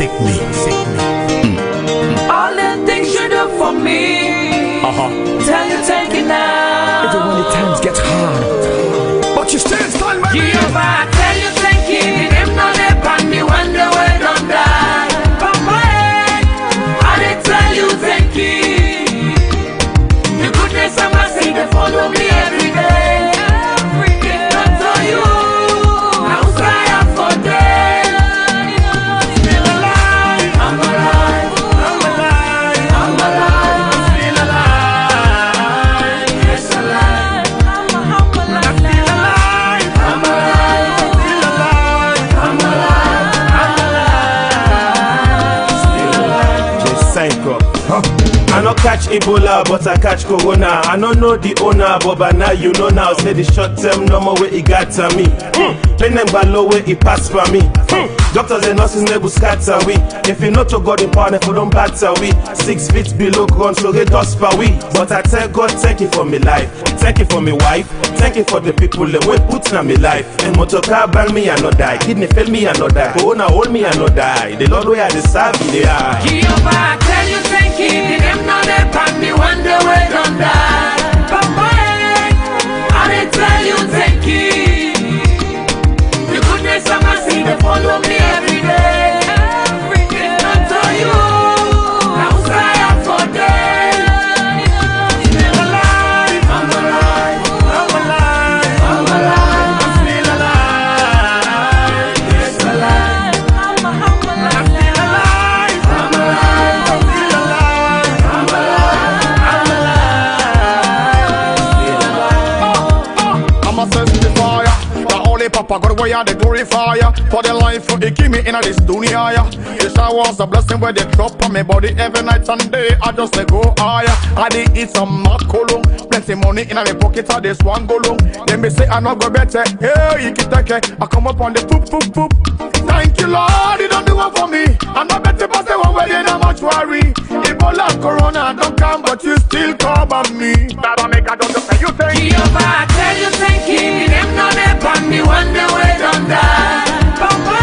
sick me. All the things you do for me. Tell you thank you now. Even when the times get hard, but you still stand by me. Jehovah, tell you thank you. Them no they pan me when the way don't die. Papa, I dey tell you thank you. The goodness and mercy they follow me every day. It's not to you. I will cry out for them. Still alive. I'm alive. I'm alive. I'm alive. I'm still alive. Yes, alive. I'm alive. I'm still alive. I'm alive. I'm still alive. I'm alive. I'm alive. Still alive. Just psycho. I no catch Ebola, but I catch Corona. I no know the owner, but by now you know now. Say the short term no more way it got to me. Pain them by low way it pass for me. Doctors and nurses never scatter we. If you not to God in power, if you don't batter we. 6 feet below ground, so get dust per we. But I tell God, thank you for me life. Thank you for me wife. Thank you for the people that we put in my life. And motor car bang me and not die. Kidney fail me and not die. Corona hold me and not die. The Lord way I deserve me, they are. Jehovah, tell you thank you. Them no they pan me when the way don't die. Papa, I dey tell you thank you. The goodness and mercy they follow me every day. It's not to you. I will cry out for them. Still alive. I'm alive. I'm alive. I'm alive. I'm still alive. Yes, alive. I'm alive. I'm still alive. I'm alive. I'm still alive. I'm alive. I'm alive. I'm a testifier. The holy Papa God way and the glorifier. For the life he give me in this dunya. Yes, I was a blessing where they drop on my body every night and day. I just say go higher. I did eat some macolum. Plenty money in my pocket. I this one go long. Then me say I not go better. Hey, you can take it. I come up on the poop poop poop. Thank you Lord, you don't do one for me. I'm not better pass the one where they not much worry. Ebola and Corona don't come, but you still cover me. That make I don't say you thank you. Jehovah, tell you thank you. Them no they pan me when the way don't die. Papa,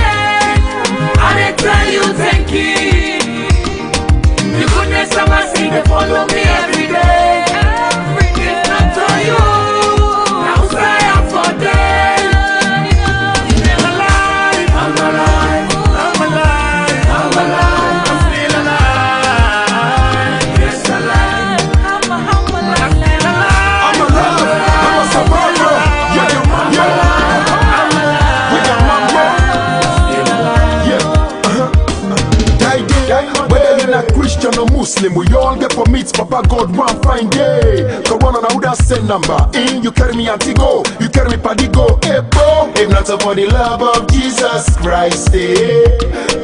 I dey tell you thank you. The goodness and mercy they follow me every day. It's not to you. I will cry out for them. Still alive. I'm alive. I'm alive. I'm alive. I'm still alive. Yes, alive. I'm alive. I'm still alive. I'm alive. I'm a survivor. Yeah, I'm alive. with your mom, Still alive. Whether you're not Christian or Muslim, we all get permits. Papa God one fine day. Corona now that send number. In you carry me anti-go, you carry me padigo. Hey bro, if not for the love of Jesus Christ,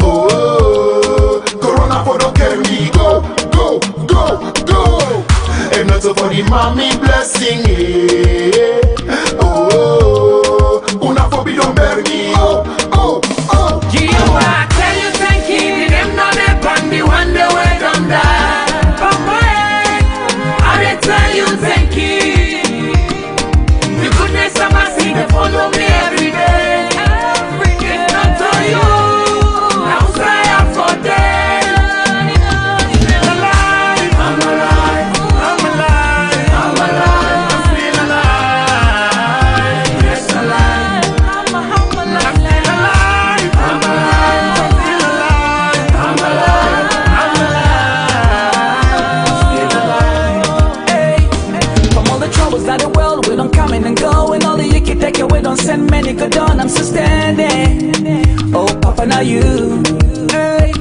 oh, Corona for don't carry me go, go, go, go. If not for the mommy blessing, oh, una for be don't bury me, oh, oh, oh. Jehovah, tell you thank you. Them no they pan me when the way don't die. Papa, I dey tell you thank you. The goodness and mercy they follow me every day. It's not to you. I will cry out for them. Still alive. I'm alive. I'm alive. I'm alive. I'm still alive. Yes, alive. I'm alive. I'm still alive. I'm alive. I'm still alive. I'm alive. I'm alive. Still alive. Hey, from all the troubles that the world we don't coming and going, all the yicky take away don't send many good on. I'm still standing. Oh, Papa, now you. Hey,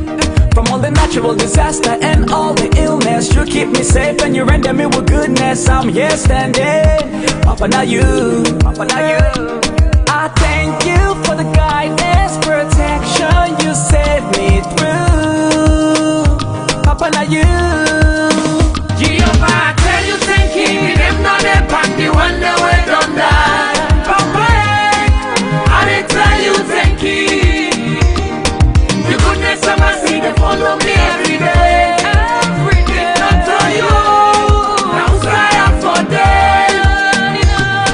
from all the natural disaster and all the illness, you keep me safe and you render me with goodness. I'm here standing. Papa, now you. Papa, now you. I thank you for the guidance, protection you saved me through. Papa, now you. Jehovah, tell you thank you. Them no they pan me when the way don't die. Papa, I dey tell you thank you. The goodness and mercy they follow me every day. It's not to you. I will cry out for them.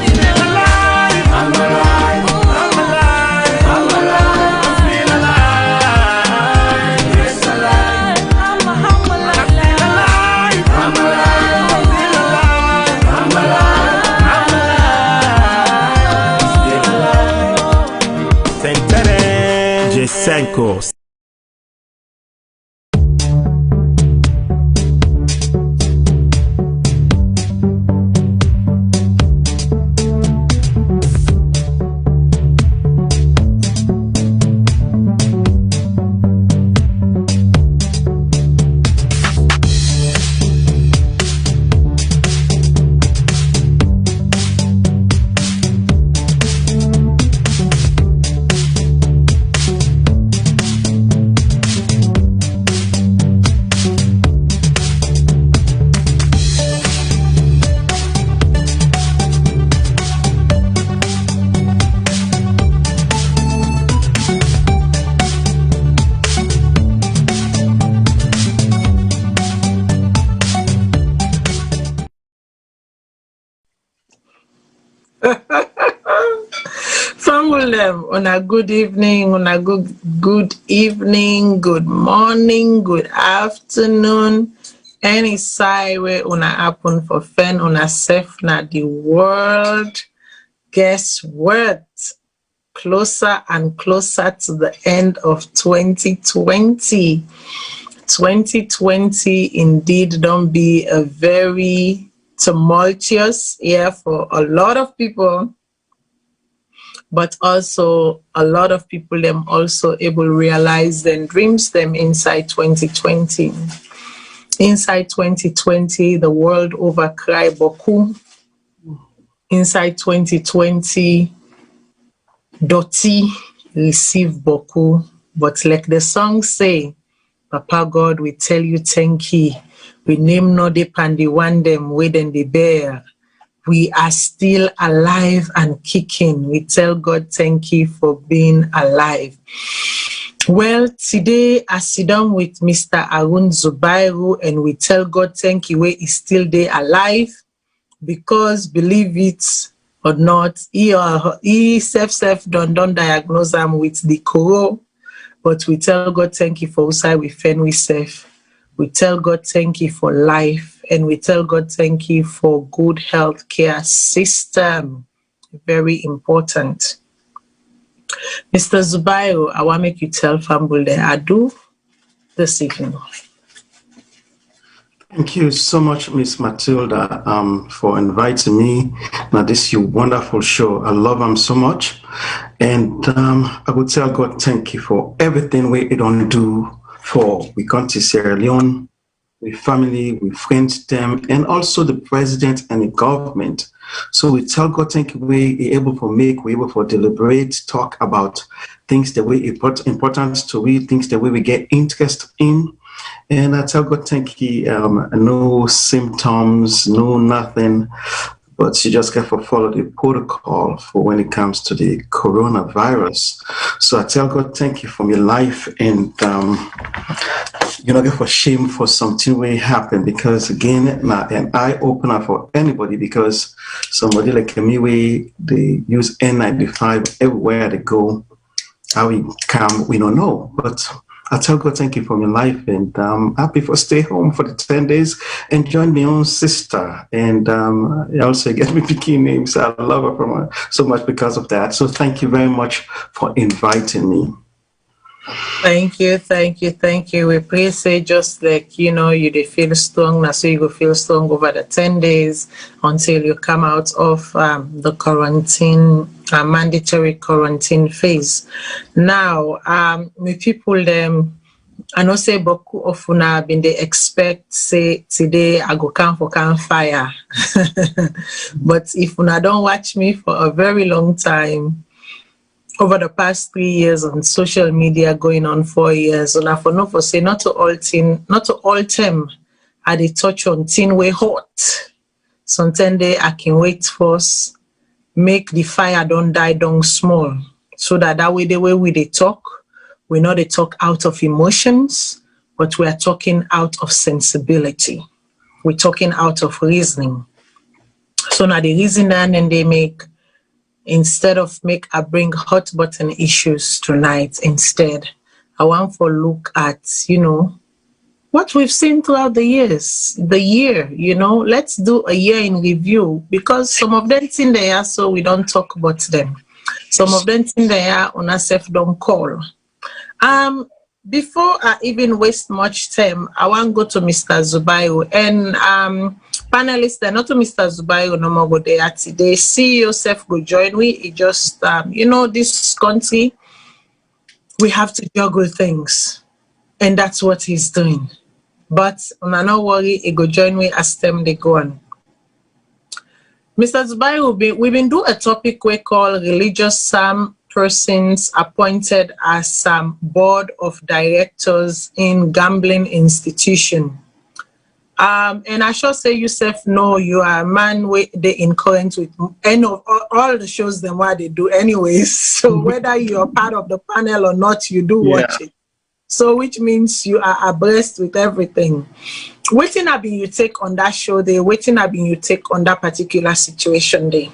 Still alive. I'm alive. I'm alive. I'm alive. I'm still alive. Senko. On a good evening, on a good evening, good morning, good afternoon. Any side where una happen for fen una safe na the world. Guess what? Closer and closer to the end of 2020. 2020 indeed don't be a very tumultuous year for a lot of people. But also a lot of people them also able to realize their dreams them inside 2020. Inside 2020, the world over cry beaucoup. Inside 2020, Doti receive beaucoup. But like the song say, Papa God, we tell you thank you. We name no de pandi one them way then the bear. We are still alive and kicking. We tell God thank you for being alive. Well, today I sit down with Mr. Arun Zubairu and we tell God thank you, he is still there alive, because believe it or not, he self don't diagnose him with the corona, but we tell God thank you for usai we fen we safe. We tell God thank you for life, and we tell God thank you for good health care system. Very important. Mr. Zubairu, I want to make you tell Fambule Adu this evening. Thank you so much, Miss Matilda, for inviting me. Now, this is your wonderful show. I love them so much. And I would tell God thank you for everything we don't do for we country Sierra Leone, with family, with friends, them, and also the president and the government. So we tell God thank you, we able to deliberate, talk about things that we important to we, things that we get interest in. And I tell God thank you, no symptoms, no nothing, but you just got to follow the protocol for when it comes to the coronavirus. So I tell God thank you for your life, and you're not get for shame for something will happen, because again, an eye opener for anybody, because somebody like me, they use N95 everywhere they go. How we come, we don't know, but I tell God thank you for my life, and I'm happy for stay home for the 10 days and join my own sister. And I also get me picking names. I love her so much because of that. So thank you very much for inviting me. Thank you. We pray say just like, you they feel strong, now so you go feel strong over the 10 days until you come out of the quarantine, mandatory quarantine phase. Now, with people them, I know say boku of una been they expect say today I go come for campfire. But if una don't watch me for a very long time, over the past 3 years on social media, going on 4 years, and I for no for say not to all them I they touch on tin way hot. Sometimes I can wait for make the fire don't die down small, so that way the way we they talk, we know they talk out of emotions, but we are talking out of sensibility. We're talking out of reasoning. So now the reason and they make, instead of I bring hot button issues tonight, instead, I want to look at, what we've seen throughout the years, the year, let's do a year in review, because some of them in there, so we don't talk about them. Some of them in there, on ourselves don't call. Before I even waste much time, I want to go to Mr. Zubairu and panelists. They're not to Mr. Zubairu no more go there today. See yourself go join we. It just this country, we have to juggle things, and that's what he's doing. But no worry, he go join me as them they go on. Mr. Zubairu, we've been doing a topic we call religious persons appointed as board of directors in gambling institution. And I should say yourself, no, you are a man they in current with any of all the shows them what they do anyways. So whether you're part of the panel or not, you do watch it. So which means you are abreast with everything. Waiting have been you take on that show day, waiting have been you take on that particular situation day.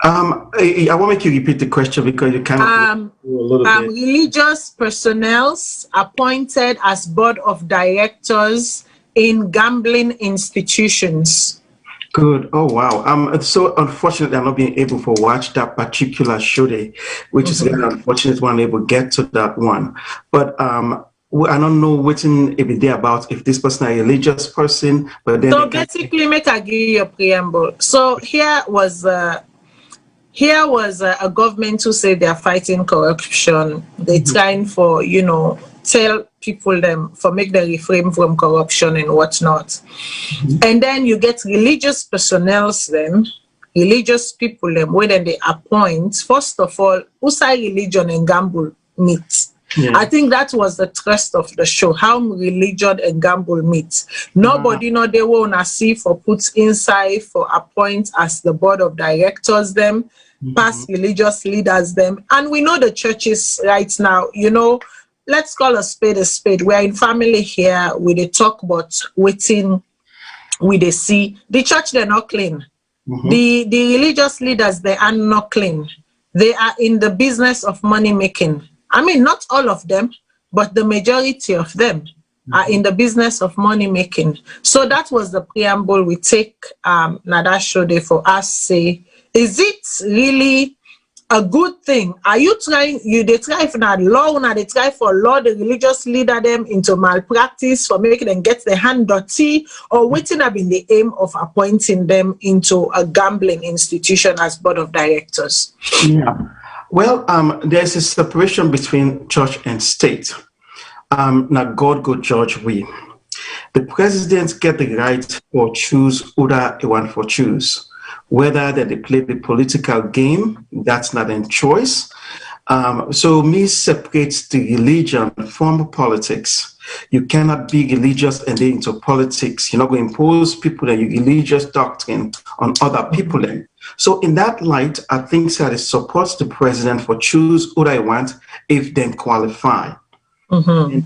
I won't make you repeat the question because you can't a little bit. Religious personnel appointed as board of directors in gambling institutions. Good. Oh wow. So unfortunately I'm not being able to watch that particular show day, which is very unfortunate when I'm able to get to that one. But I don't know what's in every day about if this person is a religious person, but then so basically make I give you a preamble. So here was a government who said they are fighting corruption. They're trying for, tell people them for make them refrain from corruption and whatnot. And then you get religious personnel religious people them, where then they appoint, first of all, who say religion and gamble meet. Yeah. I think that was the thrust of the show, how religion and gamble meet. Nobody know they wanna see for put inside for appoint as the board of directors them, past religious leaders them. And we know the churches right now, let's call a spade a spade. We are in family here, we they talk about waiting, we they see. The church, they're not clean. The religious leaders, they are not clean. They are in the business of money making. I mean, not all of them, but the majority of them are in the business of money making. So that was the preamble we take Nada Shode for us say, is it really a good thing? Are you trying, they try for that law, now they try for law, the religious leader them into malpractice for making them get their hand dirty, or waiting up in the aim of appointing them into a gambling institution as board of directors? Yeah. Well, there's a separation between church and state. Now God go judge we. The president get the right to choose who they want for choose. Whether that they play the political game, that's not in choice. So me separates the religion from politics. You cannot be religious and then into politics. You're not going to impose people and your religious doctrine on other people. Then. So in that light, I think that it supports the president for choose who I want if they qualify. And,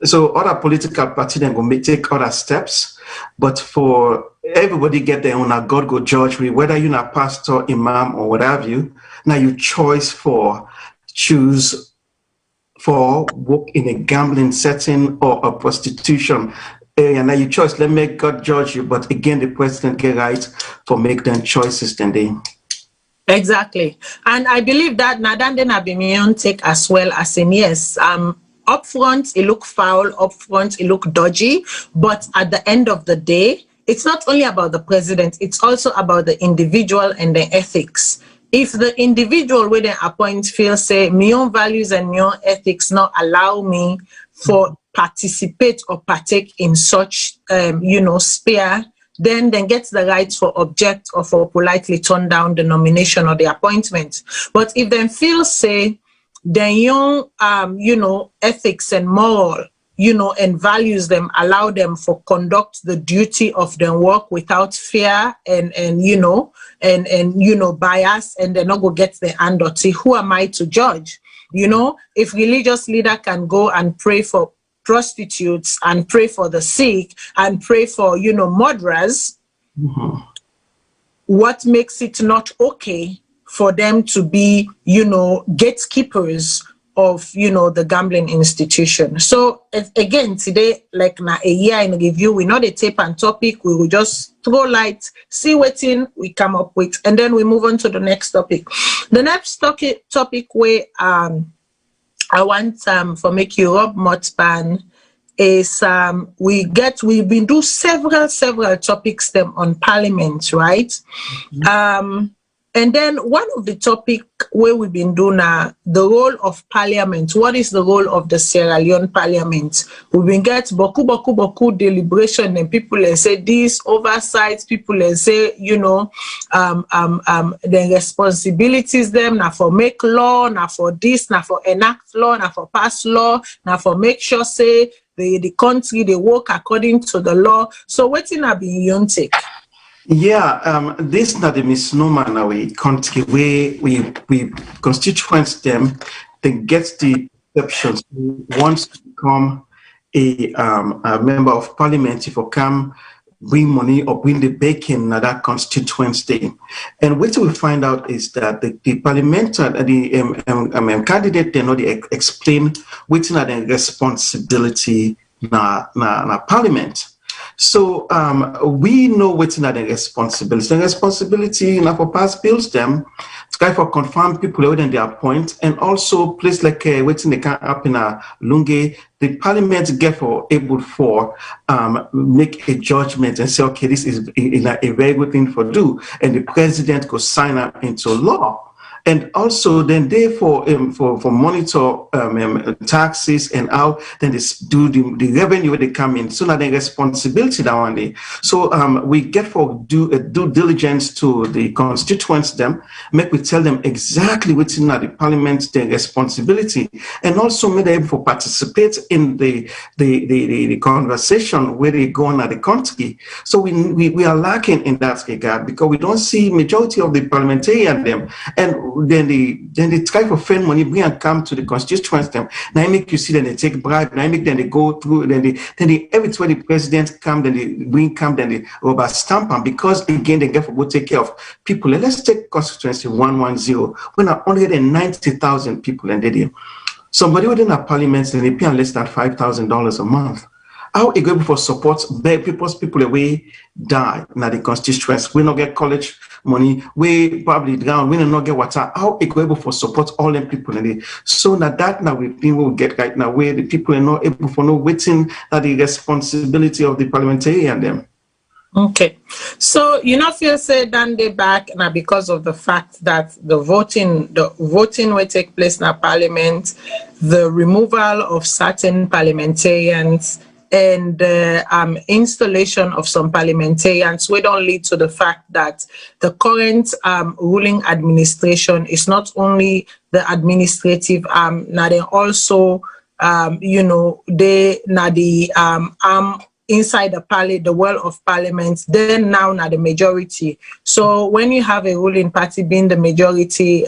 so other political parties then will take other steps, but for everybody get their own, God go judge me, whether you're a pastor, imam, or what have you. Now you choose for work in a gambling setting or a prostitution area. Now you choose, let make God judge you, but again, the president get right for make them choices then they. Exactly. And I believe that Nadande Nabimion take as well as in yes, up front, it look foul, up front, it look dodgy, but at the end of the day, it's not only about the president, it's also about the individual and the ethics. If the individual where they appoint feels say, my own values and my own ethics not allow me for participate or partake in such, sphere, then gets the right for object or for politely turn down the nomination or the appointment. But if they feel say, their young, ethics and moral, and values them, allow them for conduct the duty of their work without fear and bias, and they're not go get their hand dirty. Who am I to judge? If religious leader can go and pray for prostitutes and pray for the sick and pray for, murderers, what makes it not okay for them to be, gatekeepers of, the gambling institution? So again, today, like na a year in review, we know the tape and topic, we will just throw light, see what we come up with, and then we move on to the next topic. The next topic where I want for make you rub Motban is we've been do several topics them on parliament, right? And then one of the topic where we've been doing the role of parliament. What is the role of the Sierra Leone parliament? We've been get boku deliberation, and people say this oversight, people say, the responsibilities them now for make law, now for this, now for enact law, now for pass law, now for make sure say the country they work according to the law. So what's in a be take? Yeah, this not a misnomer now. We country where we constituents them, they get the exceptions. Who wants to become a member of parliament if you come bring money or bring the bacon at that constituency. And what we find out is that the parliamentary, the candidate, they know they explain what's not the responsibility na parliament. So we know what's not the responsibility. The responsibility now for pass bills them, try for confirm people within their point, and also place like waiting they can't happen in Lunge, the parliament get for able for make a judgment and say, okay, this is a very good thing for do, and the president could sign up into law. And also then they for monitor taxes and how then they do the revenue they come in. So now the responsibility that one day. So we get for due diligence to the constituents them, make we tell them exactly what's in the parliament, their responsibility, and also make them able to participate in the conversation where they go on at the country. So we are lacking in that regard because we don't see majority of the parliamentarian them, and then they try to find money, bring and come to the constituents them. Now I make you see that they take bribe, now I make them they go through, then they every time the president come, then they bring come, then they rubber stamp them because again they get for go take care of people. And let's take constituency 110, when 190,000 people and there. Somebody within a parliament then they pay less than $5,000 a month. How are able for support people away die now the constituents? We not get college money, we probably drown, we not get water. How are able for support all them people in it? So now that now we think we'll get right now where the people are not able for no waiting that the responsibility of the parliamentarian them. Okay, so you know feel say done day back now because of the fact that the voting will take place in our parliament, the removal of certain parliamentarians and the installation of some parliamentarians will don't lead to the fact that the current ruling administration is not only the administrative now they also they now the inside the world of parliament, then now the majority. So when you have a ruling party being the majority,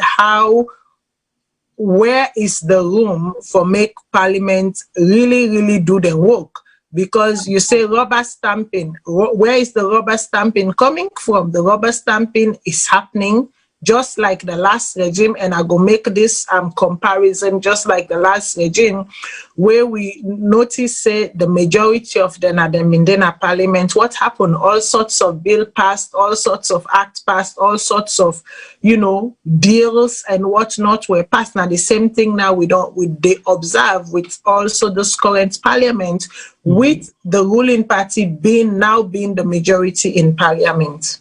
where is the room for make parliament really do the work? Because you say rubber stamping, where is the rubber stamping coming from? The rubber stamping is happening just like the last regime, and I go make this comparison just like the last regime, where we notice say the majority of them are the Mindena parliament. What happened? All sorts of bill passed, all sorts of act passed, all sorts of deals and whatnot were passed. Now the same thing now they observe with also this current parliament, with the ruling party being the majority in parliament.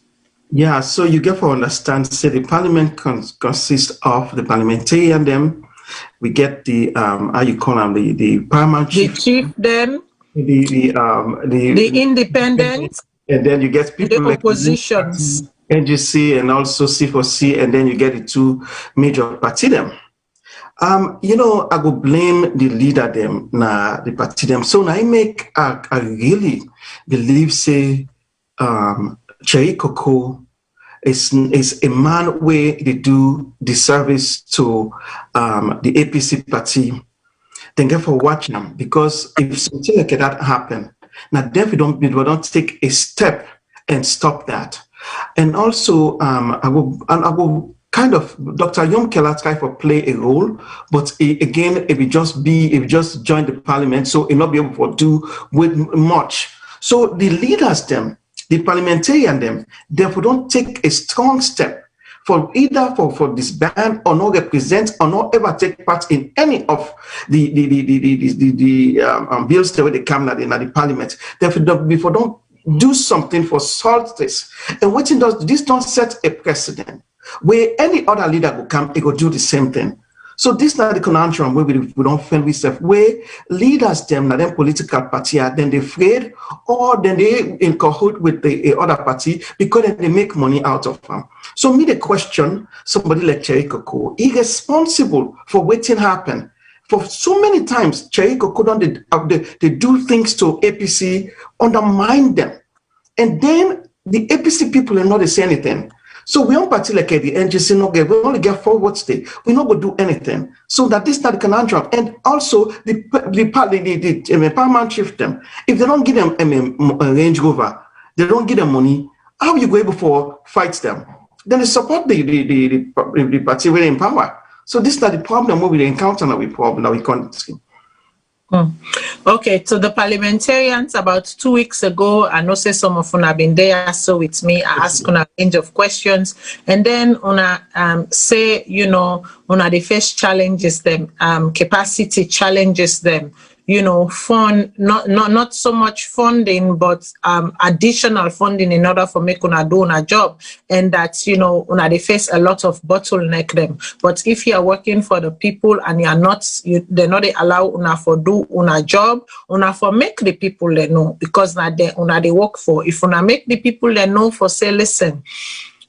Yeah, so you get to understand, say the parliament consists of the parliamentarian them, we get the how you call them, the paramount chief, the chief them, the independent, and then you get people the oppositions, like NGC and also C4C, and then you get the two major party them. I go blame the leader them, the party them. So now I really believe say Cherry Coco is a man where they do the service to the APC party. Then get for watching them, because if something like that happen, now then we don't take a step and stop that. And also I will kind of Dr. Yom Keller try to play a role, but again if you just join the parliament, so it not be able to do with much. So the leaders them, the parliamentarian them, therefore don't take a strong step for either for disband or not represent or not ever take part in any of the bills that they come in the parliament. Therefore, before don't do something for solve this. And what it does, this don't set a precedent where any other leader will come, they will do the same thing. So this is not the conundrum where we don't find ourselves, where leaders them, not them political party, are then they afraid, or then they in cahoot with the other party because then they make money out of them. So me the question, somebody like Cherry Coco, irresponsible for waiting happen. For so many times, Cherry Coco they do things to APC, undermine them. And then the APC people are not they say anything. So we don't party like the NGC no get, we only get forward state. We not go do anything. So that this not the conundrum. And also the empowerment shift them. If they don't give them a Range Rover, they don't give them money, how you go able to fight them? Then they support the party really in power. So this is not the problem we encounter now with problem that we can't see. Okay, so the parliamentarians about 2 weeks ago, I know say some of them have been there, so with me, I ask on a range of questions, and then on say, you know, on the first challenges them, capacity challenges them, you know, fund, not so much funding, but additional funding in order for make una do a job, and that, you know, una they face a lot of bottleneck them. But if you are working for the people and you are not, they not they allow una for do una job, una for make the people they know, because na they una they work for. If una make the people they know for say, listen,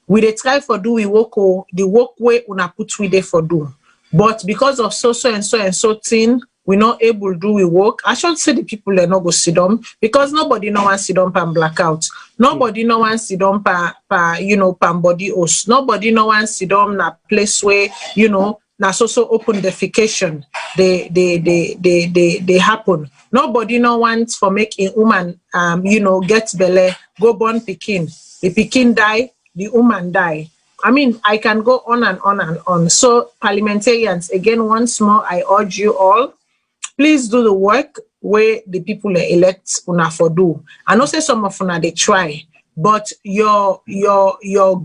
we they try for do we work the work way una put we they for do, but because of so and so thing, we're not able to do we work. I should say the people that not go sit down, because nobody no one sit down pan blackout. Nobody no one sit down pa you know pan body host. Nobody no one sit down na place where, you know, na so open defecation they happen. Nobody no wants for making woman you know get belly, go born pikin. The pikin die, the woman die. I mean, I can go on and on and on. So parliamentarians, again, once more, I urge you all, please do the work where the people elect una for do. I know say some of una they try, but your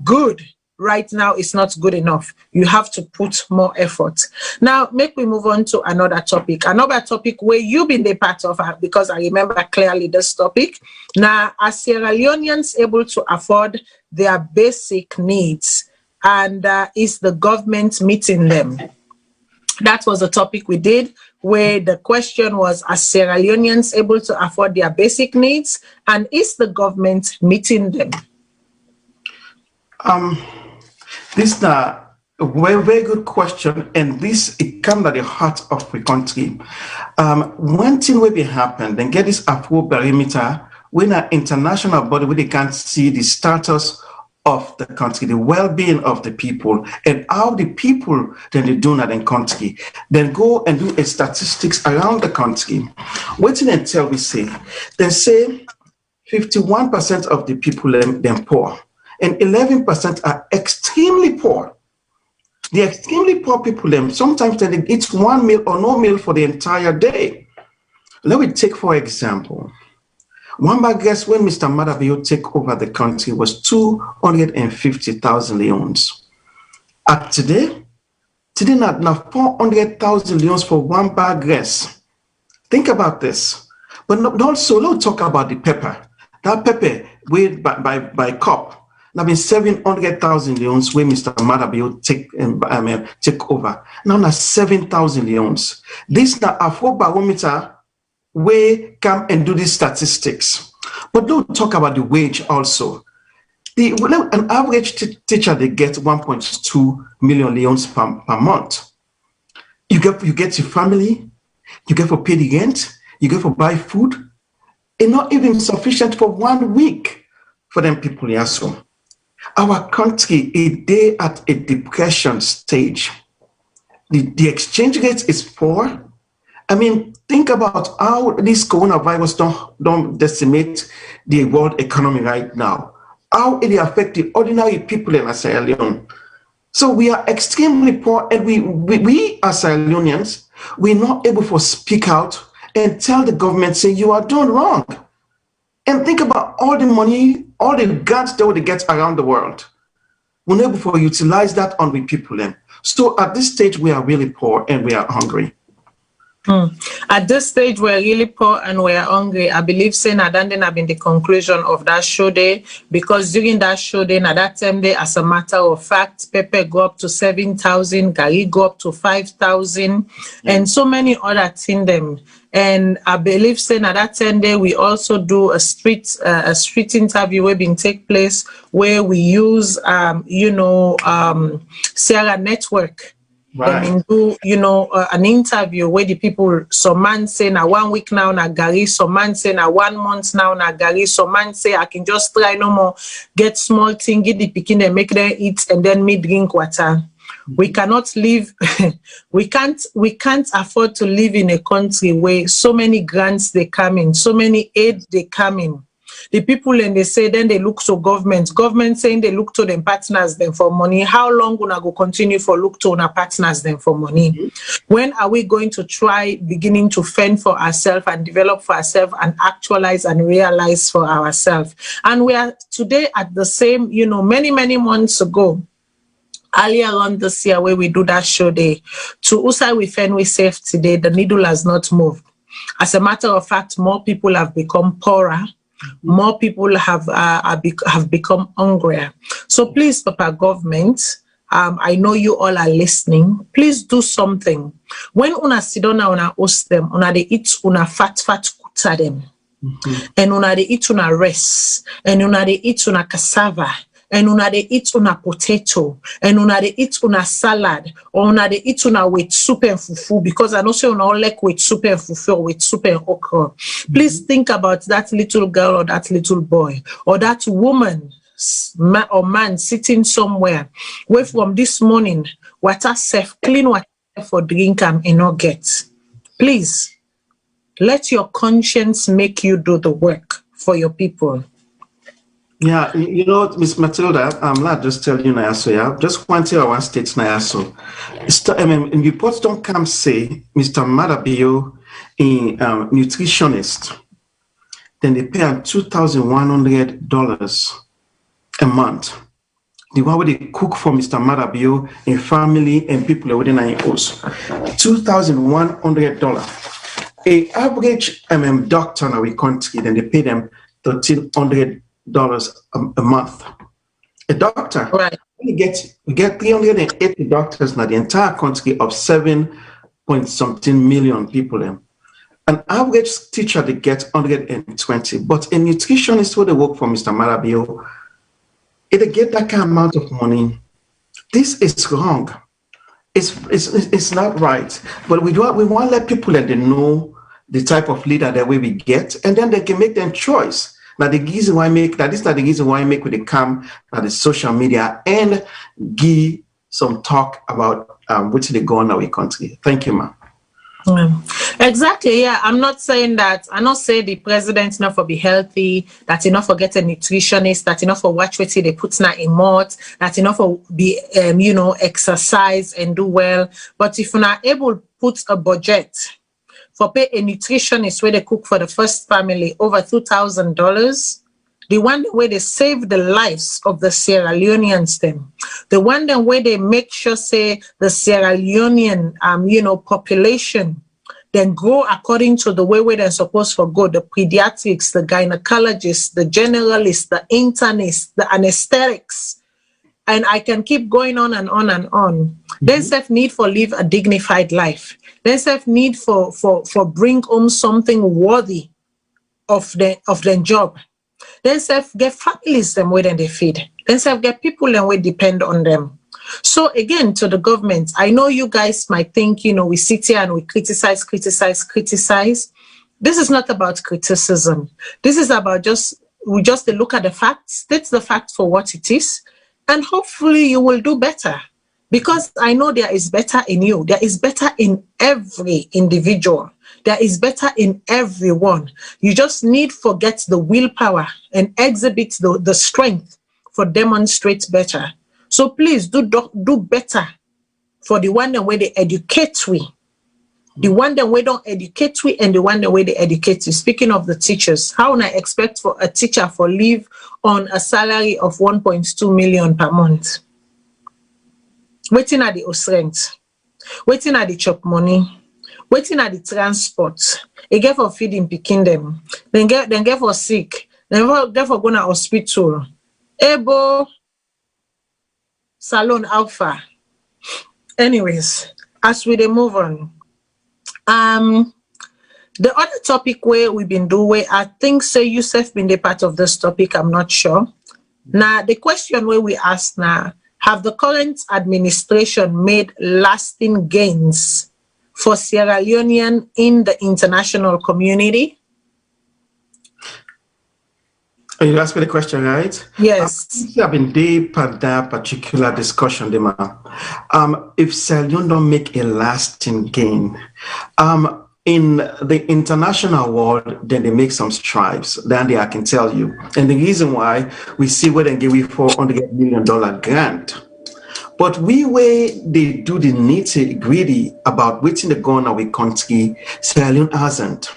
good right now is not good enough. You have to put more effort. Now, make we move on to another topic. Another topic where you've been the part of, because I remember clearly this topic. Now, are Sierra Leoneans able to afford their basic needs, and is the government meeting them? That was the topic we did, where the question was, are Sierra Leoneans able to afford their basic needs, and is the government meeting them? This is a very, very good question, and this it comes at the heart of the country. One thing will be happen, then get this Afrobarometer, when an international body where they can't see the status of the country, the well-being of the people, and how the people then they do that in country, then go and do a statistics around the country. What did they tell we say? They say 51% of the people them poor, and 11% are extremely poor. The extremely poor people them sometimes they eat 1 meal or no meal for the entire day. Let me take for example. One bag guess when Mr. Madabio take over the country was 250,000 leones. At today not now 400,000 leones for one bag guess. Think about this. But also, let's talk about the pepper. That pepper weighed by cup. Now been 700,000 leones where Mr. Madabio take over. Now 7,000 leones. This now Afrobarometer where come and do these statistics. But don't talk about the wage also. An average teacher, they get 1.2 million leones per month. You get your family, you get for pay the rent, you get for buy food, and not even sufficient for 1 week for them people here. So our country is there at a depression stage. The exchange rate is poor. I mean, think about how this coronavirus don't decimate the world economy right now. How it affect the ordinary people in Sierra Leone. So we are extremely poor, and we as Sierra Leoneans, we're not able to speak out and tell the government, say, you are doing wrong. And think about all the money, all the grants that they get around the world. we're able to utilize that on with people. So at this stage, we are really poor and we are hungry. At this stage, we're really poor and we're hungry. I believe saying that then have been the conclusion of that show day, because during that show day, at that time day, as a matter of fact, pepper go up to 7,000, gari go up to 5,000, and so many other things them. And I believe saying at that 10 day, we also do a street interview where being take place where we use Sierra Network. Right. Then do an interview where the people, some man say na 1 week now na gari, some man say na 1 month now na gari, some man say I can just try no more, get small thing, get the pikin and make them eat and then me drink water. We cannot live we can't afford to live in a country where so many grants they come in, so many aid they come in. The people and they say then they look to government saying they look to them partners them for money. How long gonna go continue for look to our partners them for money? When are we going to try beginning to fend for ourselves and develop for ourselves and actualize and realize for ourselves? And we are today at the same, many months ago, earlier on this year where we do that show day, to Usai we fend we safe today, the needle has not moved. As a matter of fact, more people have become poorer. More people have become hungrier. So please, Papa government, I know you all are listening. Please do something. When una sit down and una host them, una de eat una fat kuta them, and una de eat una rice, and una de eat una cassava, and una de eat una potato, and una de eat una salad, or una de eat una with soup and fufu, because I know say una all like with soup and fufu or with soup and okra. Please think about that little girl or that little boy or that woman or man sitting somewhere where from this morning water safe, clean water for drink and not get. Please let your conscience make you do the work for your people. Yeah, Miss Matilda, I'm not just tell you now, so yeah, just want to our states now, so. In reports don't come say Mr. Madabio in nutritionist, then they pay him $2,100 a month. The one where they cook for Mr. Madabio in family and people within our house. $2,100. A average doctor in our country, then they pay them $1,300 a month. A doctor, right? We get 380 doctors in the entire country of 7-point-something million people. An average teacher they get 120, but a nutritionist where they work for Mr. Marabio, if they get that kind of amount of money, this is wrong. It's not right. But we want to let people that they know the type of leader that we get, and then they can make their choice. Now the reason why I make that is not the reason why I make with the come at the social media and give some talk about which they go on our country. Thank you, ma'am. Exactly. Yeah, I'm not saying that. I not say the president enough for be healthy, that enough for get a nutritionist, that enough for watch what they put now in mouth, that enough for be exercise and do well. But if you're not able to put a budget for pay a nutritionist where they cook for the first family over $2,000, the one where they save the lives of the Sierra Leoneans, them, the one where they make sure say the Sierra Leonean population then grow according to the way where they're supposed to go, the pediatrics, the gynecologists, the generalists, the internists, the anesthetics. And I can keep going on and on and on. Then self need for live a dignified life. Then self need for bring home something worthy of the job. Then self get families them where then they feed. Then self get people and we depend on them. So again, to the government, I know you guys might think, we sit here and we criticize. This is not about criticism. This is about we just look at the facts, state the fact for what it is, and hopefully you will do better. Because I know there is better in you. There is better in every individual. There is better in everyone. You just need to get the willpower and exhibit the strength for demonstrate better. So please do better for the one that way they educate we. The one that we don't educate we and the one that way they educate you. Speaking of the teachers, how would I expect for a teacher for live on a salary of 1.2 million per month? waiting at the strength, waiting at the chop money, waiting at the transport. They get for feeding picking them, then get for sick, then get for going to hospital. Ebo Salone Alpha. Anyways, as we dey move on, the other topic where we've been doing, I think say Yusuf been the part of this topic, I'm not sure. Now the question where we ask now, have the current administration made lasting gains for Sierra Leonean in the international community? You asked me the question, right? Yes. I've been deep at that particular discussion, Dima. If Sierra Leone don't make a lasting gain, in the international world, then they make some strides. Then I can tell you. And the reason why we see where they give you $400 million grant. But where they do the nitty gritty about waiting the gun our country, Sierra Leone hasn't.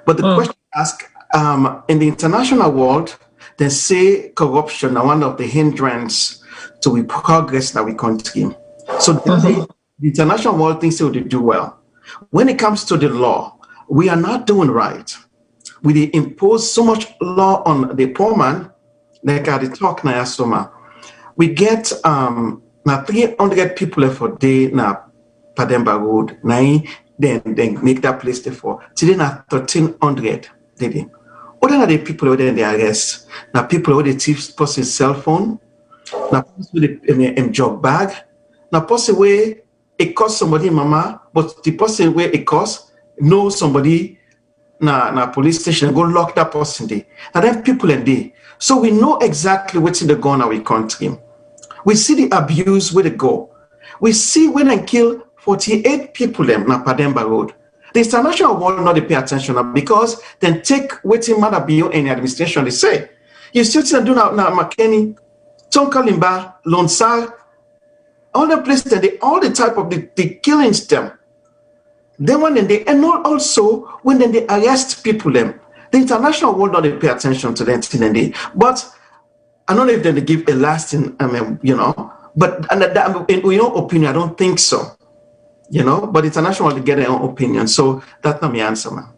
But the question asked, in the international world, they say corruption is one of the hindrances to the progress in our country. So the international world thinks they will do well. When it comes to the law, we are not doing right. We impose so much law on the poor man, like I talk now, Soma. We get now 300 people for day now Pademba Road. Now then make that place there for today now 1,300 daily. Other than the people who then they arrest, now people who they thief person's cell phone, now people with job bag, now person where it costs somebody mama, but the person where it costs know somebody na police station and go lock that person there. Now then people in there. So we know exactly what's in the gun our country. We see the abuse where they go. We see when they kill 48 people them na Pademba Road. The international world not they pay attention now because then take waiting matter beyond any administration they say. You still see do now McKinney, Tonkalimba, Lonsar, all the places that they all the type of the killings them. Then when they and not also when then they arrest people them. The international world not they pay attention to them today. But I don't know if they give a lasting but in your opinion, I don't think so. But international they get their own opinion. So that's not my answer, man.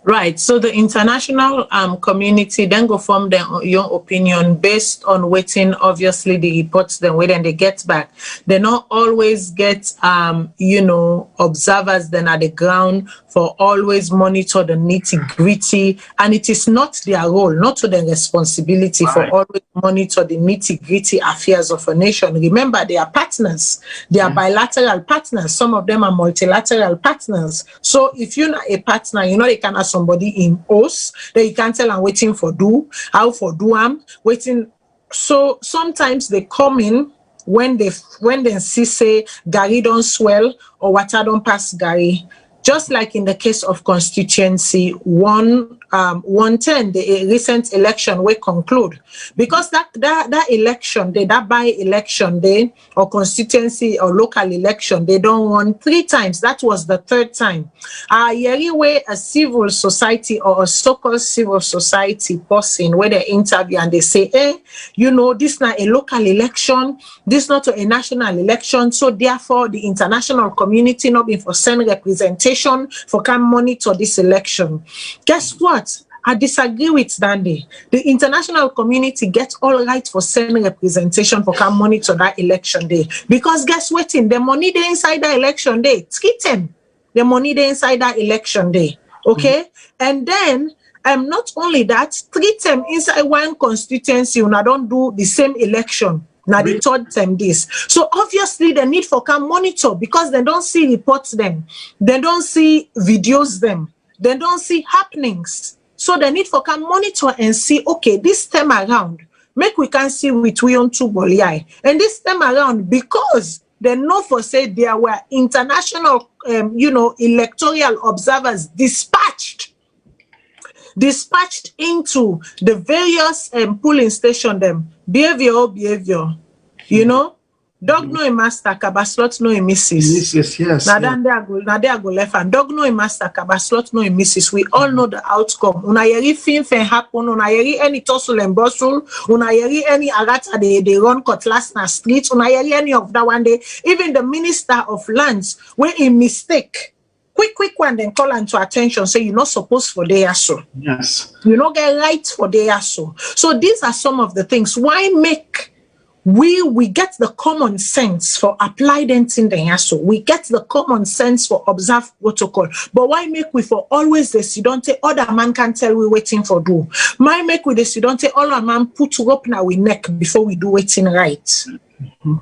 Right. So the international community then go form their own opinion based on waiting, obviously, the reports then when they get back. They not always get, observers then at the ground for always monitor the nitty gritty. And it is not their role, not to their responsibility for always monitor the nitty gritty affairs of a nation. Remember, they are partners. They are bilateral partners. Some of them are multilateral partners. So if you're not a partner, they can have somebody in us that you can't tell I'm waiting for how for waiting. So sometimes they come in when they see say Gary don't swell or water don't pass Gary. Just like in the case of constituency 110, the recent election will conclude. Because that election, that by-election day, or constituency or local election, they don't won 3 times. That was the 3rd time. Anyway, a civil society or a so-called civil society person, where they interview and they say, this not a local election, this not a national election, so therefore the international community not been for send representation for can monitor this election. Guess what? I disagree with Dandy. The international community gets all right for sending representation for can monitor that election day. Because guess what? The money they inside that election day, treat them. The money they inside that election day. Okay? And then not only that, treat them inside one constituency when I don't do the same election. Now the 3rd time this. So obviously the need for can monitor because they don't see reports them. They don't see videos them. They don't see happenings. So the need for can monitor and see, okay, this time around, make we can see with we on 2 Boliai. And this time around, because they know for say there were international, electoral observers dispatched into the various polling station them behavior, Dog no a master, cabaslot no a missus. Yes. Now then they go left and dog no a master, cabaslot no a missus. We all know the outcome. Una yeri fin happen, una yeri any tussle and bustle, una yeri any agata they run cutlass na street, una yeri any of that one day. Even the minister of lands, when a mistake, quick one, then call into attention, say you're not supposed for there so. Yes. You not get right for there so. So these are some of the things. Why make we get the common sense for apply them in the yaso. We get the common sense for observe protocol. But why make we for always the sidonte other man can tell we waiting for do? Why make we the sidonte all a man put rope now we neck before we do waiting right? Mm-hmm.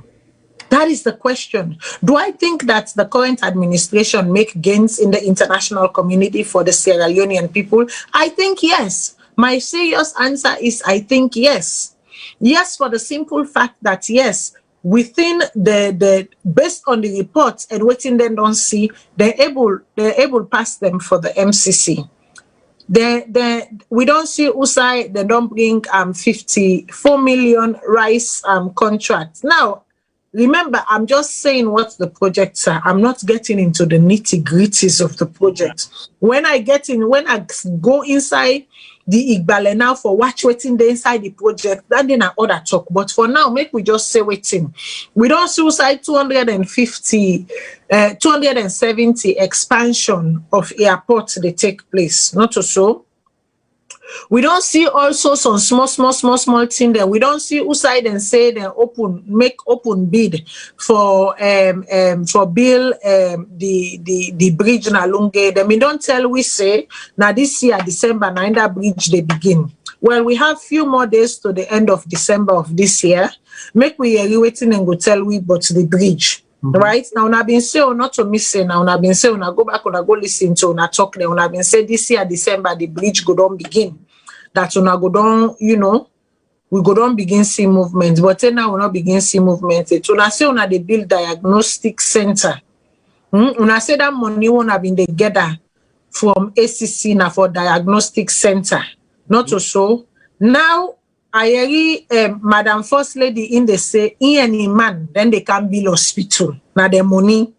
That is the question. Do I think that the current administration make gains in the international community for the Sierra Leonean people? I think yes. My serious answer is I think yes. Yes, for the simple fact that yes, within the based on the reports and waiting they don't see, they're able pass them for the MCC. We don't see USAI, they don't bring 54 million rice contracts. Now, remember, I'm just saying what the projects are. I'm not getting into the nitty-gritties of the project. When I go inside the Igbale now for waiting the inside the project, that then other talk. But for now, make we just say waiting. We don't suicide 270 expansion of airports they take place. Not so. We don't see also some small thing there. We don't see USAID and say they make open bid for build the bridge na Lunge. Then we don't tell we say now this year December now that bridge they begin. Well, we have few more days to the end of December of this year. Make we waiting and go tell we but the bridge. Mm-hmm. Right now, I've been saying not to miss it. Now, I've been saying I go back and I go listen to and talk there. I've been saying this year December the bridge go down begin. That when I go down, we go down begin see movement. But then now we not begin see movement. When I say when they build diagnostic center, when I say that money when I been together from ACC now for diagnostic center, not so now. I hear Madam First Lady in the say, any man, then they can build hospital. Now the money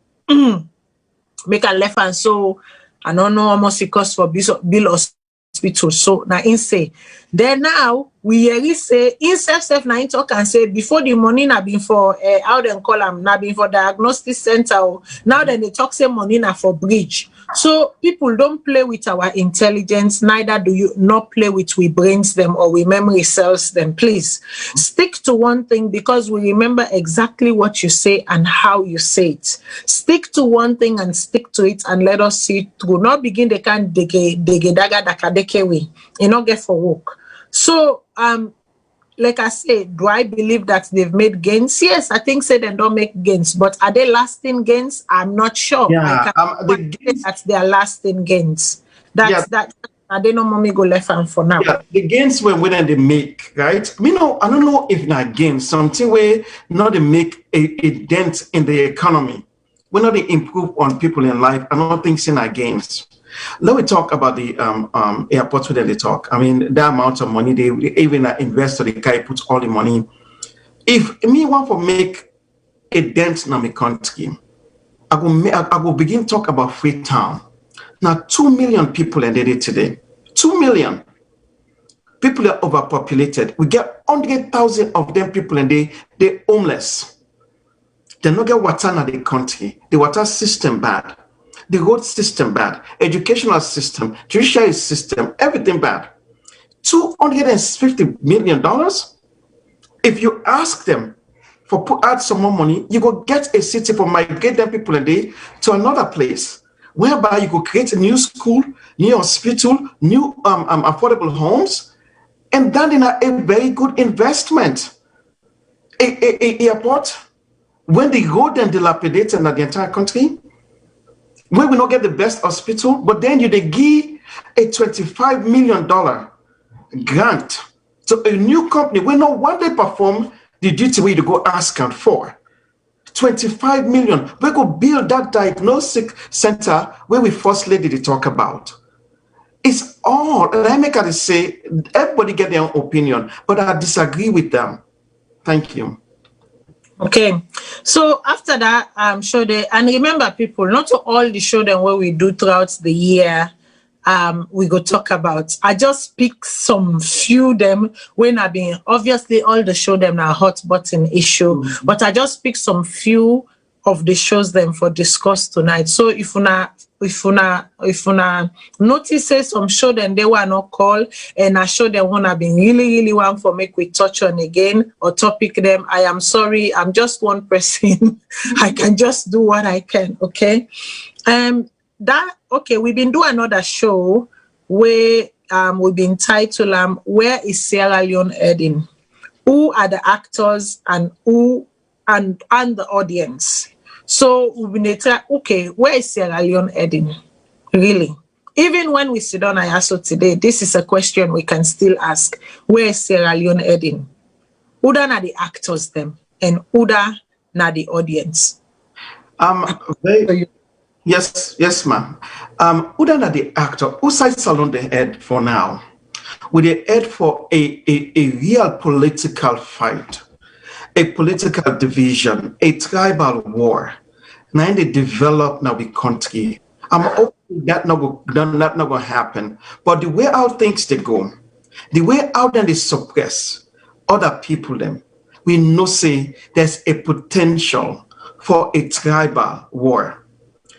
make a left and so I don't know how much it costs for build hospital. So now in say, then now we hear say in self now in talk and say before the money na been for how them call them na been for diagnostic center. Now then they talk say money na for bridge. So people don't play with our intelligence, neither do you not play with we brains them or we memory cells them. Please stick to one thing because we remember exactly what you say and how you say it. Stick to one thing and stick to it and let us see it through. Not begin they can dege way. You not get for work. So like I said, do I believe that they've made gains? Yes, I think say they don't make gains, but are they lasting gains? I'm not sure. Yeah, I can't say that they are lasting gains. That I don't know mommy go left and for now. Yeah, the gains when they make, right? I don't know if not gains, something where not they make a dent in the economy. When not they improve on people in life, I don't think it's not gains. Let me talk about the airports where they talk. I mean, the amount of money they even invest, so they can put all the money. If me want to make a dent in my country, I will begin talk about Freetown. Now, 2 million people in there today. 2 million people are overpopulated. We get 100,000 of them people and they're homeless. They don't get water in the country. The water system bad. The road system bad, educational system, judiciary system, everything bad. $250 million. If you ask them add some more money, you go get a city for migrate them people a day to another place, whereby you go create a new school, new hospital, new affordable homes, and that is a very good investment. A airport, when the road and dilapidate in the entire country, we will not get the best hospital, but then they give a $25 million grant to a new company. We know what they perform the duty we to go ask out for. 25 million. We go build that diagnostic center where we first lady to talk about. It's all, and I make her say, everybody get their own opinion, but I disagree with them. Thank you. Okay, so after that, show day, and remember, people, not all the show them where we do throughout the year. We go talk about. I just pick some few them when I've been obviously all the show them are hot button issue, but I just pick some few of the shows them for discuss tonight. So if una notice say some show them they were not call and I show them one I've been really want for make we touch on again or topic them. I am sorry, I'm just one person. I can just do what I can. Okay. We've been doing another show where we've been titled Where is Sierra Leone Heading? Who are the actors and who and the audience? So we've been okay, where is Sierra Leone heading? Really? Even when we sit down IASO today, this is a question we can still ask. Where is Sierra Leone heading? Who are the actors them and who are the audience? Yes, ma'am. Who are the actor? Who side Salone the head for now? With the head for a real political fight, a political division, a tribal war. Now they develop now the country. I'm hoping that not gonna happen. But the way how things they go, the way how then they suppress other people them, we know say there's a potential for a tribal war.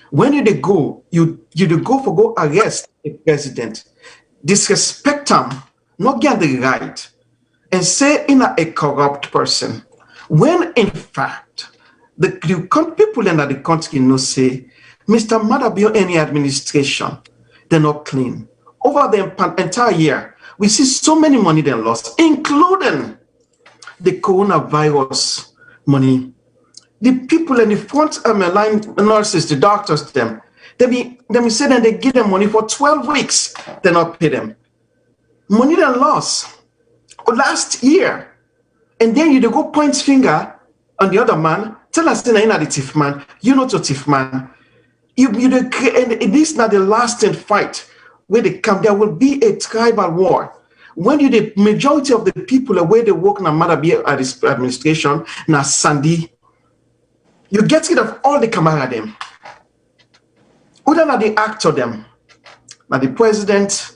When you they go, you go for go arrest a president, disrespect him, not get the right, and say in a corrupt person. When in fact, the people in the country know say, Mr. Madabio, any administration, they're not clean. Over the entire year, we see so many money they lost, including the coronavirus money. The people in the front line nurses, the doctors, them, they say that they give them money for 12 weeks, they not pay them. Money they lost last year. And then you go point finger on the other man, tell us you're not the thief man, you not a thief man. And this is not the lasting fight where they come. There will be a tribal war. When you the majority of the people where they work in matter be at this administration, now Sandy, you get rid of all the camera them. Other than the actor them, now the president,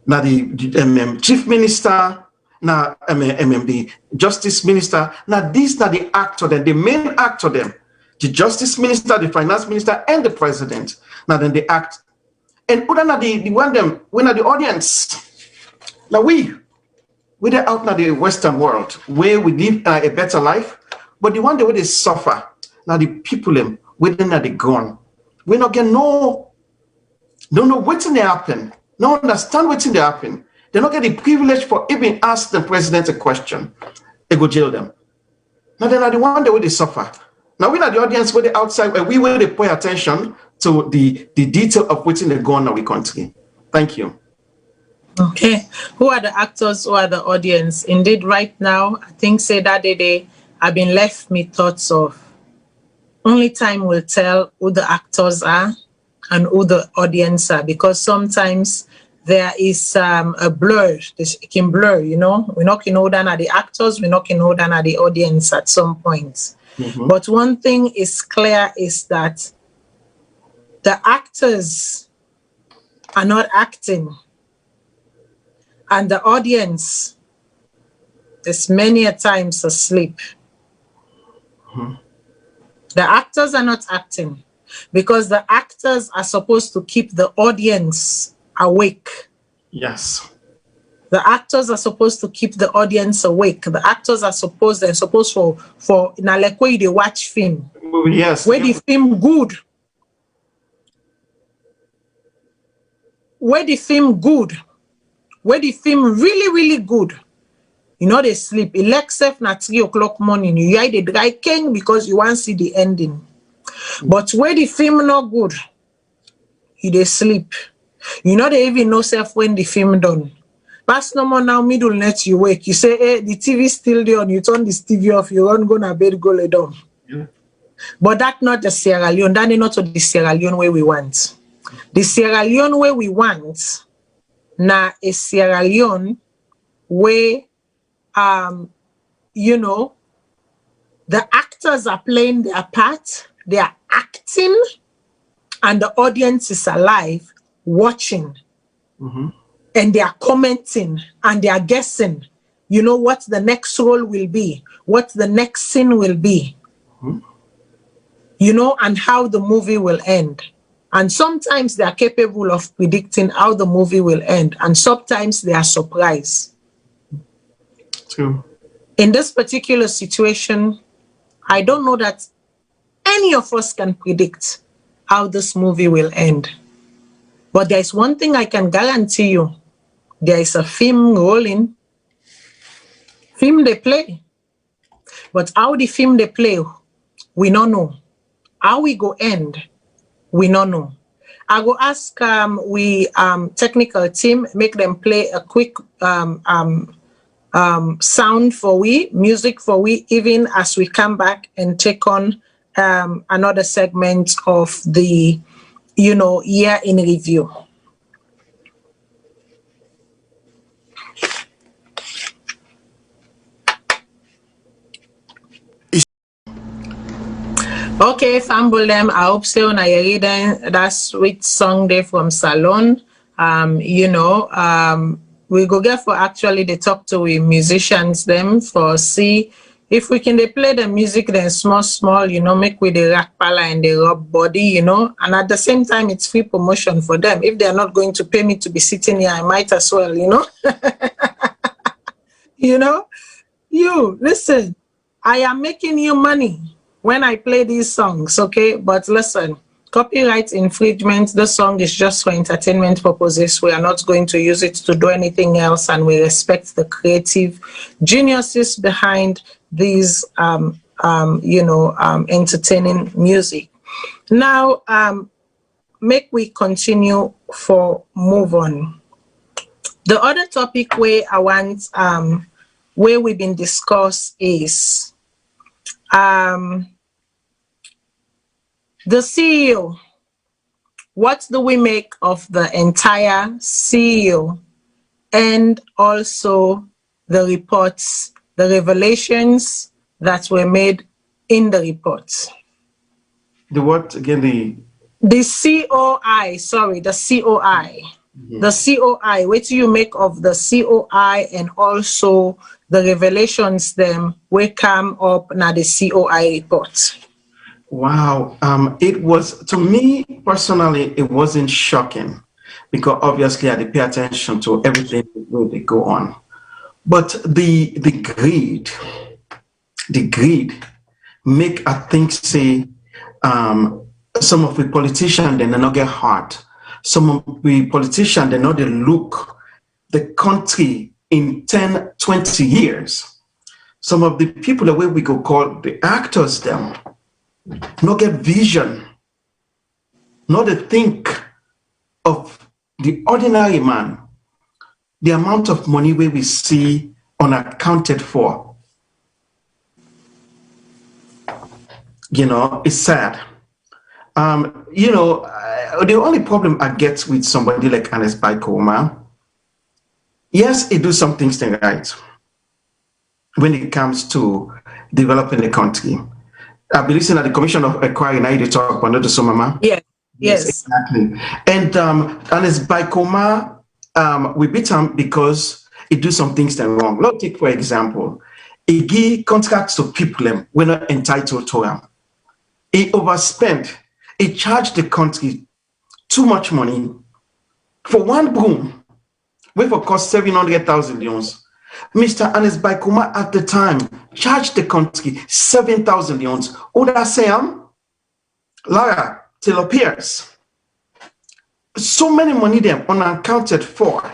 now the chief minister, now the justice minister, now these are the actor them, the main actor them, the justice minister, the finance minister, and the president. Now then they act. And other than the one them, when are the audience. Now we're out now the Western world where we live a better life, but the one the way they suffer, now the people them within the gone. We not get don't know what's in the happen, no understand what's in the happen. They not get the privilege for even ask the president a question. They go jail them. Now then are the one the way they suffer. Now we are the audience where they outside where we will pay attention to the detail of what's in the gone in our country. Thank you. Okay. Who are the actors? Who are the audience? Indeed, right now, I think say that day I've been left me thoughts of. Only time will tell who the actors are and who the audience are, because sometimes there is a blur. It can blur, you know. We're not going to know that are the actors, we're not going to know that are the audience at some point. Mm-hmm. But one thing is clear is that the actors are not acting. And the audience is many a times asleep. Mm-hmm. The actors are not acting because the actors are supposed to keep the audience awake. Yes. The actors are supposed to keep the audience awake. The actors are supposed for now like where they watch film. Yes. Where the film good. Where the film good. Where the film really good. You know they sleep. Except na 3 o'clock morning. You hear the dry king because you want to see the ending. But where the film not good, they sleep. You know they even know self when the film done. Pass no more now middle night you wake. You say, hey, the TV still there on. You turn this TV off. You run go to bed, go lay down. Yeah. But that's not the Sierra Leone. That is not the Sierra Leone way we want. The Sierra Leone way we want na a Sierra Leone where, you know, the actors actors are playing their part, they are acting, and the audience is alive watching. And they are commenting and they are guessing, you know, what the next role will be, what the next scene will be, you know, and how the movie will end. And sometimes they are capable of predicting how the movie will end, and sometimes they are surprised. True. In this particular situation, I don't know that any of us can predict how this movie will end. But there is one thing I can guarantee you. There is a film rolling. Film they play. But how the film they play, we don't know. How we go end, we don't know. I go ask we technical team, make them play a quick sound for we, music for we, even as we come back and take on another segment of the, you know, year in review. Okay, Fambulem, I hope so. Now you're reading that sweet song there from Salone. You know, we go get for actually they talk to we musicians them for see if we can they play the music then small, you know, make with the rack pala and the rub body, you know, and at the same time it's free promotion for them. If they're not going to pay me to be sitting here, I might as well, you know. You know, you listen, I am making you money when I play these songs, okay? But listen, copyright infringement, the song is just for entertainment purposes. We are not going to use it to do anything else, and we respect the creative geniuses behind these, you know, entertaining music. Now, make we continue for move on. The other topic where I want, where we've been discussed is, the CEO. What do we make of the entire CEO and also the reports, the revelations that were made in the reports? The what again? The COI, sorry, the COI. The COI, what do you make of the COI and also the revelations them will come up now the COI report? Wow. It was, to me personally, it wasn't shocking because obviously I did pay attention to everything where they go on. But the greed make, I think, say, some of the politicians, they not get hard. Some of the politicians, they not they look the country in 10, 20 years. Some of the people, the way we go call the actors, them, not get vision, not to think of the ordinary man, the amount of money where we see unaccounted for. You know, it's sad. You know, the only problem I get with somebody like Ernest Baikoma, yes, he do some things right when it comes to developing the country. I've been listening at the Commission of Inquiry now they talk about the Somama. Yeah, yes. Exactly. And Ernest Baikoma, we beat him because he do some things that wrong. Let's take for example, he give contracts to people we're not entitled to them. He overspent. He charged the country too much money for one broom, which will cost 700,000 leons. Mr. Ernest Baikoma at the time charged the country 7,000 leons. Oda Sam, Lara, Taylor Pierce. So many money them unaccounted for.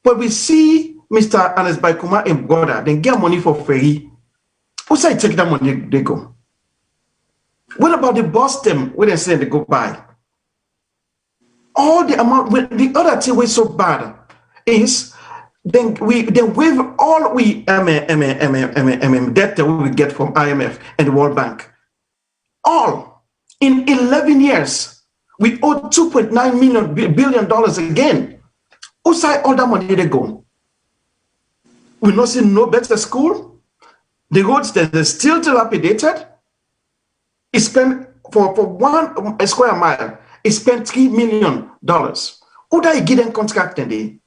But we see Mr. Ernest Baikoma and brother, then get money for ferry. Who say take that money they go? What about the boss them when they say they go buy? All the amount, the other thing was so bad is then waive all we debt that we get from IMF and the World Bank. All in 11 years, we owe $2.9 billion again. Who say all that money they go? We not see no better school, The roads that are still dilapidated, he spent for 1 square mile, he spent $3 million. Who do I give them contract today?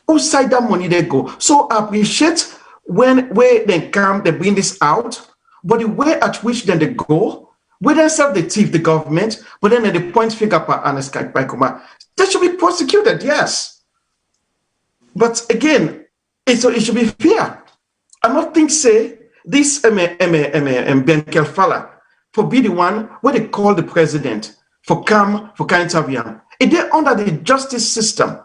Who side that money they go? So I appreciate when they come, they bring this out, but the way at which then they go, where they serve the thief, the government, but then they point finger at Ernest Baikoma, they should be prosecuted, yes. But again, it should be fair. I don't think say this Ben Kelfala for be the one where they call the president for come interview. It they under the justice system,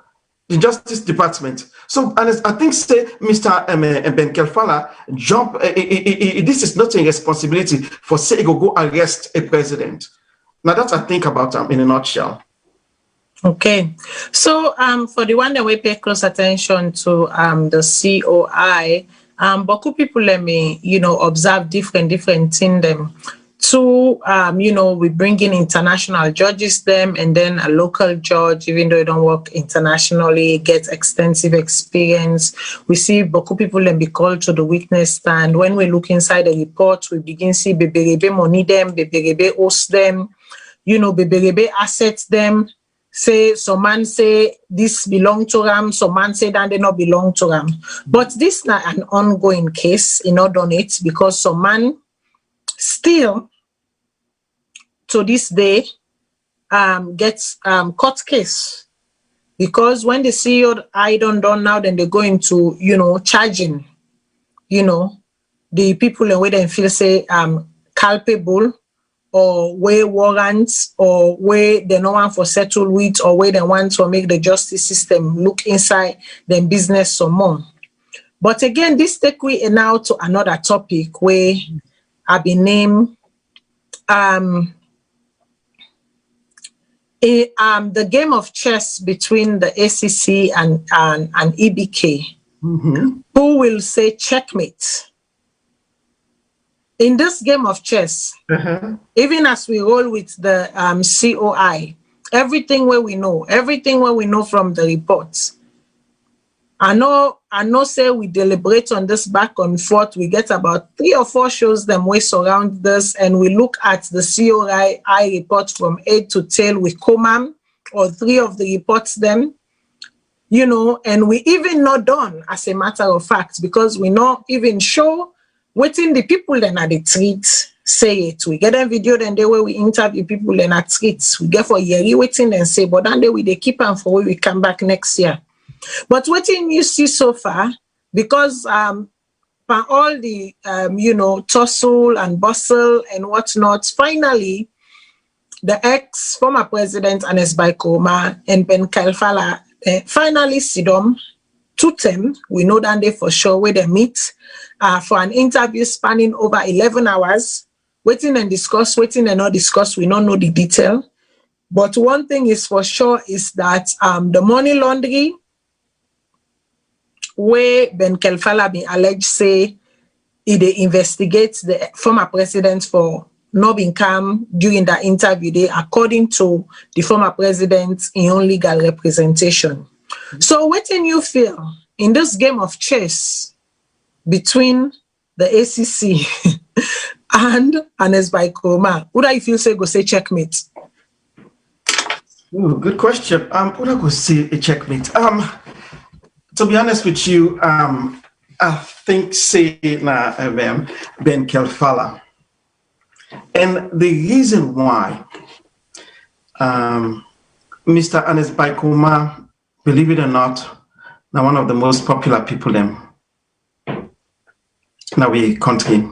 the justice department. So and I think say Mr. Ben Kelfala jump. This is not a responsibility for say go arrest a president. Now that's I think about in a nutshell. Okay, so for the one that we pay close attention to the COI, Boku people let me observe different things them. Two, we bring in international judges them, and then a local judge, even though they don't work internationally, gets extensive experience. We see Boku people then be called to the witness stand. When we look inside the report, we begin see Beberebe money them, Beberebe host them, Beberebe assets them. Say some man say this belong to them, some man say that they not belong to them. But this not an ongoing case, done it because some man still to this day gets court case. Because when the CEO I done now, then they're going to, charging, the people and where they feel say culpable, or where warrants, or where they no one for settle with, or where they want to make the justice system look inside them business some more. But again, this take we now to another topic where I've been named the game of chess between the ACC and EBK. Mm-hmm. Who will say checkmate? In this game of chess, even as we roll with the COI, everything where we know from the reports, I know say we deliberate on this back and forth. We get about 3 or 4 shows them we surround this, and we look at the COI report from head to tail with Comam, or 3 of the reports them, and we even not done as a matter of fact, because we not even show waiting the people then at the streets say it. We get a video then the way we interview people then at streets. We get for yearly waiting and say, but then we they keep on for when we come back next year. But what you see so far, because for all the tussle and bustle and whatnot, finally the ex-former president Ernest Baikoma and Ben Kelfala finally sit down. 2 them, we know that they for sure where they meet for an interview spanning over 11 hours, waiting and not discuss, we don't know the detail. But one thing is for sure is that the money laundering where Ben Kelfala been alleged say they investigate the former president for not being calm during that interview day, according to the former president's own legal representation. So what do you feel in this game of chess between the ACC and Ernest Baikoma? Who do you feel say go say checkmate? Ooh, good question. Who do I go say a checkmate? To be honest with you, I think say Ben Kelfala. And the reason why Mr. Ernest Baikoma, believe it or not, now one of the most popular people in our country.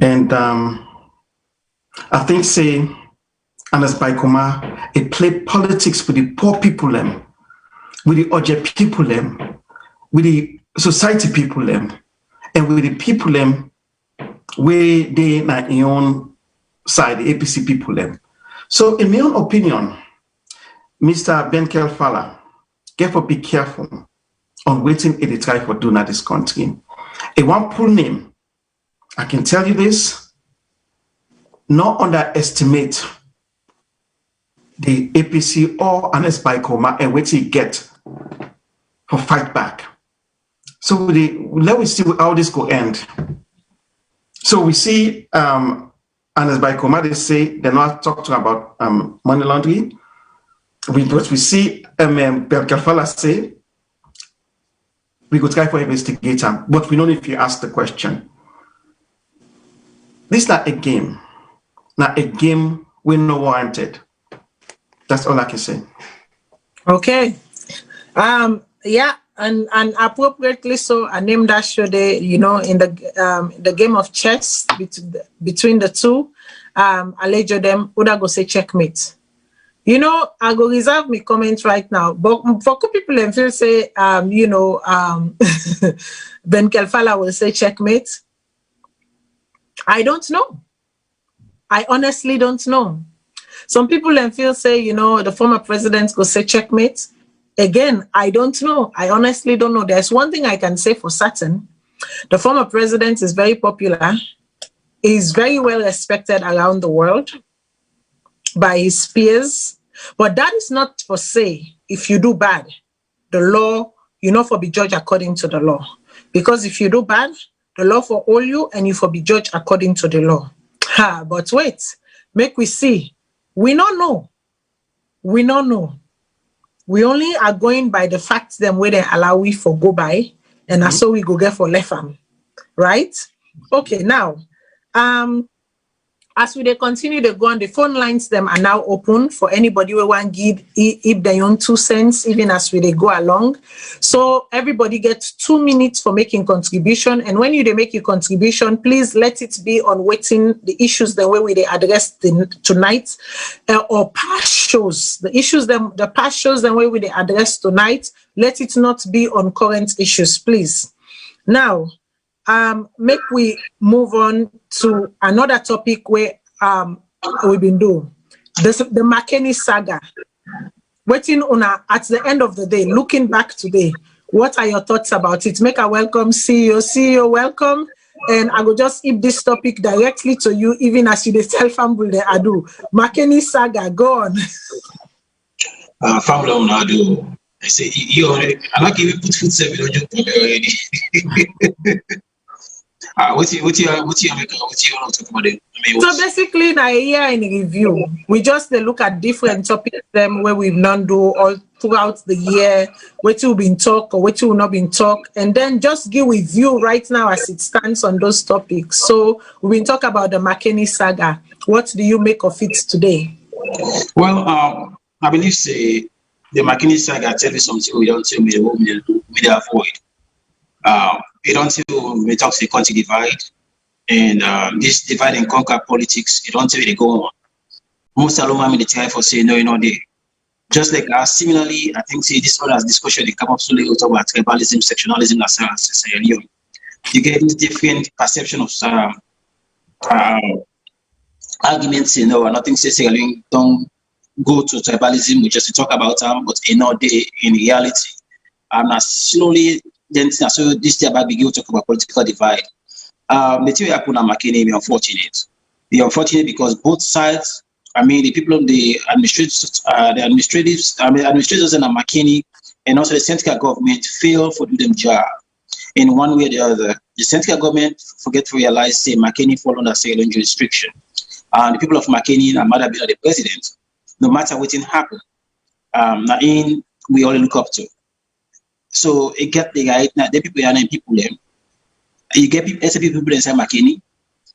And I think say Ernest Baikoma, it played politics with the poor people with the OJ people with the society people and with the people where they na in own side, the APC people So in my own opinion, Mr. Ben Kelfala, therefore be careful on waiting in the try for doing this country. A one full name, I can tell you this, not underestimate the APC or Ernest Baikoma and what he get for fight back. So let me see how this could end. So we see, and as by Komade say, they're not talking about money laundering. But we see Kalfala say, we could try for investigator, but we don't know if you ask the question. This is not a game. Not a game we no warranted. That's all I can say. Okay. Yeah, and appropriately so, I named that show there, you know, in the game of chess between the two, Alejo them, Uda go say checkmate. You know, I go reserve my comment right now, but for people and feel say, you know, Ben Kelfala will say checkmate. I don't know. I honestly don't know. Some people and feel say, you know, the former president will say checkmate. Again, I don't know. I honestly don't know. There's one thing I can say for certain. The former president is very popular. He's very well respected around the world by his peers. But that is not for say, if you do bad, the law, you know, for be judged according to the law. Because if you do bad, the law for all you and you for be judged according to the law. But wait, make we see. We don't know. We don't know. We only are going by the facts them where they allow we for go by, and that's so we go get for left arm. Right? Okay, now, as we continue to go on, the phone lines them are now open for anybody who want to give their own 2 cents, even as we go along. So everybody gets 2 minutes for making contribution. And when you make your contribution, please let it be on waiting the issues the way we address tonight, or past shows. The issues the past shows the way we address tonight. Let it not be on current issues, please. Now, make we move on to another topic where we've been doing the McKinney saga. Waiting on at the end of the day, looking back today, what are your thoughts about it? Make a welcome CEO. CEO, welcome. And I will just give this topic directly to you, even as you tell family I do. McKinney saga, go on. Family I do. I say you already. I like if you put food service on your already. What you want to talk about it? So basically, in a year in review, we just look at different topics them where we've not do all throughout the year, what you've been talk or what you not been talk, and then just give with you right now as it stands on those topics. So we've been talking about the McKinney saga. What do you make of it today? Well, I believe say the McKinney saga tell you something we don't tell me the avoid. It until we talk to the country divide, and this divide and conquer politics, it until they go on. Most Salone the try for say no, you know, they just like similarly, I think say this other discussion they come up slowly talk about tribalism, sectionalism, you get this different perception of arguments, you know, and nothing say don't go to tribalism, we just talk about them, but in all day in reality, slowly. Then so this year back begin to talk about political divide. The thing happened at McKinney be unfortunate. Be unfortunate because both sides, I mean the people of the administrators in McKinney and also the central government fail for do them job in one way or the other. The central government forget to realize say McKinney fall under Salone jurisdiction. And the people of McKinney and Mother be the president, no matter what happen. Now in we all look up to. So it get the right now. The people are named people them. You get SAP people inside McKinney,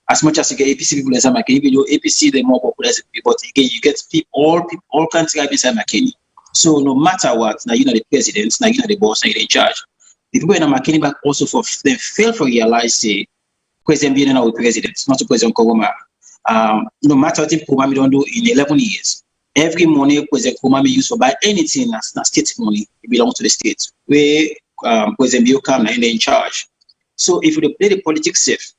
as much as you get APC people inside McKinney. You know APC they more popular, but again you get all kinds of inside McKinney. So no matter what, now you know the president, now you know the boss, now you're in charge. The people in McKinney back also for they fail to realize say President being our president, not to President Kogoma. No matter what Kogoma don't do in 11 years. Every money President Kogoma used to buy anything that's not state money, it belongs to the state. Where President Bill come in charge. So if we play the politics safe,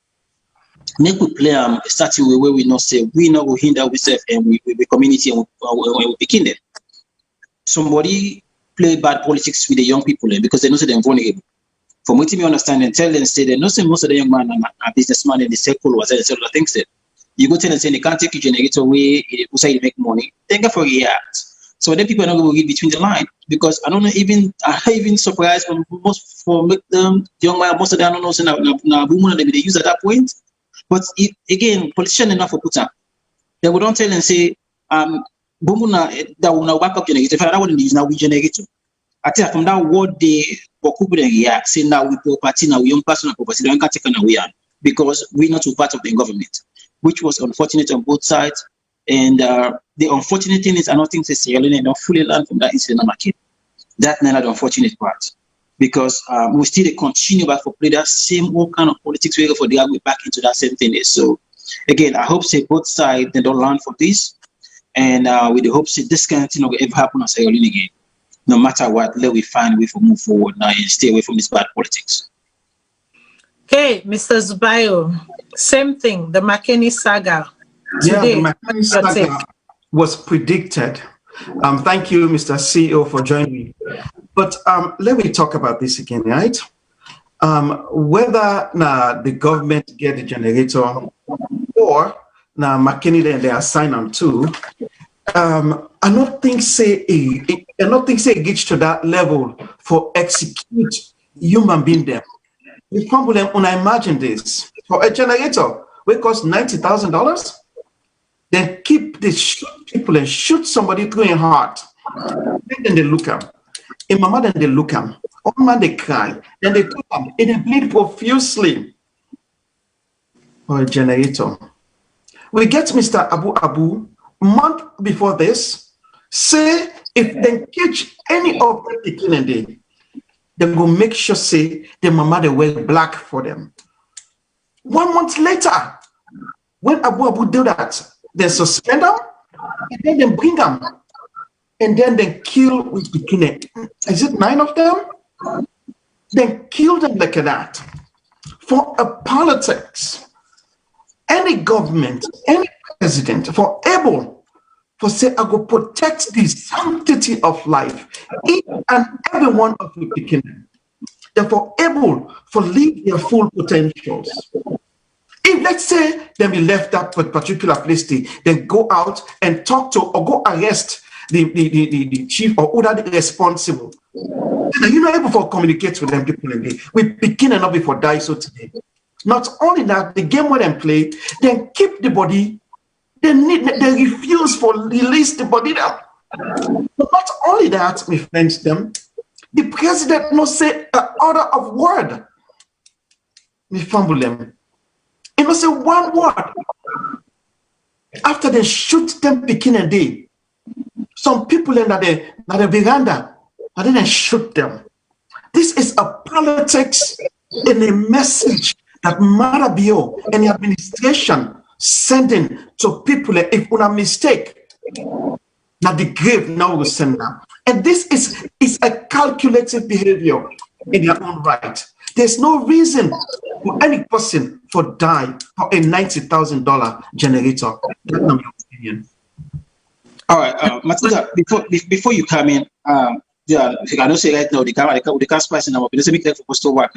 make we play a certain way where we not say we not will hinder ourselves and we community and we begin them. Somebody play bad politics with the young people because they know say they're vulnerable. From what you understand and tell them say they know say most of the young man are businessman and the circle was and other things that you go tell them say they can't take your generator away, you say you make money, think for react. So then people are not going to read between the line, because I don't know, I even surprised for the young man, most of them don't know, so now women they use at that point. But again, politicians enough for put up. They would don't tell and say, Bumuna that will now back up generator. If I want to use now we generate. I tell from that what they react, say now we property, now we own personal property, they can't take away because we're not part of the government, which was unfortunate on both sides. And the unfortunate thing is, I don't think Salone not fully learn from that incident market. That's not the unfortunate part, because we still continue back for play that same old kind of politics we go for the way back into that same thing. So again, I hope say both sides they don't learn from this, and with the hope say this kind of thing will ever happen on Salone again. No matter what, let we find a way to move forward now and stay away from this bad politics. Okay, Mr. Zubayo, same thing, the McKinney saga. Today, the McKinney saga was predicted. Thank you, Mr. CEO, for joining me. But let me talk about this again, right? Whether the government get the generator or McKinney then they assign them to, I don't think say it gets to that level for execute human being them. The problem when I imagine this for a generator, which costs $90,000, they keep they shoot people and shoot somebody through in heart. Then they look up. In mama then they look up. All man they cry. Then they put them and they bleed profusely for a generator. We get Mr. Abu month before this, say if they catch any of the Kennedy, they will make sure say the mama they wear black for them. 1 month later, when Abu do that, they suspend them and then they bring them and then they kill with bikini. Is it 9 of them? They kill them like that for a politics. Any government, any president, for able for say, I go protect the sanctity of life, each and every one of the beginning. Therefore, able for live their full potentials. If let's say they be left at a particular place, then go out and talk to or go arrest the chief or other responsible. You're not able to communicate with them people. We begin and not before die so today. Not only that, the game where they play, then keep the body. They refuse for release the body down. But not only that, we friends them, the president no say an order of word. We fumble them. He no say one word. After they shoot them beginning day, some people in the veranda, and then they shoot them. This is a politics and a message that Marabio and the administration sending to people. If una mistake, now the grave now will send them. And this is a calculated behavior in their own right. There's no reason for any person for die for a $90,000 generator. That's not my opinion. All right, Matilda, before you come in, yeah, I don't say right now the car spice number, but let's make that for post work.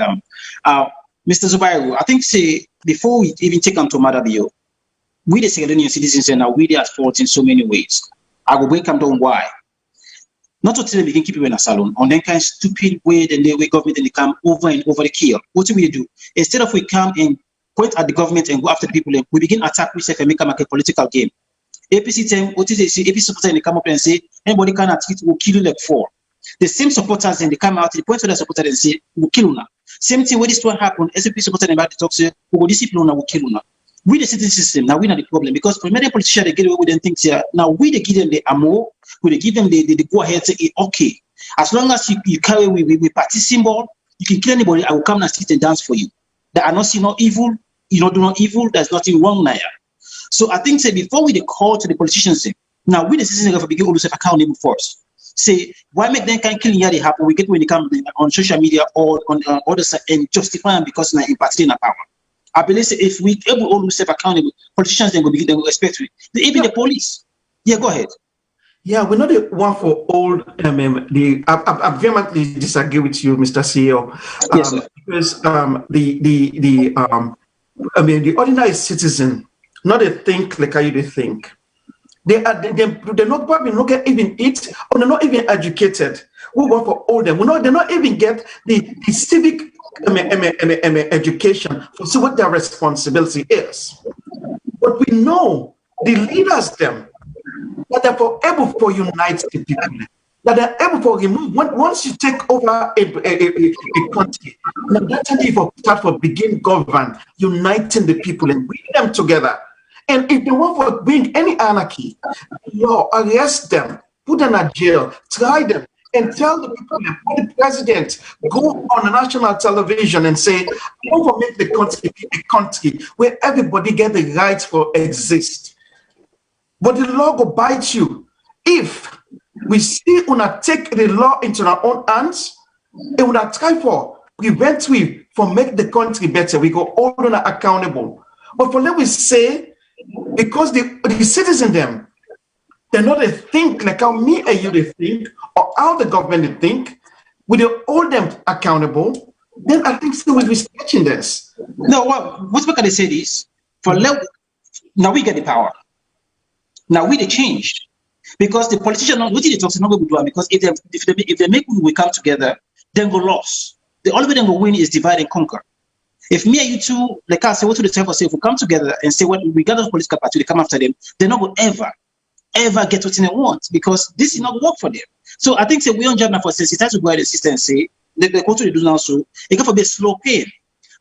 Mr. Zubairo, I think say before we even take on to Madabio, we the Salonian citizens and now we are at fault in so many ways. I will break them down why. Not to tell them we can keep you in a salon on that kind of stupid way, then the way government and they come over and over the kill. What do we do? Instead of we come and point at the government and go after the people, and we begin attack ourselves and make them like a political game. APC team, what is it? APC supporters they come up and say anybody can attack will kill you like 4. The same supporters then they come out, they point to the supporter and say we'll kill you now. Same thing when this one happen, SAP supporter about the talk say we will discipline now, we'll kill you now. We the citizen system now we not the problem because for many politicians they get away with them things here. Now we they give them the ammo, we give them the go ahead say okay. As long as you carry with party symbol, you can kill anybody. I will come and sit and dance for you. That are not see no evil, you know do not evil. There's nothing wrong there. So I think say before we call to the politicians say now we the citizens have to begin to accountable first. Say why make them kind killing here they happen? We get when they come on social media or on other side and justify them because now in party in power. I believe if we able all self accountable, politicians then will begin to respect it. Even the police. Yeah, go ahead. Yeah, we're not the one for all. I vehemently disagree with you, Mr. CEO. Yes, sir. Because the ordinary citizen, not a think like how you think. They not probably not get even eat, or they're not even educated. We want for all them. They not even get the civic education to see what their responsibility is. But we know the leaders them that are able to unite the people, that they're able to remove. Once you take over a country, now that's how you start to begin govern, uniting the people and bring them together. And if they want to bring any anarchy, law, arrest them, put them in jail, try them, and tell the people, the president, go on a national television and say, I want to make the country a country where everybody get the right to exist. But the law will bite you. If we see una take the law into our own hands, and una try for prevent we from make the country better, we go all on accountable. But for let we say, because the citizen them, they're not a think like how me and you they think, or how the government they think, we do hold them accountable, then I think still we'll be stretching this. No, what's can I say this? Now we get the power. Now we they changed. Because the politicians what they talk not going to do, because if they make we come together, then we lost. The only way they will win is divide and conquer. If me and you two, like I say, what to the time say, if we come together and say what we gather the political party, they come after them, they're not going to ever get what they want, because this is not going to work for them. So I think say we on job now for sensitize to go ahead the system and say they go to do now, so it can be a slow pain,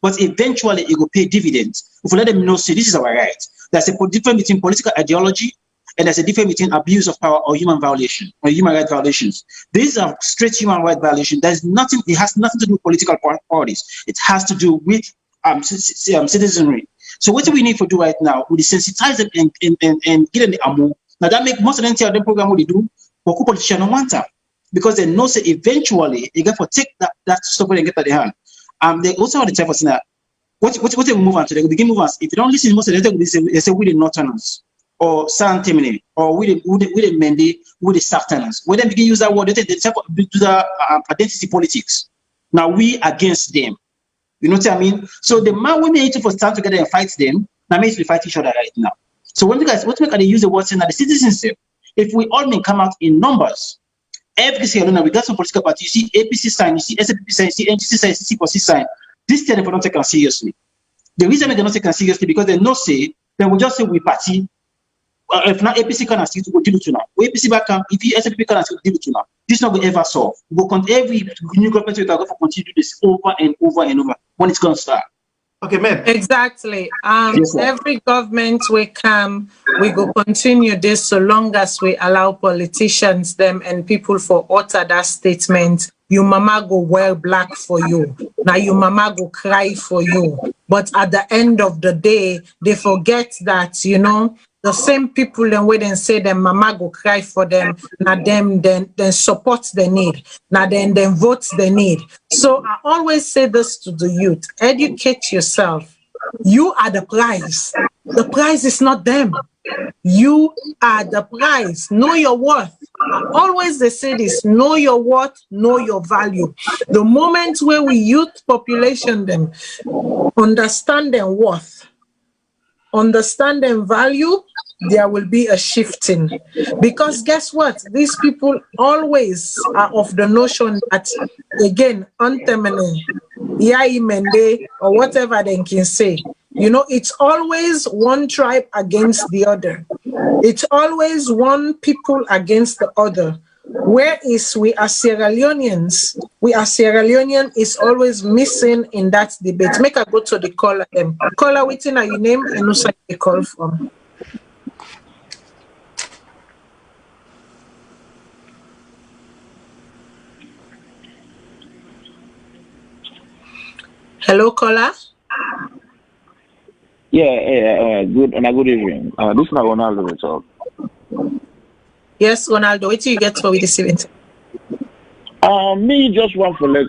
but eventually it will pay dividends if we let them know say this is our right. There's a difference between political ideology and there's a difference between abuse of power or human violation or human rights violations. These are straight human rights violations. There's nothing. It has nothing to do with political parties. It has to do with citizenry. So what do we need to do right now? We desensitize them and get them the ammo. Now that make most of them program what they do, but politicians don't want them because they know say eventually they get for take that stuff and get at the hand. They also want to tell us now what they will move on to. They will begin move on. If you don't listen, most of them they say we the northerners or San Temine or we the Mende, we the Southerners. When they begin to use that word, they do the identity politics. Now we against them. You know what I mean? So the man we need to stand together and fight them, now means we fight each other right now. So when you guys, what make they use the word saying that the citizens say, if we all may come out in numbers, every single we got some political party, you see APC sign, you see SPP sign, you see NGC sign, CPC sign. This thing they don't take it seriously. The reason they don't take it seriously because they no say, they will just say we party. If not APC can ask you to go deal with you now. APC back come, if you SPP can ask you to deal with you now. This is not going to ever solve. We'll every new government will go for continue to do this over and over and over when it's going to start. Okay, man. Exactly. Yes, every government we come, we go continue this so long as we allow politicians, them and people for utter that statement. Your mama go wear black for you. Now your mama go cry for you. But at the end of the day, they forget that, you know, the same people and when they say them mama go cry for them, now them then support the need, now then vote the need. So I always say this to the youth: educate yourself. You are the prize. The prize is not them. You are the prize. Know your worth. Always they say this: know your worth, know your value. The moment where we youth population them understand their worth, understand their value, there will be a shifting. Because guess what? These people always are of the notion that, again, antemene, yai mende, or whatever they can say. You know, it's always one tribe against the other. It's always one people against the other. Whereas we are Sierra Leoneans, is always missing in that debate. Make I go to the caller. Caller, waiting at your name and also the call from. Hello, caller. Yeah, good evening. This is Ronaldo to talk. Yes, Ronaldo, what do you get for this event? Me just want to let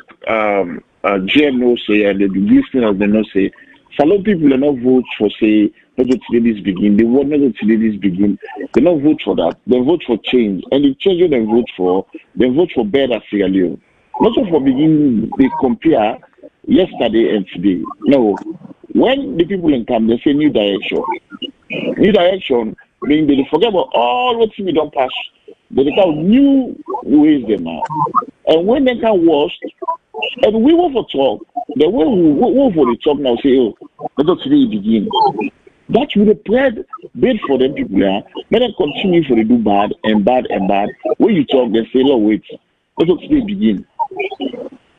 GM no say and the listeners they no say. Salone people are not vote for say not to today this begin. They want not to today this begin. They not vote for that. They vote for change, and the change they vote for better Sierra Leone. Not so for begin they compare yesterday and today. No. When the people in camp, they say new direction. New direction, mean, they forget about all what we don't pass. They become new ways them now. And when they can wash, and we will for talk, the way we will for the talk now say, oh, let us today begin. That would have bid for them people there. Let them continue for the do bad and bad and bad. When you talk, they say, oh, wait, let us today begin.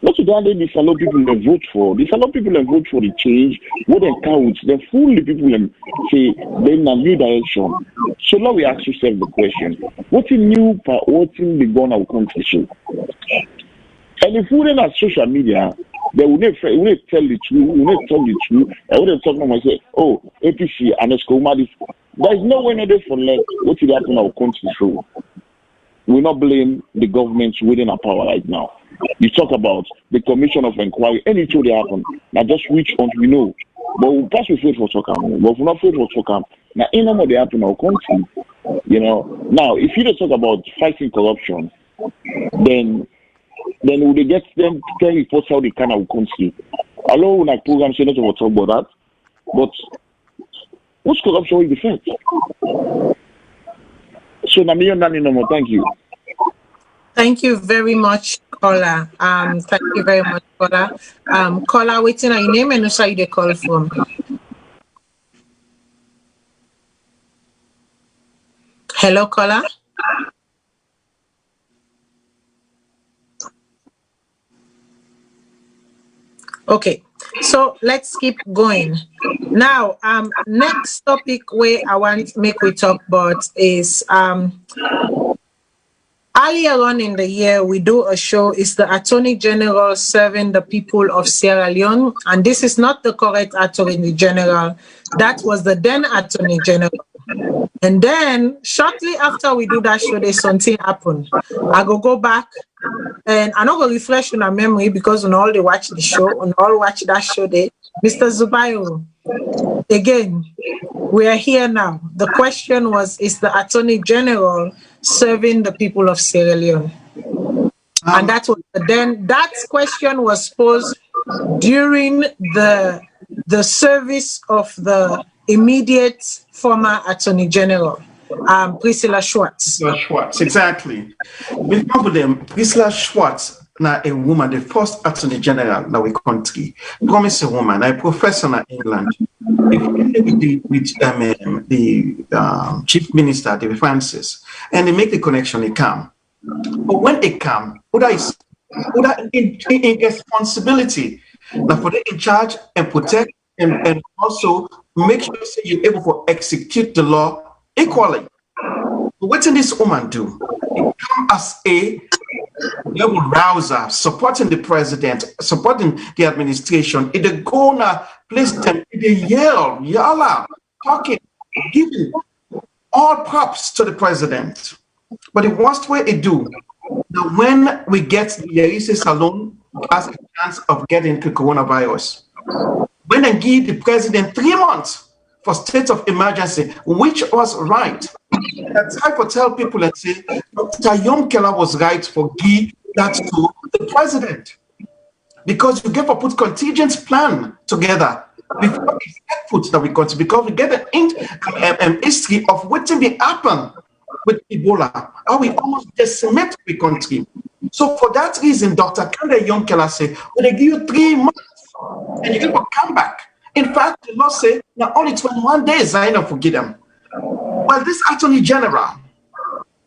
Not to that, these Salone people they vote for. These Salone people they vote for the change. What they count, they fool the people and say they're in a new direction. So now we ask yourself the question: what's in new? What's in the gun our country show? And if we don't have social media, they will not tell the truth. We will not tell the truth. I would have talked about say, oh, APC and this. There is no way no day for like what will happen in our country show. We will not blame the government within our power right now. You talk about the commission of inquiry, any told they happen. Now just which one we know. But we pass with faith for soccer. But if we not faith for soccer, now in no more they happen in our country. You know. Now if you just talk about fighting corruption, then we they get them 10 reports how they can our country. Although like program say not to talk about that. But what's corruption will be fed? So now me no more. Thank you. Thank you very much, caller. Thank you very much, caller. Caller, waiting on your name and also the call from. Hello, caller. Okay, so let's keep going. Now, next topic where I want to make we talk about is earlier on in the year, we do a show, is the Attorney General serving the people of Sierra Leone. And this is not the correct Attorney General. That was the then Attorney General. And then, shortly after we do that show, there's something happened. I go back, and I'm not going to refresh on our memory because on all they watch the show, on all watch that show there. Mr. Zubairo, again, we are here now. The question was, is the Attorney General serving the people of Sierra Leone? And that was then that question was posed during the service of the immediate former Attorney General, Priscilla Schwartz. Priscilla Schwartz, exactly. We remember them, Priscilla Schwartz, now a woman, the first Attorney General in our country. Promise a woman, a professor in England. With the Chief Minister, David Francis, and they make the connection, they come. But when they come, Uda is in responsibility now for them in charge and protect and also make sure that you're able to execute the law equally. But what did this woman do? It come as a level rouser, supporting the president, supporting the administration. It they go now, place them, they yell, yalla, talking, giving all props to the president. But the worst way it do, now when we get the Salone as a chance of getting to coronavirus, when they give the president 3 months for state of emergency, which was right. That's I could tell people and say, Dr. Yom Keller was right for give that to the president. Because you get to put contingent plan together before it's put that we got to, because we get an history of what will happen with Ebola, how we almost decimate the country. So for that reason, Dr. Kande Yom Keller said, when they give you 3 months and you get to come back. In fact, the law say now only 21 days I don't forget them. Well, this Attorney General,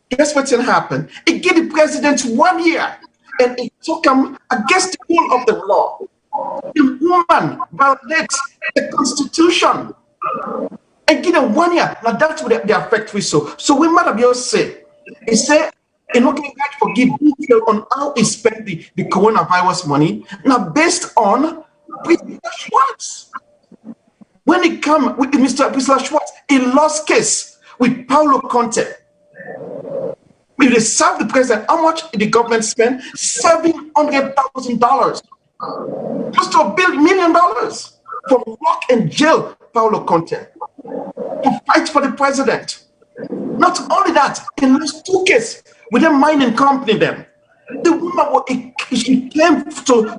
guess what's going to happen? It gave the president 1 year and it took him against the rule of the law. The woman violates the Constitution and give them 1 year. Now that's what they affect we so. So when Madam Yo say, he said, in looking at for give detail on how he spent the coronavirus money, now based on Priscilla Schwartz. When it come with Mr. Priscilla Schwartz, a lost case with Paulo Conte. We they serve the president. How much did the government spend? $700,000. Close to $1 million for lock and jail Paulo Conte to fight for the president. Not only that, in those 2 cases with them mining company them. The woman she came to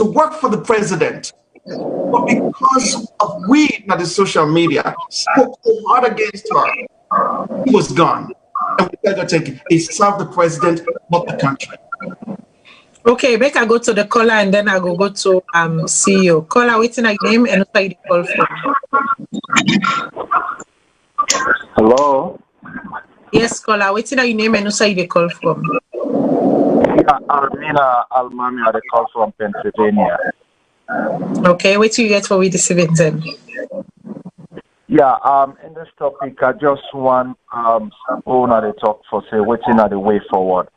work for the president. But because of we at the social media spoke so hard against her, he was gone. And we tell God thank you. He served the president, not the country. Okay, make I go to the caller and then I go to CEO. Caller, waiting your name and where you call from. Hello. Yes, caller, waiting your name and where you call from. Yeah, Almina Almami, I call from Pennsylvania. Okay, what do you get for we this event then? Yeah, in this topic, I just want owner to talk for say waiting at the way forward.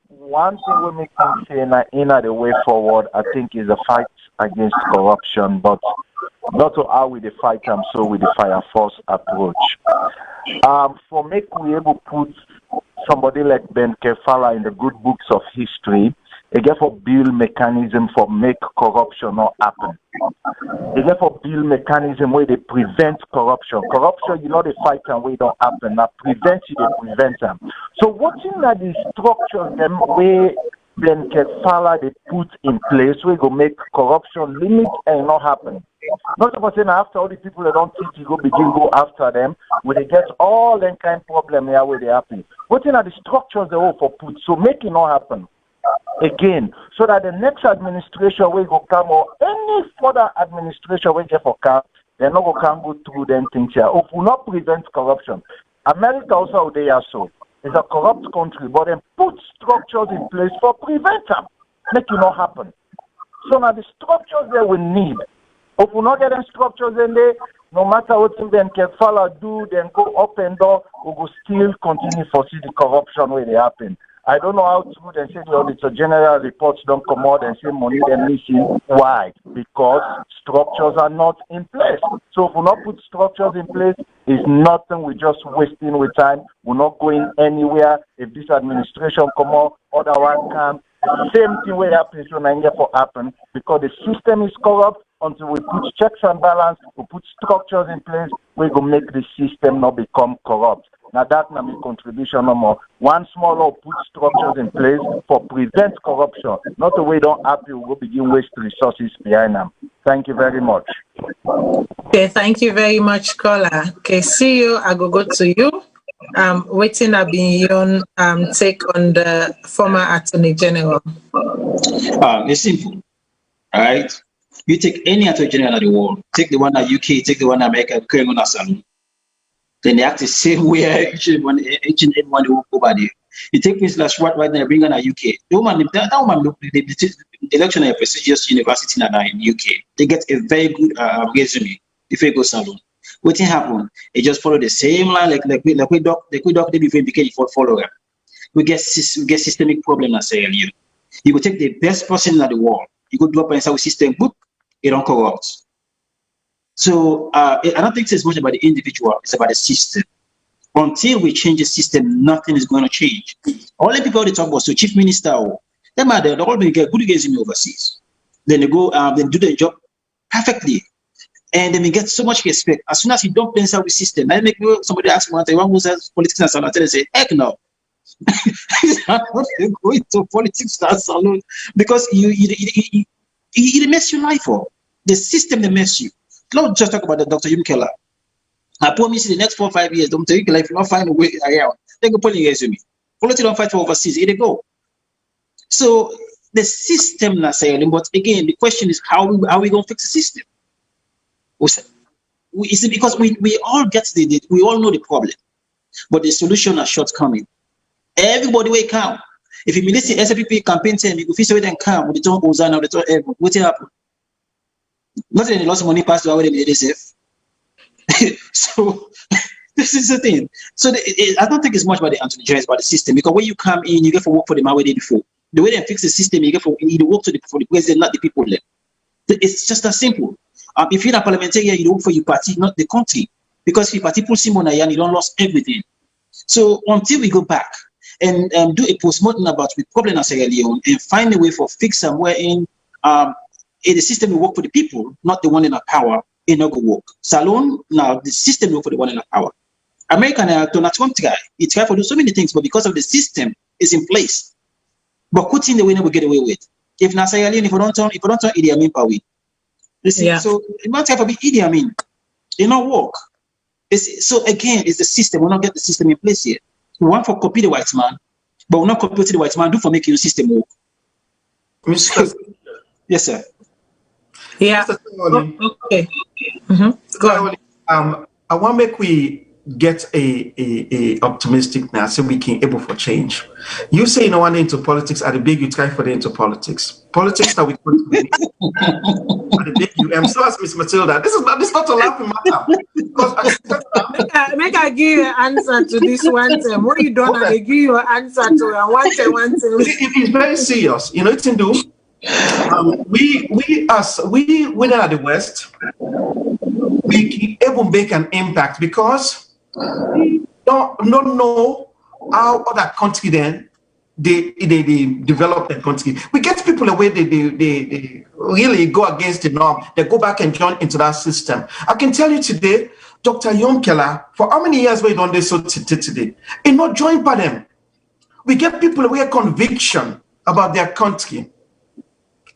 One thing we make me say in the way forward, I think, is a fight against corruption, but not how we the fight them, so with the fire force approach. For make we able to put somebody like Ben Kefala in the good books of history, they get for build mechanism for make corruption not happen. They get for build mechanism where they prevent corruption. Corruption, you know, they fight and way don't happen. Now prevent you, they prevent them. So watching that the structures them where Ben Kefala they put in place, we go make corruption limit and not happen. Not about saying after all the people that don't think you go begin go after them, where they get all them kind of problem here where they happen. Watching at the structures they all for put, so make it not happen again, so that the next administration will go come or any further administration will get for come, they're not going to go through them things here. If we not prevent corruption, America also they are so. It's a corrupt country, but then put structures in place for prevent them, make it not happen. So now the structures that we need. If we not get them structures in there, no matter what them can follow do, then go up and down, we will still continue to see the corruption where they happen. I don't know how true they say the auditor general reports don't come out and say money they're missing. Why? Because structures are not in place. So if we not put structures in place, it's nothing. We're just wasting with time. We're not going anywhere. If this administration come out, other one come. The same thing will happen so now for happen because the system is corrupt. Until we put checks and balance, we put structures in place, we go make the system not become corrupt. Now that's not my contribution no more. One small law put structures in place for prevent corruption. Not the way don't happy we will begin waste resources behind them. Thank you very much. Okay, thank you very much, caller. Okay, CEO, I go to you. Waiting a beyond take on the former Attorney General. It's simple, all right? You take any attorney general in the world, take the one at UK, take the one at America, carrying on a Salone. Then they act the same way each and every one who go by there. You take Prince Lashwat right now, bring on a UK. The woman, that woman, the election at a prestigious university in the UK. They get a very good resume if they go Salone. What happen? They just follow the same line like we doc they before became follow them. We get systemic problem as I you. You go take the best person in the world. You go do up and say system book. It don't corrupt. So I don't think it's much about the individual, it's about the system. Until we change the system, nothing is going to change. All the people they talk about, so chief minister, they all get good resume overseas. Then they go, then do their job perfectly. And then we get so much respect. As soon as you don't play with system, I make somebody ask me, one who says politics and Salone, I say, heck no. I'm not going to politics and Salone because it mess your life up. The system that mess you. Don't just talk about the Dr. Yum Keller. I promise you the next 4 or 5 years, Dr. Yum Keller, if you don't find a way around, they go put your resume. Politics don't fight for overseas, here they go. So the system not saying, but again, the question is how we going to fix the system? Is it because we all get we all know the problem, but the solution are shortcoming. Everybody will come. If you listen to SPP campaign team, you go feel them come with the tongue Hosanna, the tongue Ever. What happen? Not that they lost money past the way they safe. So this is the thing. So I don't think it's much about the Attorney General, it's about the system. Because when you come in, you get for work for them how they before. The way they fix the system, you get for work for the president, not the people there. It's just that simple. If you're a parliamentarian, you work for your party, not the country. Because if your party pulls him on a yarn, you don't lost everything. So until we go back and do a postmortem about the problem of Sierra Leone and find a way for fix somewhere in the system will work for the people, not the one in power, it not go work. Salone, now the system will work for the one in power. American Donald Trump try. He tried to do so many things, but because of the system is in place. But quitting the way we get away with. If Sierra Leone, if we don't turn Idi Amin Pawi, You see, so it might have to be Idi Amin. It not work. So again, it's the system. We'll not get the system in place yet. We want for copy the white man, but we're not copy the white man. Do for making your system work. Yes, sir. Yeah. Okay. Go on. I want to make we get a optimistic now, so we can able for change. You say you don't want into politics. At the big, you try for the into politics. Politics that we put at the big, you. I'm so as Miss Matilda. This is not a laughing matter. Make I give you an answer to this one time. What you done, I give you an answer to one time. It's very serious. You know what you do. We within at the West, we can able make an impact because we don't know how other country then they develop their country. We get people away, they really go against the norm. They go back and join into that system. I can tell you today, Dr. Yonkela, for how many years we done this so today? It not joined by them. We get people away conviction about their country.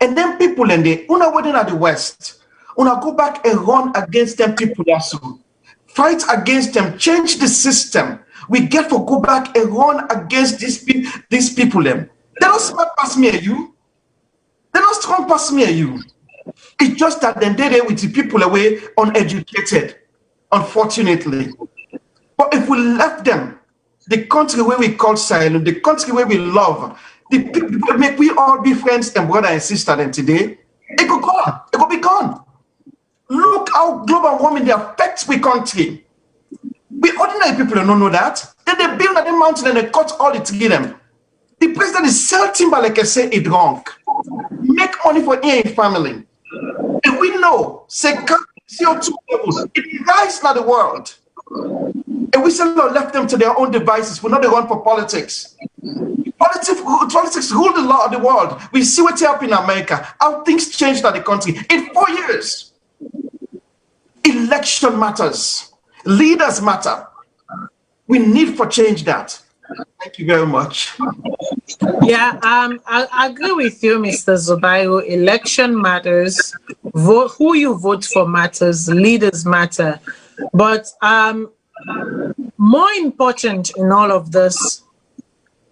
And then people in the una within at the West, una go back and run against them people also. Fight against them, change the system. We get to go back and run against these people them. They don't smart past me and you. They're not strong past me and you. It's just that then they're there with the people away uneducated, unfortunately. But if we left them, the country where we call Salone, the country where we love, the people make we all be friends and brother and sister then today, it could go on, it could be gone. Look how global warming affects we country. We ordinary people don't know that. Then they build at the mountain and they cut all the tree them. The president is sell timber like I say it wrong. Make money for your family. And we know say CO2 levels, it rises in the world. And we still left them to their own devices. We're not the run for politics. Politics rule the law of the world. We see what's happening in America, how things changed in the country in 4 years. Election matters. Leaders matter. We need for change that. Thank you very much. Yeah, I agree with you, Mr. Zubairo. Election matters. Vote, who you vote for matters. Leaders matter. But more important in all of this,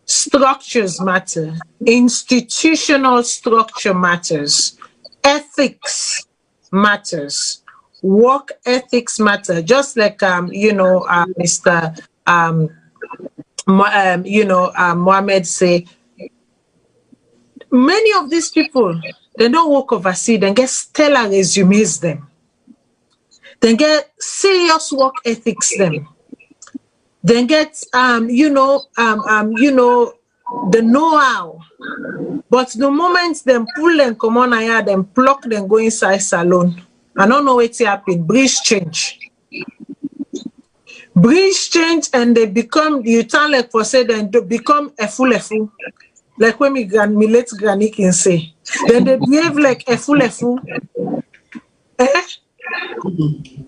structures matter. Institutional structure matters. Ethics matters. Work ethics matter. Just like Mr. Mohammed say, many of these people, they don't work overseas, they get stellar resumes them. They get serious work ethics them. They get the know-how. But the moment them pull them come on here, them pluck them go inside Salone. I don't know what's happened. Breeze change. Breeze change and they become, you turn like for say, then they become a fool. Like when me late granny can say. Then they behave like a fool.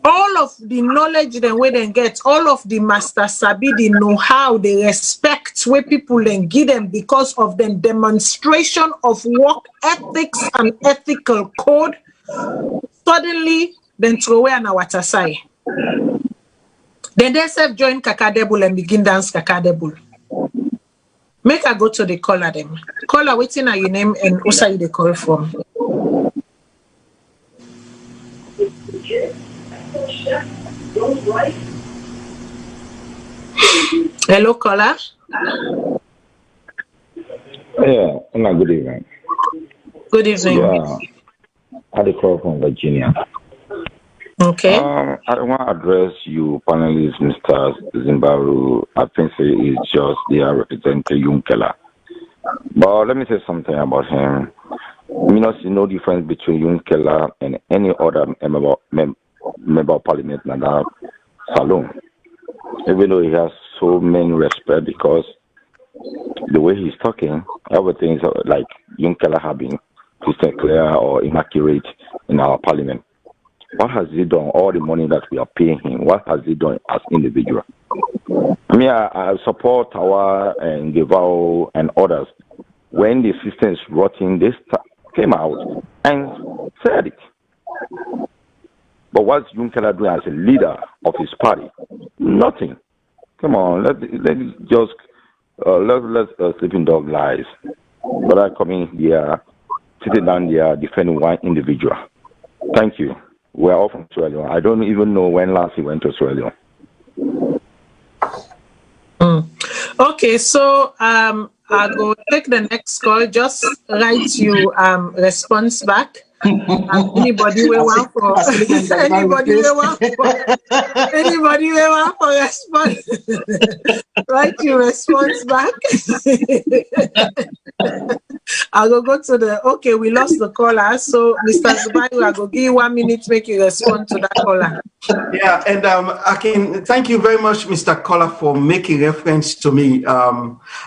All of the knowledge then where they get, all of the master sabi, the know-how, the respect where people then give them because of the demonstration of work ethics and ethical code, suddenly then throw away on our water side. Then they self join Kakadebul and begin dance Kakadebul. Make I go to the caller them. Caller, waiting at your name and also you the call from. Hello, caller. Yeah, good evening. Good evening. Yeah, I call from Virginia. Okay. I want to address you, panelists, Mr. Zimbaru. I think it's just they are representing Yonkela. But let me say something about him. You know, see no difference between Yonkela and any other member of parliament like that, Salone. Even though he has so many respect because the way he's talking, everything is like Yonkela have been crystal clear or inaccurate in our parliament. What has he done? All the money that we are paying him, what has he done as individual? I mean, I support our and Gevao and others. When the system is rotting, they came out and said it. But what's Yunkela doing as a leader of his party? Nothing. Come on, let sleeping dog lies. But I come in here, sitting down there, defending one individual. Thank you. We're all from Sierra Leone. I don't even know when last he went to Sierra Leone. Okay, so I'll go take the next call. Just write you response back. Anybody will want for response. Write your response back. I'll go to the okay. We lost the caller, so Mr. Zubair, I'll go give you 1 minute to make you respond to that caller. Yeah, and I can thank you very much, Mr. Caller, for making reference to me.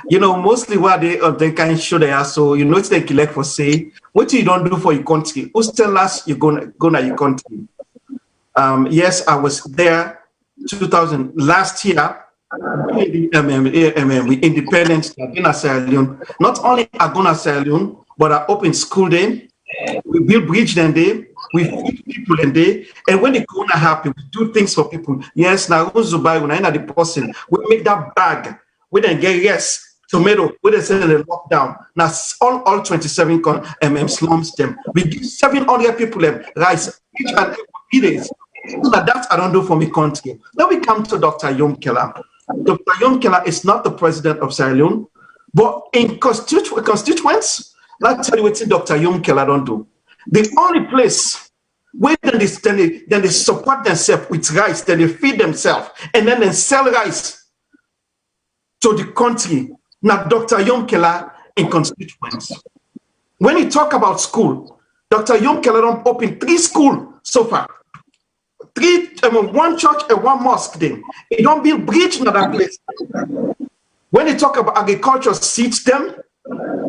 Mostly what they can show there. So it's they elect for say what you don't do for your country. Who's tell us you're gonna your country? Yes, I was there 2000 last year. We independence in Sierra Leone. Not only Agona Sierra Leone, but I open school then. We build bridge then day. We feed people in day. And when the corona happen, we do things for people. Yes, now Zubai, when I know the person, we make that bag. We then get tomato. We then send the lockdown. Now all 27 slums them. We give 700 people them rice each and every days. So that I don't do for me country. Then we come to Dr. Yunkela. Dr. Yunkela is not the president of Sierra Leone, but in constituents, let's tell you what Dr. Yunkela don't do. The only place where they support themselves with rice, then they feed themselves, and then they sell rice to the country. Now, Dr. Yunkela in constituents. When you talk about school, Dr. Yunkela don't open 3 schools so far. 1 church and 1 mosque then. He don't build bridge in that place. When you talk about agriculture seeds them,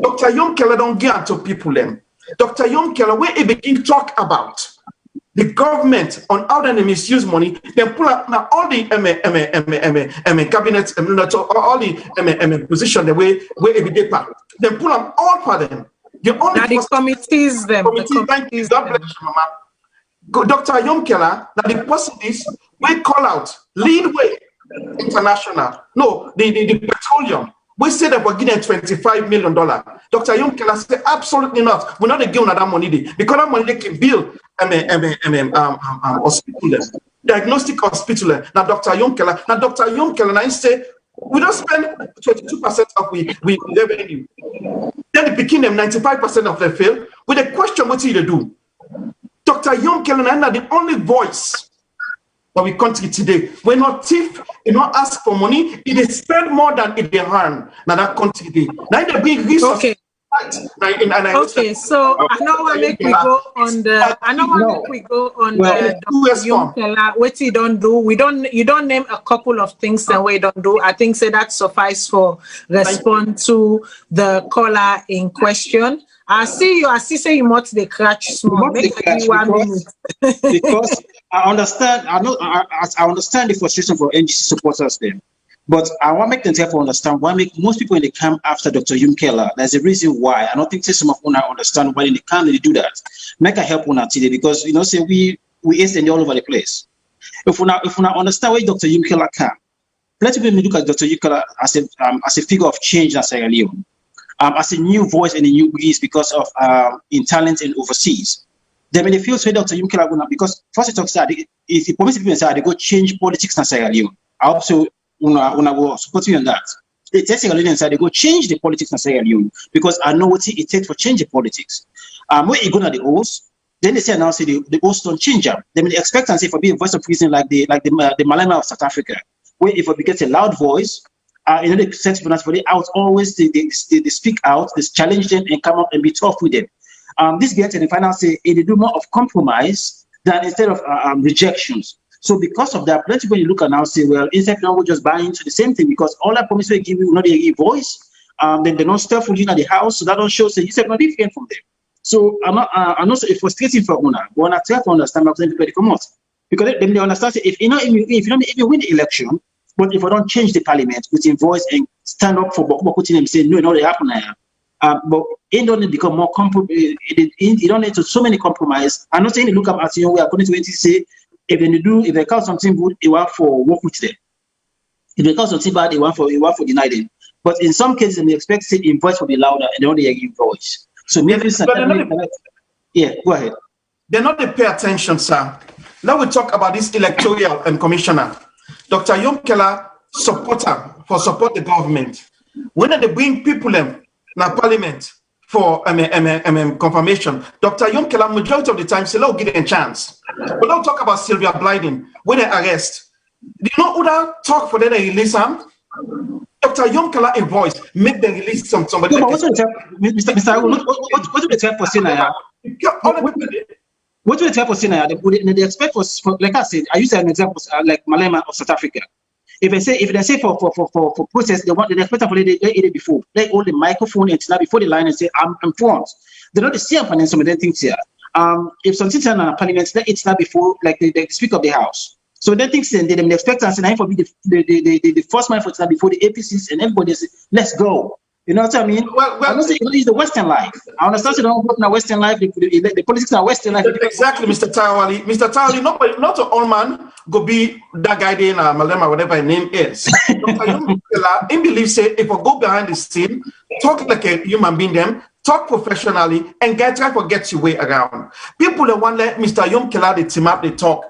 Dr. Yunkela don't get to people them. Dr. Yunkela, when he begin talk about the government on how they misuse money, then pull up now all the cabinets, all the position the way every day part. Then pull up all for them. The only committees them. Thank you. God bless you, Mama. Dr. Yunkela, that the person is we call out lead way international. No, the petroleum. We say that we're getting $25 million. Dr. Yunkela said absolutely not. We're not giving that money because that money they can build hospital, diagnostic hospital. Now Dr. Yunkela, and I say we don't spend 22% of we revenue. Then they begin them 95% of them fail. With a question, what do they do? Dr. Yunkela and I are the only voice that we country today. We're not thief, you not ask for money, it is spend more than it they earn. Now that country today. Now they bring resources. Okay. Okay, so I know what make we go on the Yunkela, what you don't do. You don't name a couple of things that we don't do. I think say that suffice for respond to the caller in question. I see say you must the crash small. Make it 1 minute. Because I understand the frustration for NGC supporters there. But I want to make them therefore understand why most people in the camp after Dr. Yunkela. There's a reason why. I don't think some of them understand why in the camp they do that. Make a help on today because say we extend all over the place. If we now understand why Dr. Yunkela can, let me look at Dr. Yunkela as a figure of change in Sierra Leone, as a new voice and a new breeze because of in talent and overseas. Then when they feel so Dr. Yunkela gonna because first it talks that if the police people say they go change politics in Sierra Leone. I also Una will support you on that. They tell Sierra Leone they go change the politics in Sierra Leone because I know what it takes for change the politics. When you go to the O's, then they say now say the O's don't change them. Then they expect and say for being a voice of reason like the Malema of South Africa, where if it gets a loud voice, they set for the out always they speak out, they challenge them and come up and be tough with them. This gets in the final say they do more of compromise than instead of rejections. So because of that, plenty when you look at now say, well, instead now we'll just buy into the same thing because all that promise we give you not a voice, then they're not stuff for you in the house, so that don't show say you said not different from them. So I'm not it's frustrating for owner, but I try to understand how people come out. Because then they understand say if you don't even win the election, but if I don't change the parliament with your voice and stand up for Boko and say no, they happen now. But it don't become more compromise. It don't need to so many compromise. I'm not saying they look up as we are going to say if they call something good, they want for work with them. If they call something bad, they want for deny them. But in some cases, they expect say in voice will be louder and they only hear your voice. So maybe yeah, go ahead. They're not to pay attention, sir. Now we talk about this electoral commissioner. Dr. Yomkela support the government. When they bring people in parliament for confirmation, Dr. Yomkela majority of the time say, "Let's give them a chance." But don't talk about Sylvia Blyden when they arrest. Do you know who that talk for them to release him? Dr. Yomkela a voice make them release somebody. No, what's what do they tell for Sinaya? What do they tell for Sinaya? They expect for like I said, I use an example like Malema of South Africa. If they say for process, they expect for they before. They hold the microphone and now before the line and say, I'm informed. They don't see and some of them things here. If something's in a parliament, it's not before like the speaker of the house. So they think they expect us and for me the first man for it's not before the APCs and everybody says, let's go. You know what I mean? Well, I don't say it's the Western life. I understand you don't work in the Western life, the politics in the Western life. Exactly, Mr. Tawali. Mr. Tawali, not all man go be that guy in Malema, whatever his name is. He believes say if I go behind the scene, talk like a human being, them talk professionally, and try to get your way around. People that want let Mr. Yomkela the team up, they talk.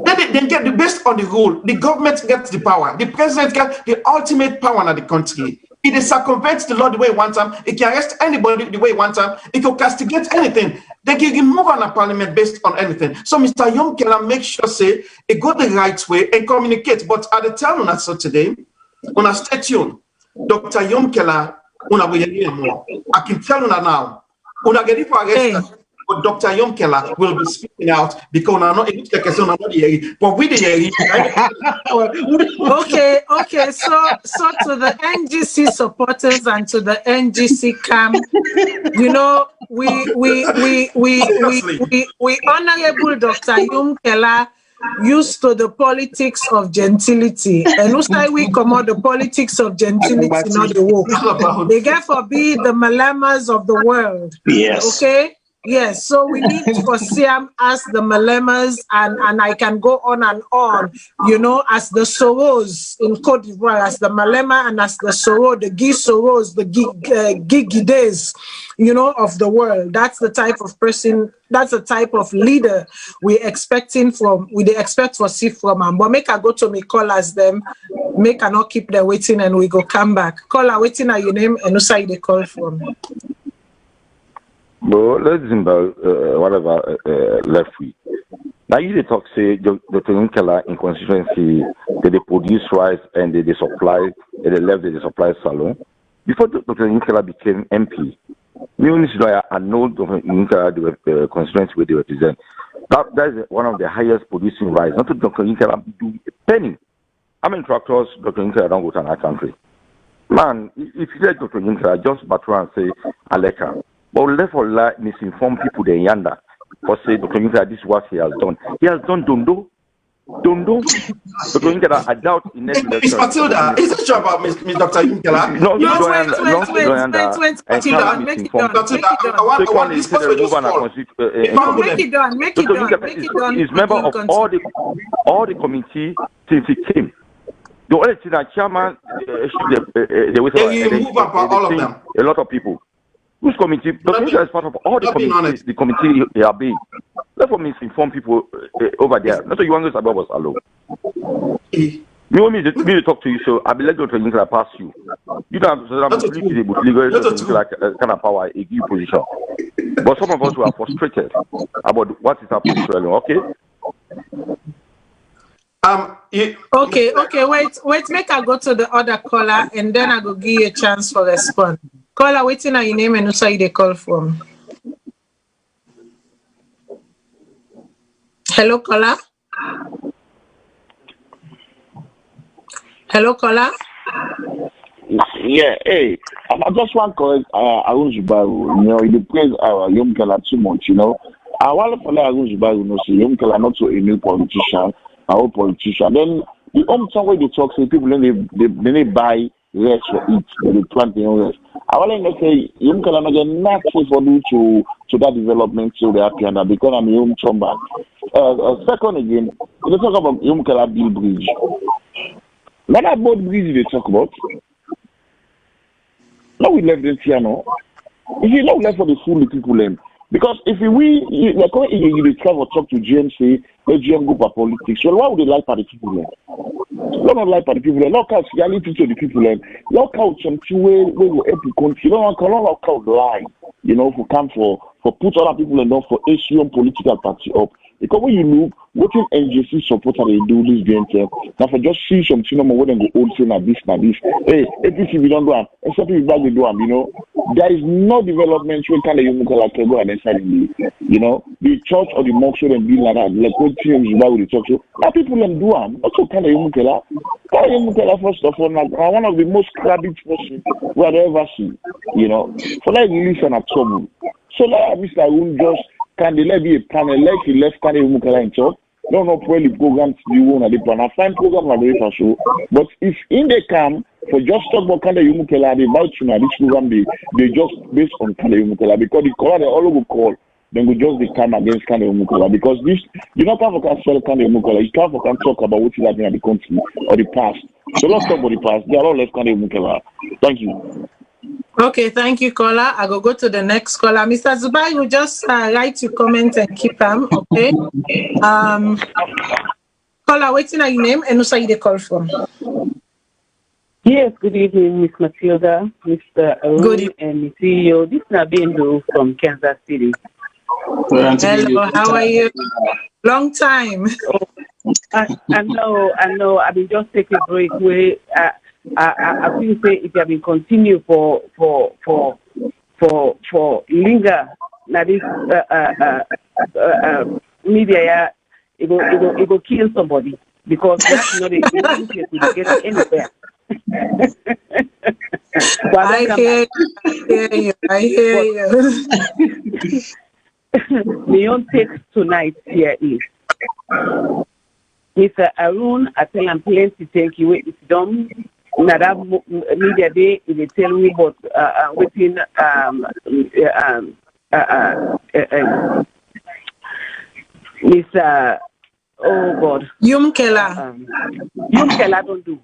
Then get the best on the rule. The government gets the power. The president gets the ultimate power in the country. It circumvents the law the way he wants them. It can arrest anybody the way he wants them. It can castigate anything. They can remove on a parliament based on anything. So Mr. Yomkela make sure say it go the right way and communicate. But at the time on us so today, on a stay tuned, Dr. Yomkela, I can tell you now, get for arrest. But Dr. Yomkela will be speaking out because I'm not able to take a not here. But we the Okay. So to the NGC supporters and to the NGC camp, you know, we honorable Dr. Yomkela used to the politics of gentility. And who say we come out the politics of gentility, not the work. They therefore be the Malemas of the world. Yes. Okay. Yes, so we need to foresee them as the Malemas, and I can go on, you know, as the Soros in Cote d'Ivoire, as the Malema and as the Soro, the Guy Soros, the Gigides, you know, of the world. That's the type of person, that's the type of leader we expect for see from them. But make I go to me callers them, make I not keep them waiting and we go come back. Caller waiting at your name and who say they call from. But let's whatever left we. Now you talk say Dr. Yomkela in constituency they produce rice and they supply and they left they supply Salone. Before Dr. Yomkela became MP, I know Dr. Yomkela the constituency where they represent. That is one of the highest producing rice. Not to Dr. Yomkela do a penny. I mean tractors, Dr. Yomkela don't go to another country. Man, if you let Dr. Yomkela just battle and say Aleka. But left or misinform people the yanda for say Dr. Yomkela this is what he has done. He has done Dondo. Dr. Yomkela, I doubt in next election. Miss Matilda, is this job about Miss Dr. Yomkela? No, wait, make it done. Make it done. He's member of all the committee since he came. The only thing that chairman move up all of them. A lot of people. Whose committee? Dr. Yomkela is part of all the committees. The committee they are being. Therefore, misinform people over there. Not that you want to say about Salone. You want me to talk to you, so I will let Dr. Yomkela pass you. You don't have legal kind of power, a give position. But some of us were frustrated about what is happening to Salone. Okay. Okay. Wait. Make I go to the other caller, and then I go give you a chance for response. Caller, waiting on your name and who say they call from. Hello, caller. Hello, caller. Yeah, hey, I just want to correct Arun Zubaru. You know, he praise Yomkela too much. You know, I want to follow Arun Zubaru. You know, say Yomkela not so a new politician, our old politician. Then the only time when they talk, say people then they buy rest for it. They plant their own rest. I want to say, you can imagine not safe for you to that development so they happy and that because I'm home chumba. Second again, they talk about Yumkala Bill Bridge. Not that boat bridge they talk about. Now we left this here now. If you not left for the fool the people them. Because if like when you travel talk to GMC, the GM group of politics, well, why would they like for the people then? They don't like for the people then. Lock out reality to the people then. Lock out something where we help the country. You don't lock out lie. You know, for come for put other people enough for issue political party up. Because when you look, what in NGC supporter they do this game now for just see some cinema where they go old say this. Hey, APC we don't do them, except we back we do them, you know. There is no development where kind of you like go and inside you know, the church or the mosque should be like that, like what things you buy with the church. So now people them do them. Also kind of you first of all, now one of the most crabby person we have ever seen, you know. For like listen at trouble. So like Mr. Woon just can they let be a panel like he left kind of Mukala in top? No, probably programs you want at the plan. I find program like the show. But if in they come for just talk about kind of Mukala, they about you know this program they just based on kind of Mukala because the caller they all will call. Then we just become against kind of Mukala because this you not have to sell kind of Mukala. You can't talk about what is happening in the country or the past. So let's talk about the past. They are all left kind of Mukala. Thank you. Okay, thank you, caller. I go to the next caller. Mr. Zubai, you just write your comment and keep them, okay? Caller, what's your name and who's the call from? Yes, good evening, Miss Matilda, Mr. Arun, and Miss CEO. This is Nabendo from Kansas City. Hello, how are you? Long time. Oh, I know. I've been just taking a break where I think say if you have been continue for linger now this media it will kill somebody because that's not a get anywhere. I hear you. My own text tonight here is Mr. Arun, I tell him plenty thank you. It's done. Now that media day, they tell me about within Mr. Oh God, Yumkela don't do.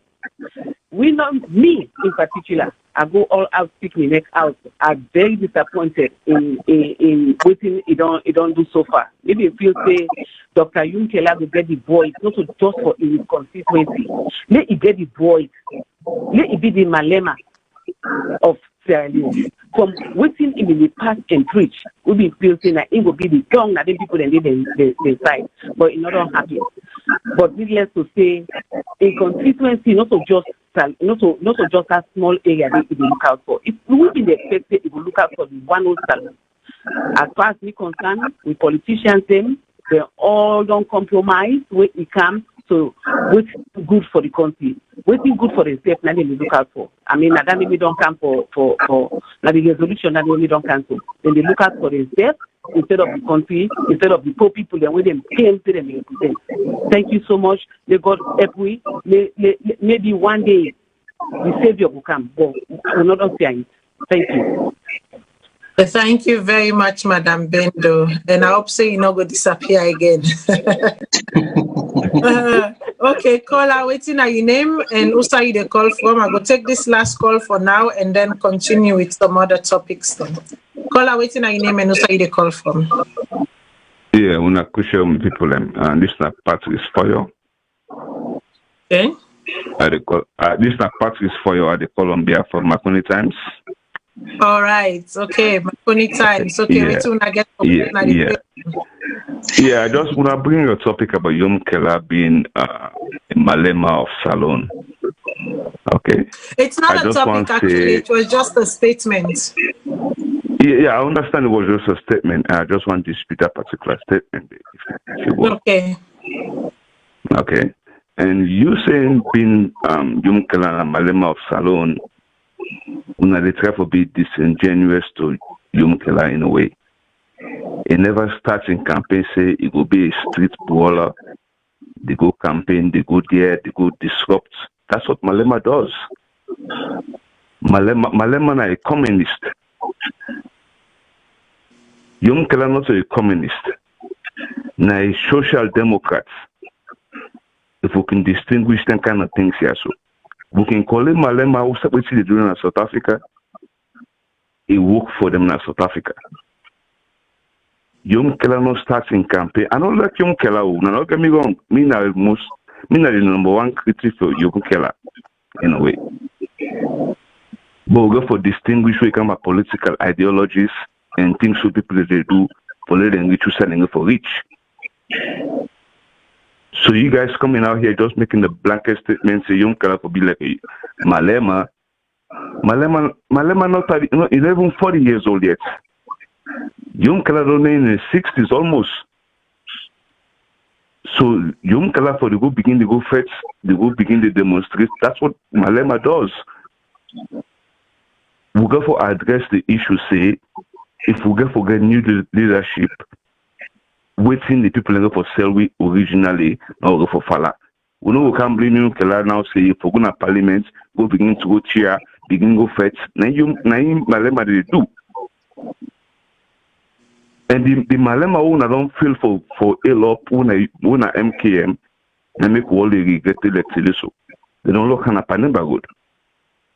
We know me in particular. I go all out, stick my neck out. I'm very disappointed in waiting. It don't do so far. Maybe you feel say Dr. Yumkela will get the voice, not just for his constituency. Let it get the voice. Let it be the malema of Sierra Leone. From waiting in the past and preach, we be feel saying that it will be the tongue that the people then they side, but it's not all happy. But needless to say, a constituency not to just that small area they look out for. If we will be expected, it will look out for the one whole salon. As far as we concerned, with politicians, they all don't compromise when it comes to what's good for the country, what's good for the state. Now they look out for. I mean, that maybe don't come for now the resolution that they don't cancel. Then they look out for the state instead of the country, instead of the poor people. Then when they came to them, thank you so much. May God help we. Maybe one day the Savior will come, but we're not fear it. Thank you. Thank you very much, Madam Bendo. And I hope so you not go disappear again. Okay, caller, waiting at your name and also you the call from. I go take this last call for now and then continue with some other topics then. Caller, waiting at your name and also you the call from. Yeah, una kushe people and this na Patrice for you. Okay. This na Patrice for you at the Columbia for Maconi Times. All right, okay, Maconi Times. Okay, yeah. wait till I get Yeah, I just want to bring a topic about Yumkela being a malema of Salone. Okay. It's not a topic, actually. It was just a statement. Yeah, I understand it was just a statement. I just want to dispute that particular statement. If you will. Okay. Okay. And you saying being Yumkela and malema of Salone, they try to be disingenuous to Yumkela in a way. It never starts in campaign, say it will be a street brawler. They go campaign, they go there, they go disrupt. That's what Malema does. Malema na a communist. Yum Kela not a communist. Na a social democrat. If we can distinguish them kind of things here, so we can call him Malema who separately doing in South Africa. He work for them in South Africa. Yum Kela no starts in campaign. I don't like Yum Kela. Now don't get me wrong. Me na the number one critic for Yum Kela in a way. But we go for distinguish we come political ideologies and things so people that they do for letting rich selling for rich. So you guys coming out here just making the blanket statement say Yum Kela for be like a Malema not 11, 40 years old yet. Yum Kela don't in the 60s almost. So Yum Kela for the go begin to go fight, they go begin to demonstrate. That's what Malema does. We go for address the issue, say, if we go for get new leadership, waiting the people go for sell we originally, now go for Fala. We know we can't blame Yum Kela now, say, if we go to parliament, go begin to go cheer, begin go fight. Now Malema they do. And the Malema who don't feel for A-Lop, who na MKM, and make all the regret elected so. They don't look on a Panemba good.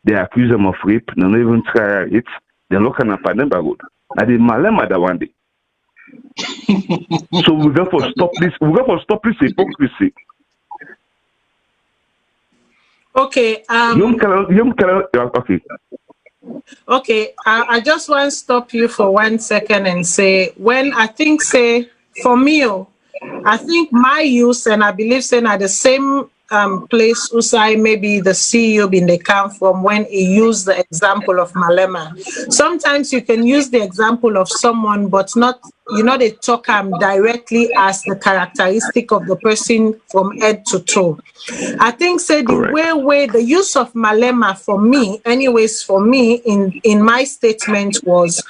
They accuse them of rape, they don't even try it. They look on a Panemba good. And the Malema that one day. So we got for stop this hypocrisy. Okay. Okay. Okay, I just want to stop you for 1 second and say, when I think, say, for me, I think my use, and I believe, saying at the same place, Usai, maybe the CEO in the camp from when he used the example of Malema. Sometimes you can use the example of someone, but not, they talk directly as the characteristic of the person from head to toe. I think, say, the way the use of Malema for me, anyways, for me, in my statement was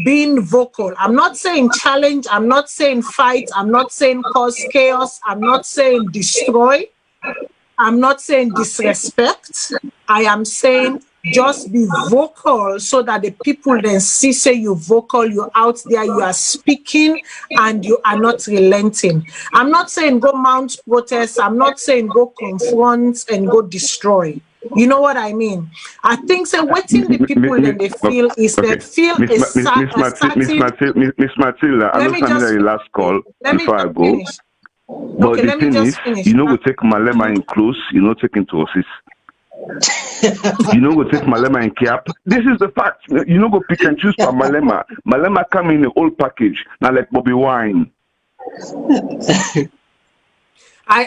being vocal. I'm not saying challenge, I'm not saying fight, I'm not saying cause chaos, I'm not saying destroy, I'm not saying disrespect. I am saying just be vocal so that the people then see, say you vocal, you're out there, you are speaking and you are not relenting. I'm not saying go mount protests, I'm not saying go confront and go destroy. You know what I mean? I think so. Waiting the people then they feel is they feel Miss Matilda, I'm not the last call before I go. Finish. But Okay, the thing is, finish. you know, we take Malema in close, you know, take into assist. You know, we take Malema in cap. This is the fact. You know, go pick and choose for Malema. Malema come in the old package, not like Bobby Wine.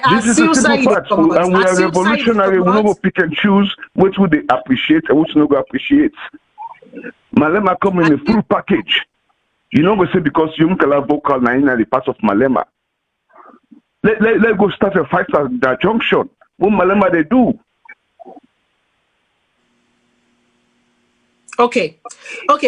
This is a simple fact, and we are revolutionary. We don't go pick and choose which would they appreciate and which no go appreciate. Malema come in a full package. You know, we say because Yum Kela vocal na in the part of Malema. Let go start a fight at that junction. What Malema they do? Okay,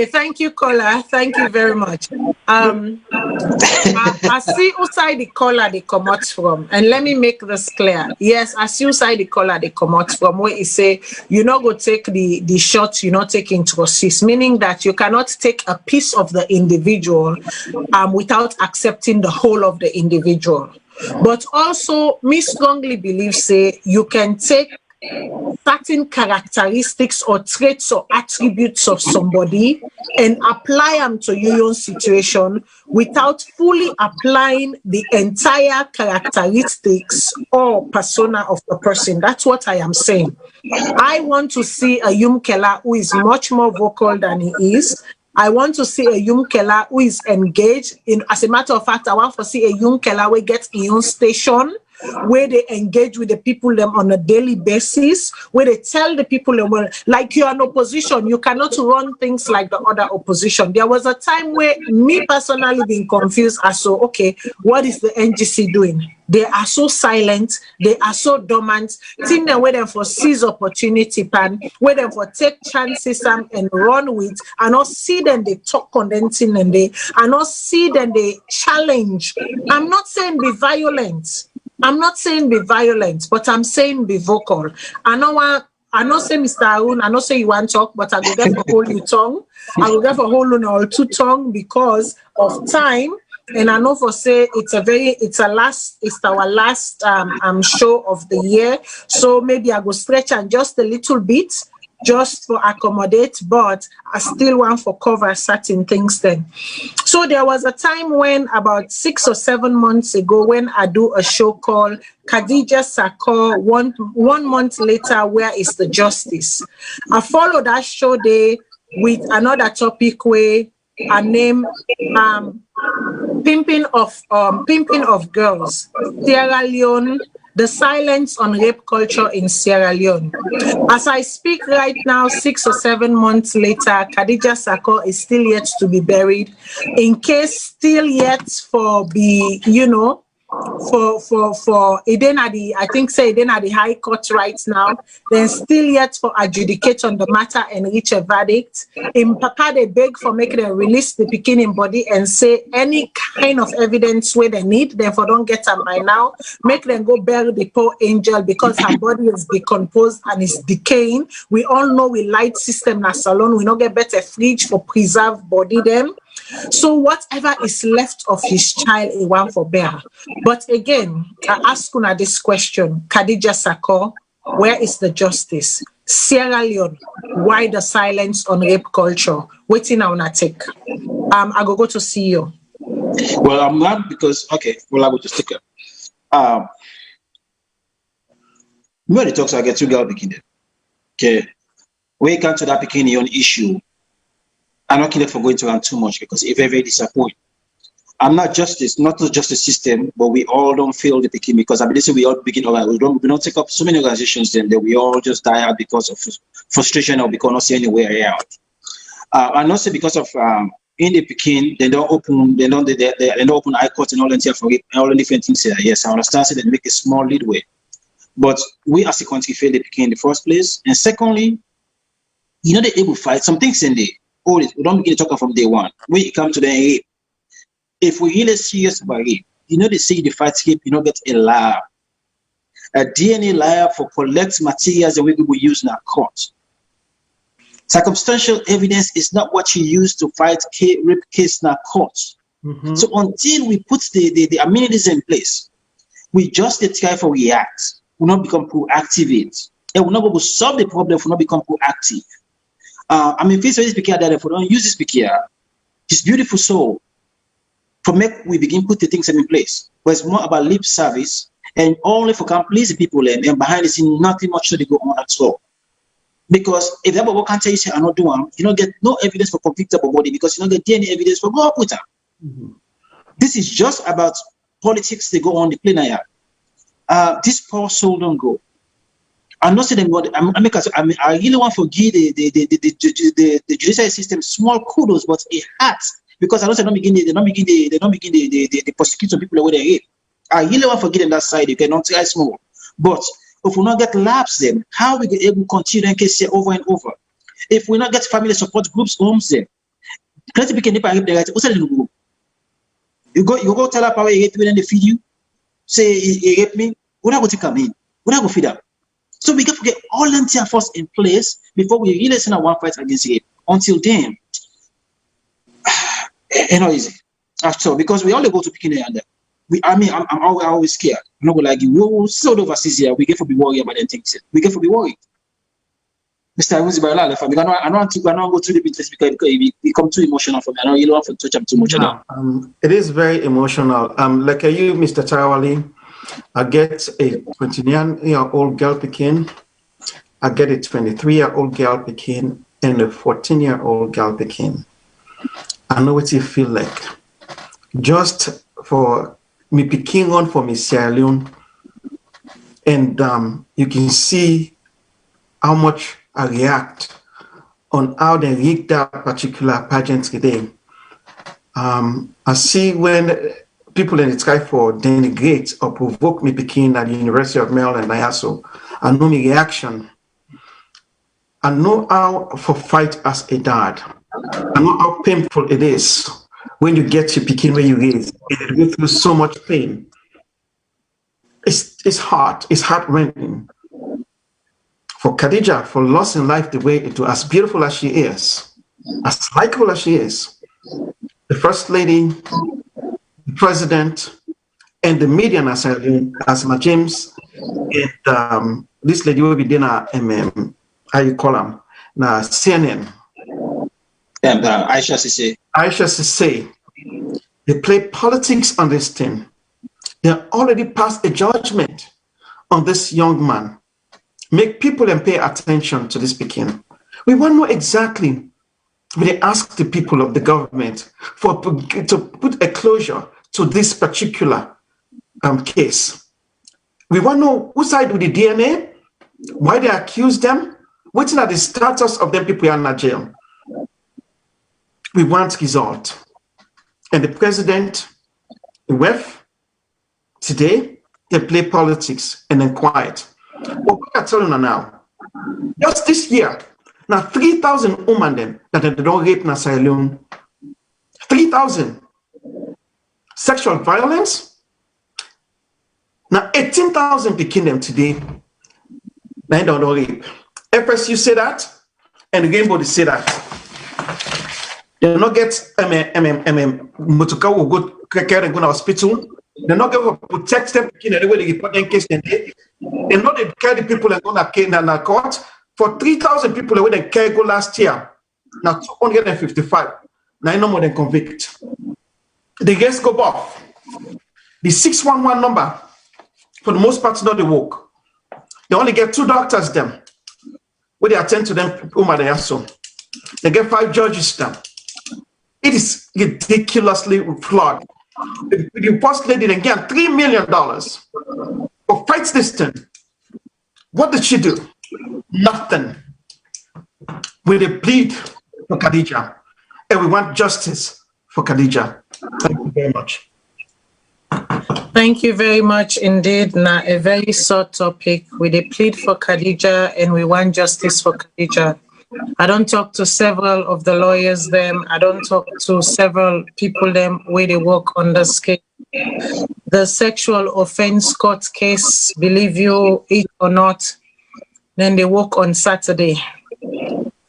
thank you, caller. Thank you very much. I see outside the caller they come out from, and let me make this clear. Yes, I see outside the caller they come out from where he say you not go take the shots, you not take into assist, meaning that you cannot take a piece of the individual without accepting the whole of the individual. But also, me strongly believe say you can take certain characteristics or traits or attributes of somebody and apply them to your own situation without fully applying the entire characteristics or persona of the person. That's what I am saying. I want to see a Yum Kela who is much more vocal than he is. I want to see a Yum Kela who is engaged. As a matter of fact, I want to see a Yum Kela who gets his own station, where they engage with the people them on a daily basis, where they tell the people them, well, like you are an opposition, you cannot run things like the other opposition. There was a time where me personally being confused as to, okay, what is the NGC doing? They are so silent, they are so dormant. Think they wait them for seize opportunity pan, wait them for take chances and run with, and not see them they talk on them thing and they, and not see them they challenge. I'm not saying be violent. I'm not saying be violent, but I'm saying be vocal. I know I know say Mr. Arun, I know say you want talk, but I go get for hold you tongue. I go get for hold on all two tongue because of time. And I know for say it's our last show of the year. So maybe I go stretch and just a little bit just for accommodate, but I still want for cover certain things then. So there was a time when about 6 or 7 months ago when I do a show called Khadija Sakor, one month later, Where is the Justice? I followed that show day with another topic where I name Pimping of Girls, Sierra Leone, the silence on rape culture in Sierra Leone. As I speak right now, 6 or 7 months later, Khadija Sakor is still yet to be buried. In case still yet for be, for Eden at the, I think say Eden at the High Court right now, then still yet for adjudicate on the matter and reach a verdict. In Papa, they beg for making them release the Pekin body and say any kind of evidence where they need, therefore don't get them by now, make them go bury the poor angel because her body is decomposed and is decaying. We all know we light system na Salone, we don't get better fridge for preserved body them. So whatever is left of his child, he want for bear. But again, I ask you this question, Khadija Sakor, where is the justice? Sierra Leone, why the silence on rape culture? Waiting on a take. I go to CEO. Well, I'm not because okay. Well, I go to sticker. When the talks I get 2 girls beginning. Okay, when it comes to that beginning on issue, I'm not kidding for going to run too much because it's very, very disappointing. I'm not justice, not the justice system, but we all don't feel the picking because I believe we all begin we don't take up so many organizations then that we all just die out because of frustration or because not see anywhere out. And also because of in the Peking, they don't open high court and all that for it, all the different things here. Yes, I understand they make a small leadway. But we as a country failed the Peking in the first place. And secondly, they're able to fight some things in there. We don't begin to talk from day one. When it comes to the rape, if we really serious about rape, they say the fight rape, get a lab. A DNA lab for collect materials that we will use in our court. Circumstantial evidence is not what you use to fight rape case in our court. Mm-hmm. So until we put the amenities in place, we just try for react. We not become proactive. And we not able to solve the problem if we not become proactive. Face this picture that if we don't use this picture, this beautiful soul, for make we begin put the things in place. But it's more about lip service and only for can please the people and behind the scene nothing much to go on at all. Because if that Bible can't tell you say I not do one, you don't get no evidence for convictable body because you don't get any evidence for go up with her. Mm-hmm. This is just about politics they go on the plenary. This poor soul don't go. I'm not saying what I really want to give the judicial system small kudos, but a hat because I don't say they don't begin the prosecution people where they rape. I really want to give them that side. You cannot try small, but if we not get labs, then how we get able to continue in case over and over? If we not get family support groups, homes, then let's begin the rape. What's that group? You go tell her power you rape me and they feed you. Say he rape me. We're not going to come in. We're not going to feed up. So we got to get all entire force in place before we really send a one fight against rape. Until then, it's not easy. After all, because we only go to Pekin and I'm always scared. I'm not going to like you. We'll sort of overseas here. We get to be worried about them things. We get to be worried. Mr. Muzibarala, I don't go through the business because it become too emotional for me. I don't really want to touch up too much. It is very emotional. Like you, Mr. Tarawali, I get a 29-year-old girl Pekin, I get a 23-year-old girl Pekin, and a 14-year-old girl Pekin. I know what you feel like. Just for me picking on for me Sierra Leone, and you can see how much I react on how they rig that particular pageant today. I see when people in the try for denigrate or provoke me picking at the University of Maryland, IASO. I know my reaction. I know how for fight as a dad. I know how painful it is when you get to picking where you raise and you go through so much pain. It's hard. It's heart-rending. For Khadija, for losing life the way it was, as beautiful as she is, as likable as she is, the First Lady, the President, and the media as my James, and this lady will be dinner, how you call them, now CNN. Aisha Sise. Aisha Sise. They play politics on this thing. They already passed a judgment on this young man. Make people and pay attention to this speaking. We want to know exactly. We ask the people of the government to put a closure to this particular case. We want to know who side with the DNA, why they accuse them, what are the status of them people in jail. We want result. And the president, the WEF, today, they play politics and then quiet. But we are telling you now, just this year, now 3,000 women then that they don't rape in Salone. 3,000. Sexual violence. Now 18,000 picking them today. They don't rape. FSU say that, and Rainbow they say that. They not get Motuka will go care and go to hospital. They not going to protect them in any way they report in case they not they carry the people and go to court. For 3,000 people when they carry go last year, now 255. Now no more than convict. The guests go off. The 611 number, for the most part, not the work. They only get 2 doctors them. When they attend to them, they get 5 judges them. It is ridiculously flawed. The first lady then get $3 million for fights this thing. What did she do? Nothing. We plead for Khadija, and we want justice for Khadija. Thank you very much. Thank you very much indeed. Now, a very short topic. We plead for Khadija, and we want justice for Khadija. I don't talk to several of the lawyers them. I don't talk to several people them where they work on this case. The sexual offense court case, believe you it or not, then they work on Saturday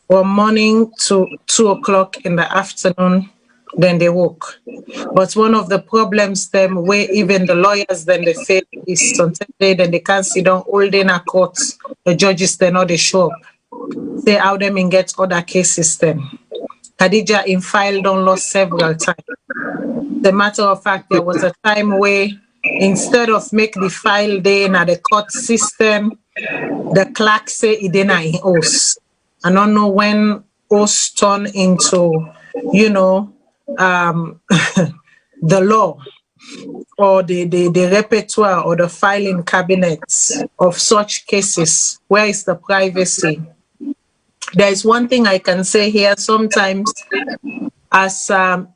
from morning to 2 o'clock in the afternoon, then they work. But one of the problems them where even the lawyers then they fail is sometimes then they can't sit down all day in a court. The judges they know they show up. Say how them in get other cases then. Khadija in file don't lost several times. The matter of fact, there was a time where instead of make the file day in the court system, the clerk say it didn't in house. I don't know when house turn into, the law or the repertoire or the filing cabinets of such cases. Where is the privacy? There is one thing I can say here. Sometimes, as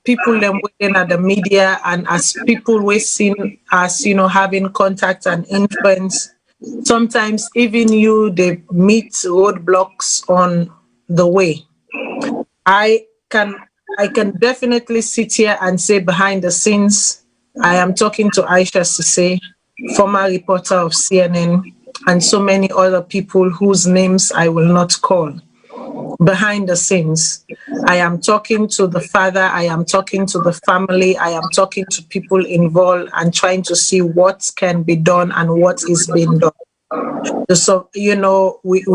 people them within at the media and as people we seen as having contact and influence, sometimes even you they meet roadblocks on the way. I can definitely sit here and say behind the scenes, I am talking to Aisha Sise, former reporter of CNN, and so many other people whose names I will not call. Behind the scenes, I am talking to the father, I am talking to the family, I am talking to people involved and trying to see what can be done and what is being done. So, we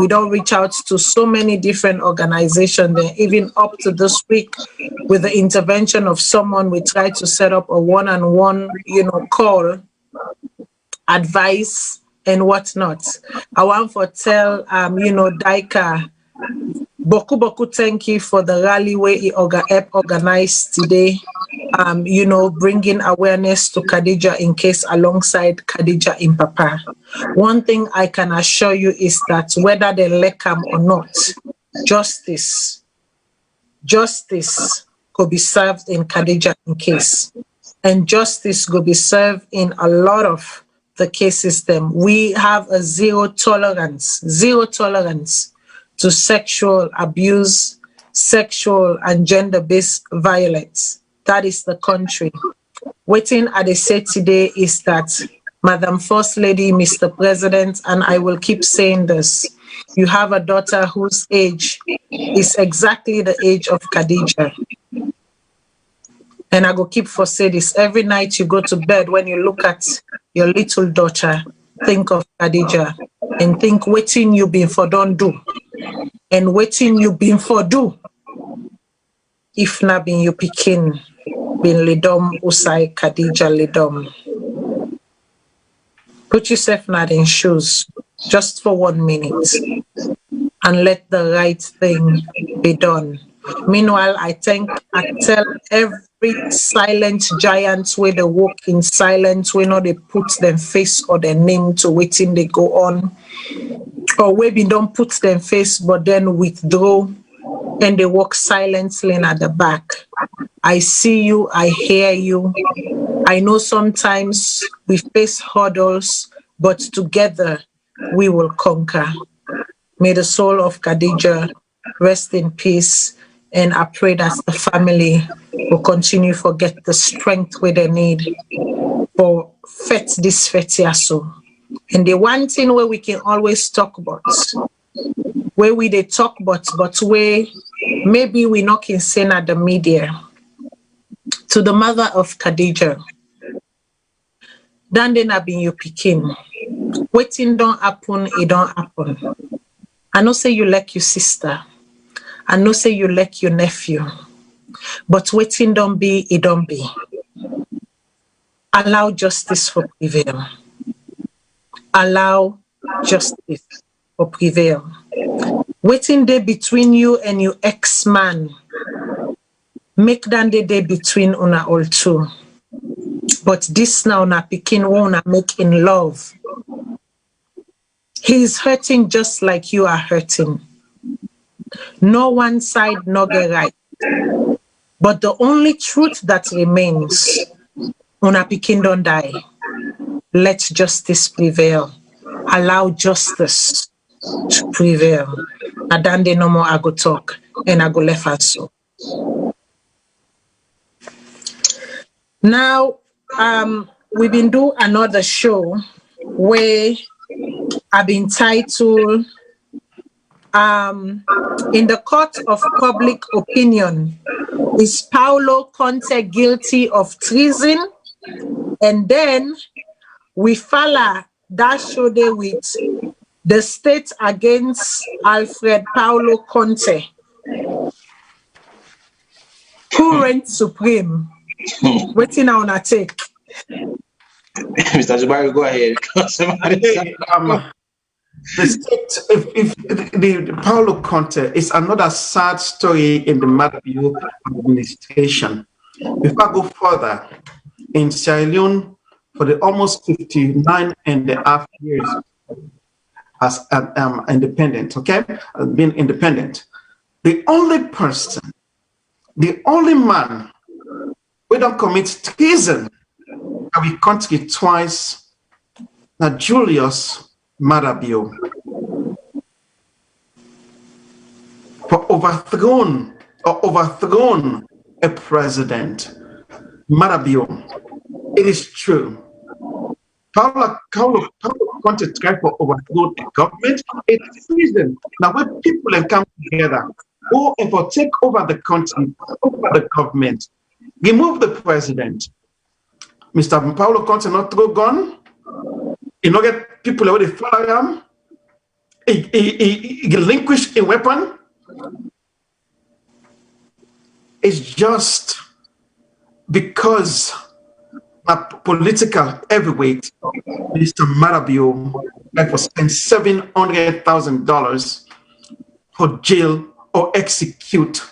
don't reach out to so many different organizations. Even up to this week, with the intervention of someone, we try to set up a one-on-one, call, advice, and whatnot. I want to tell, Daika, Boku thank you for the rally where he organized today. Bringing awareness to Khadija in case alongside Khadija in Papa. One thing I can assure you is that whether they like him or not, justice could be served in Khadija in case. And justice could be served in a lot of the cases them. We have a zero tolerance to sexual abuse, sexual and gender-based violence. That is the country. Waiting at the say today is that, Madam First Lady, Mr. President, and I will keep saying this, You have a daughter whose age is exactly the age of Khadija. And I go keep for say this, every night you go to bed, when you look at your little daughter, think of Khadija and think waiting you been for don't do. And waiting you been for do. If na been you pikin, bin lidom usai Khadija lidom. Put yourself in their shoes just for 1 minute and let the right thing be done. Meanwhile, I tell every silent giant where they walk in silence, where not they put them face or their name to waiting they go on. Or maybe don't put them face but then withdraw and they walk silently at the back. I see you, I hear you. I know sometimes we face hurdles, but together we will conquer. May the soul of Khadija rest in peace, and I pray that the family will continue to get the strength where they need for this fetiaso. And the one thing where we can always talk about, where we they talk about, but where maybe we not can say at the media, to the mother of Khadija, dan den been you pikin. Waiting don't happen, it don't happen. I know say you like your sister. I know say you like your nephew. But waiting don't be, it don't be. Allow justice for prevail. Allow justice for prevail. Waiting day between you and your ex-man. Make that day between una all two. But this now na pikin wanna make in love. He is hurting just like you are hurting. No one side, no get right. But the only truth that remains, una pikin don't die. Let justice prevail. Allow justice to prevail. Adande no more I go talk and I go left us so. Now, we've been doing another show where I've been titled In the Court of Public Opinion, is Paolo Conte guilty of treason? And then we follow that show there with the state against Alfred Paolo Conte, who reigns supreme. Waiting on a take. Mr. Zubairi, go ahead. The state, if the Paolo Conte is another sad story in the Madabiu administration. If I go further, in Sierra Leone, for the almost 59.5 years as independent, okay, being independent, the only person, the only man we don't commit treason and we country twice, now Julius Madabiu, for overthrown a president. Madabiu, it is true. Paolo Conte tried to overthrow the government. It's treason. Now when people come together, go and for take over the country, over the government, remove the president. Mr. Paolo Conte not throw gun. He not get people away they follow him. He relinquish a weapon. It's just because a political heavyweight, Mr. Madabiu, like was spend $700,000 for jail or execute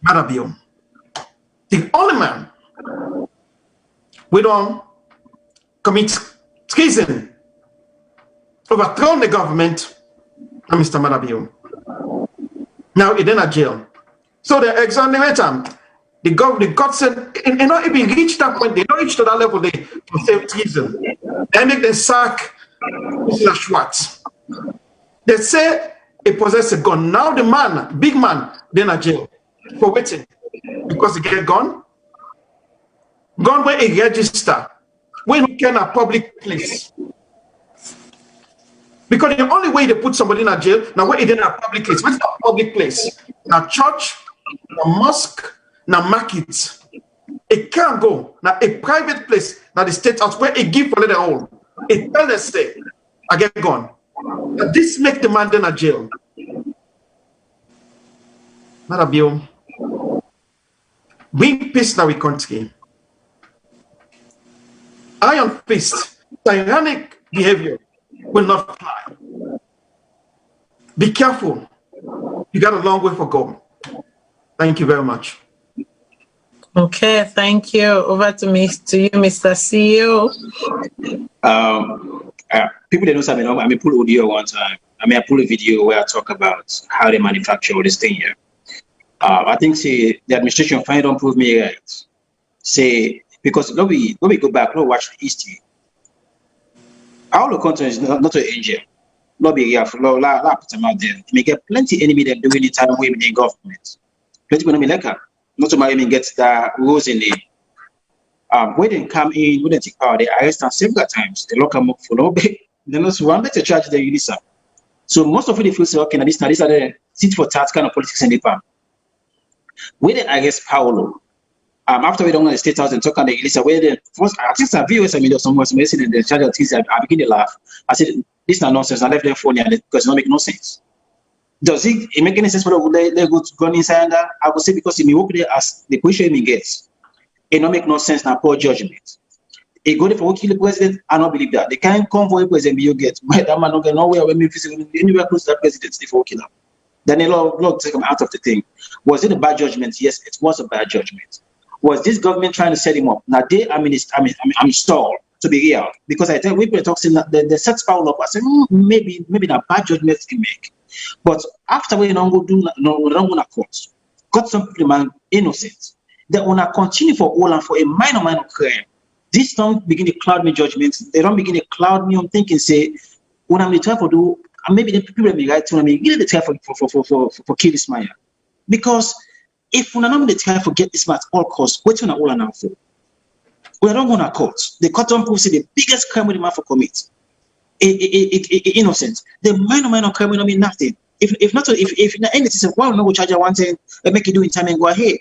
Madabiu. The only man we don't commit treason, overthrown the government, and Mr. Madabiu. Now he's in a jail. So they exonerate him. The God said, and not even reach that point, they don't reach to that level, they for say treason. They make them sack Mr. Schwartz. They say he possessed a gun. Now the man, big man, then a jail for waiting. Because he get gun where he register, when he can a public place. Because the only way they put somebody in a jail, now where it in a public place, what's a public place? Now church, now mosque, now market. It can't go. Now a private place, now the state house where it give for their own. It tell them stay, I get gone. Now this make the man in a jail. Not a bill. Bring peace now we country. Iron fist, tyrannic behavior will not fly. Be careful. You got a long way for go. Thank you very much. Okay, thank you. Over to you, Mr. CEO. People that don't know, I pull audio one time. I pull a video where I talk about how they manufacture all this thing here. I think the administration finally don't prove me right. Because when we go back, we watch the history. Our country is not an angel. Not be here for put them out there. You may get plenty enemy that doing the time we in government. Plenty people like her. Not to marry get the rules in there. When they come in, when they take power, they arrest them several times. They lock them up for no pay. Then also one better charge the release. So most of it, they feel say, okay, now these are the sit for tat kind of politics in the farm. When they arrest Paolo, after we don't go to the state house and talk on the release, where the first, I think some VOS media someone was messing in the charge of things. I begin to laugh. I said, this is not nonsense. I left them phone because it don't make no sense. Does it make any sense for they go to go inside? I would say because in Milwaukee, as the question he gets, it don't make no sense now. Poor judgment. He go there for kill the president. I don't believe that. The kind of convoy president you get, but that man don't get nowhere when we visit anywhere close to that president for kill him. Then a lot take him out of the thing. Was it a bad judgment? Yes, it was a bad judgment. Was this government trying to set him up? Now I'm stalled to be real because I tell people talking that the sets power up. I said maybe not bad judgments can make. But after we don't go do no, don't want to court. Got some people man innocent. They want to continue for all and for a minor crime. This don't begin to cloud me judgments. They don't begin to cloud me on thinking. Say when I'm trying to do, maybe the people be right to me. Give the try for kill this man, because if we're not going to try to get this man at all costs, what's we all now for? We don't want to court. The court don't prove the biggest crime the man for commit. Innocent. The minor crime will not mean nothing. If anything, say, why not go charge one thing and make you do in time and go ahead?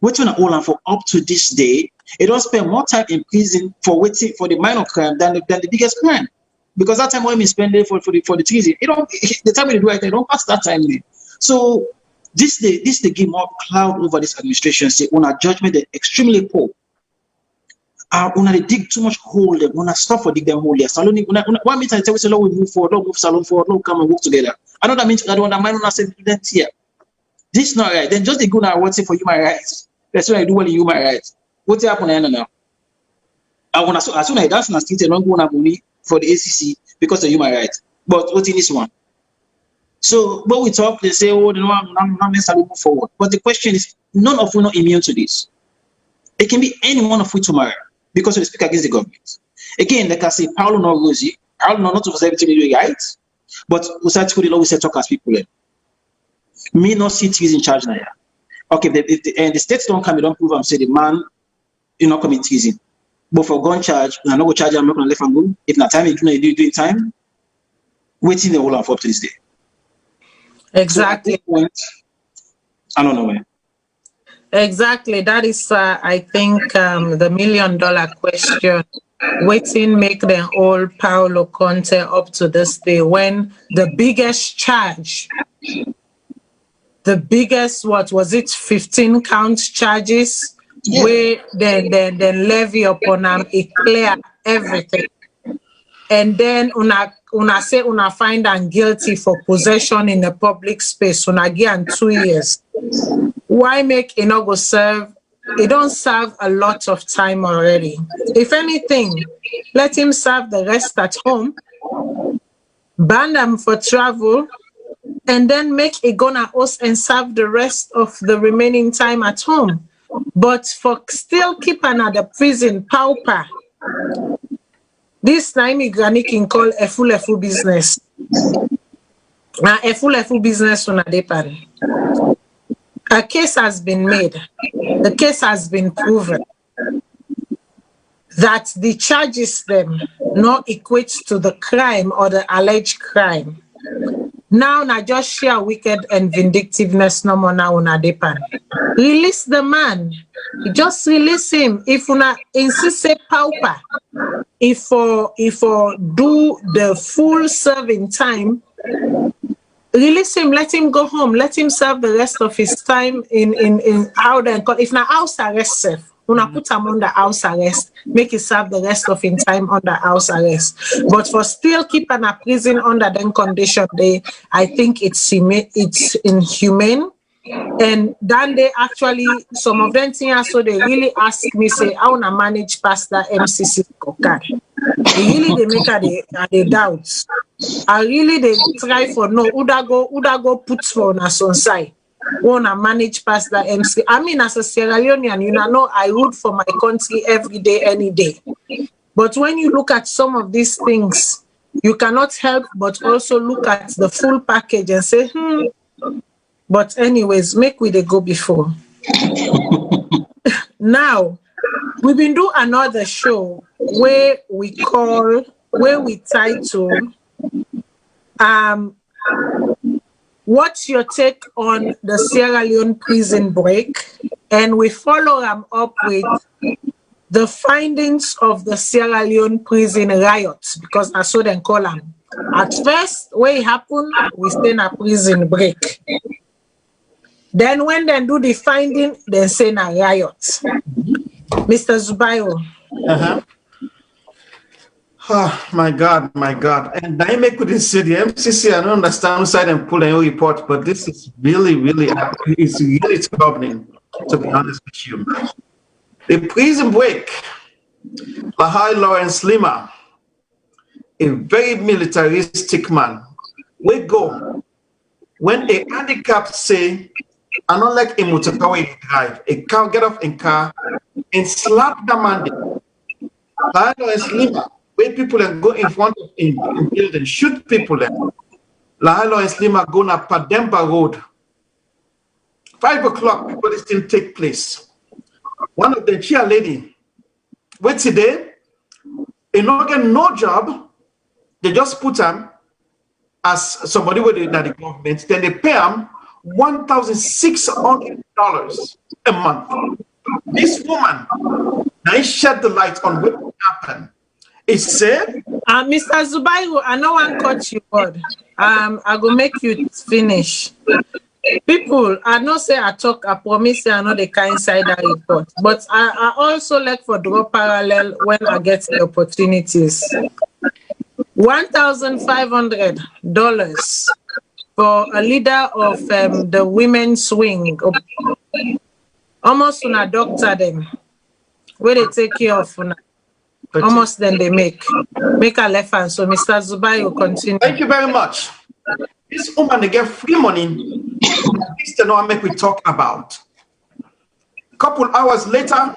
What's on all and for up to this day, it don't spend more time in prison for waiting for the minor crime than the biggest crime. Because that time when we spend it for the treason, the time we do it, they don't pass that time. So this they give more cloud over this administration. Say on our judgment, they're extremely poor. When they dig too much hole, they want to stop for dig them hole here. Salone, one means I tell you, we move forward, don't move Salone forward, don't come and work together. I know that means I don't want to mind on us here. This is not right. Then just they go now what's it for human rights. That's why I do well in human rights. What's happening now? I want to as soon as I dance in the street, I don't go money for the ACC because of human rights. But what's in this one? So when we talk, they say, oh, no, I'm not necessarily move forward. But the question is, none of us are not immune to this. It can be any one of we tomorrow because we speak against the government. Again, like I say, Paulo not Rosie, Paulo not to everything they do right, but we start to we say talk as people. Me not see trees in charge now. Okay, if the states don't come, they don't prove them, say the man, you not commit treason. But for gun charge, I'm not going to charge, I'm not going to let them go. If not time, you do in time, waiting the whole of up to this day. Exactly. So point, I don't know where. Exactly. That is, I think, the $1 million question. Waiting make them all Paolo Conte up to this day when the biggest charge, the biggest, what was it, 15 count charges, yeah. Where then levy upon them, it clear everything. And then una say una find them guilty for possession in the public space, una give 2 years. Why make it not go serve? It don't serve a lot of time already. If anything, let him serve the rest at home, ban them for travel, and then make it gonna us and serve the rest of the remaining time at home. But for still keep another prison pauper, this time you can call a full business. Now a full business on a depan. A case has been made. The case has been proven. that the charges them not equate to the crime or the alleged crime. Now, na just share wicked and vindictiveness no more now una depan. Release the man. Just release him. If una insist say pauper, if do the full serving time, release him, let him go home, let him serve the rest of his time in how then if na house arrest safe. Una put him under house arrest, make him serve the rest of his time under house arrest. But for still keeping a prison under them condition, I think it's inhumane. And then they actually, some of them things, so they really ask me, say, I want to manage past that MCC Kokar. Really, they make a doubts. I really, they try for no, Uda go put for on a son side. Want to manage past that MC. I mean, as a Sierra Leonean, you know, I root for my country every day, any day. But when you look at some of these things, you cannot help but also look at the full package and say, But anyways, make we they go before. Now, we've been doing another show where we title, what's your take on the Sierra Leone prison break? And we follow them up with the findings of the Sierra Leone prison riots, because I saw them call them. At first, when it happened, we stay in a prison break. Then when they do the finding, they say na riot. Mr. Zubairu. Oh, my God. And I couldn't say the MCC, I don't understand who side and pull a report, but this is really, it's really troubling, to be honest with you. The prison break, Bahai Lawrence Lima, a very militaristic man, we go. When a handicapped say, I don't like a motorcar drive, a car get off in car and slap the man. Bahai Lawrence Lima, where people and go in front of him in building, shoot people there. Lahalo and Slima go na Pademba Road. 5 o'clock, before this thing take place. One of the chair lady, wait today, in organ no job, they just put him as somebody with the government, then they pay him $1,600 a month. This woman, now he shed the light on what happened. It said, Mr. Zubairu, I know I cut you word. I go make you finish. People, I know say I talk, I promise I know the kind side I report, but I also like for draw parallel when I get the opportunities. $1,500 for a leader of the women's wing. Almost when I doctor them, where they take care of almost then they make a left hand. So Mr. Zubai will continue. Thank you very much. This woman, they get free money. This is what we talk about. Couple hours later,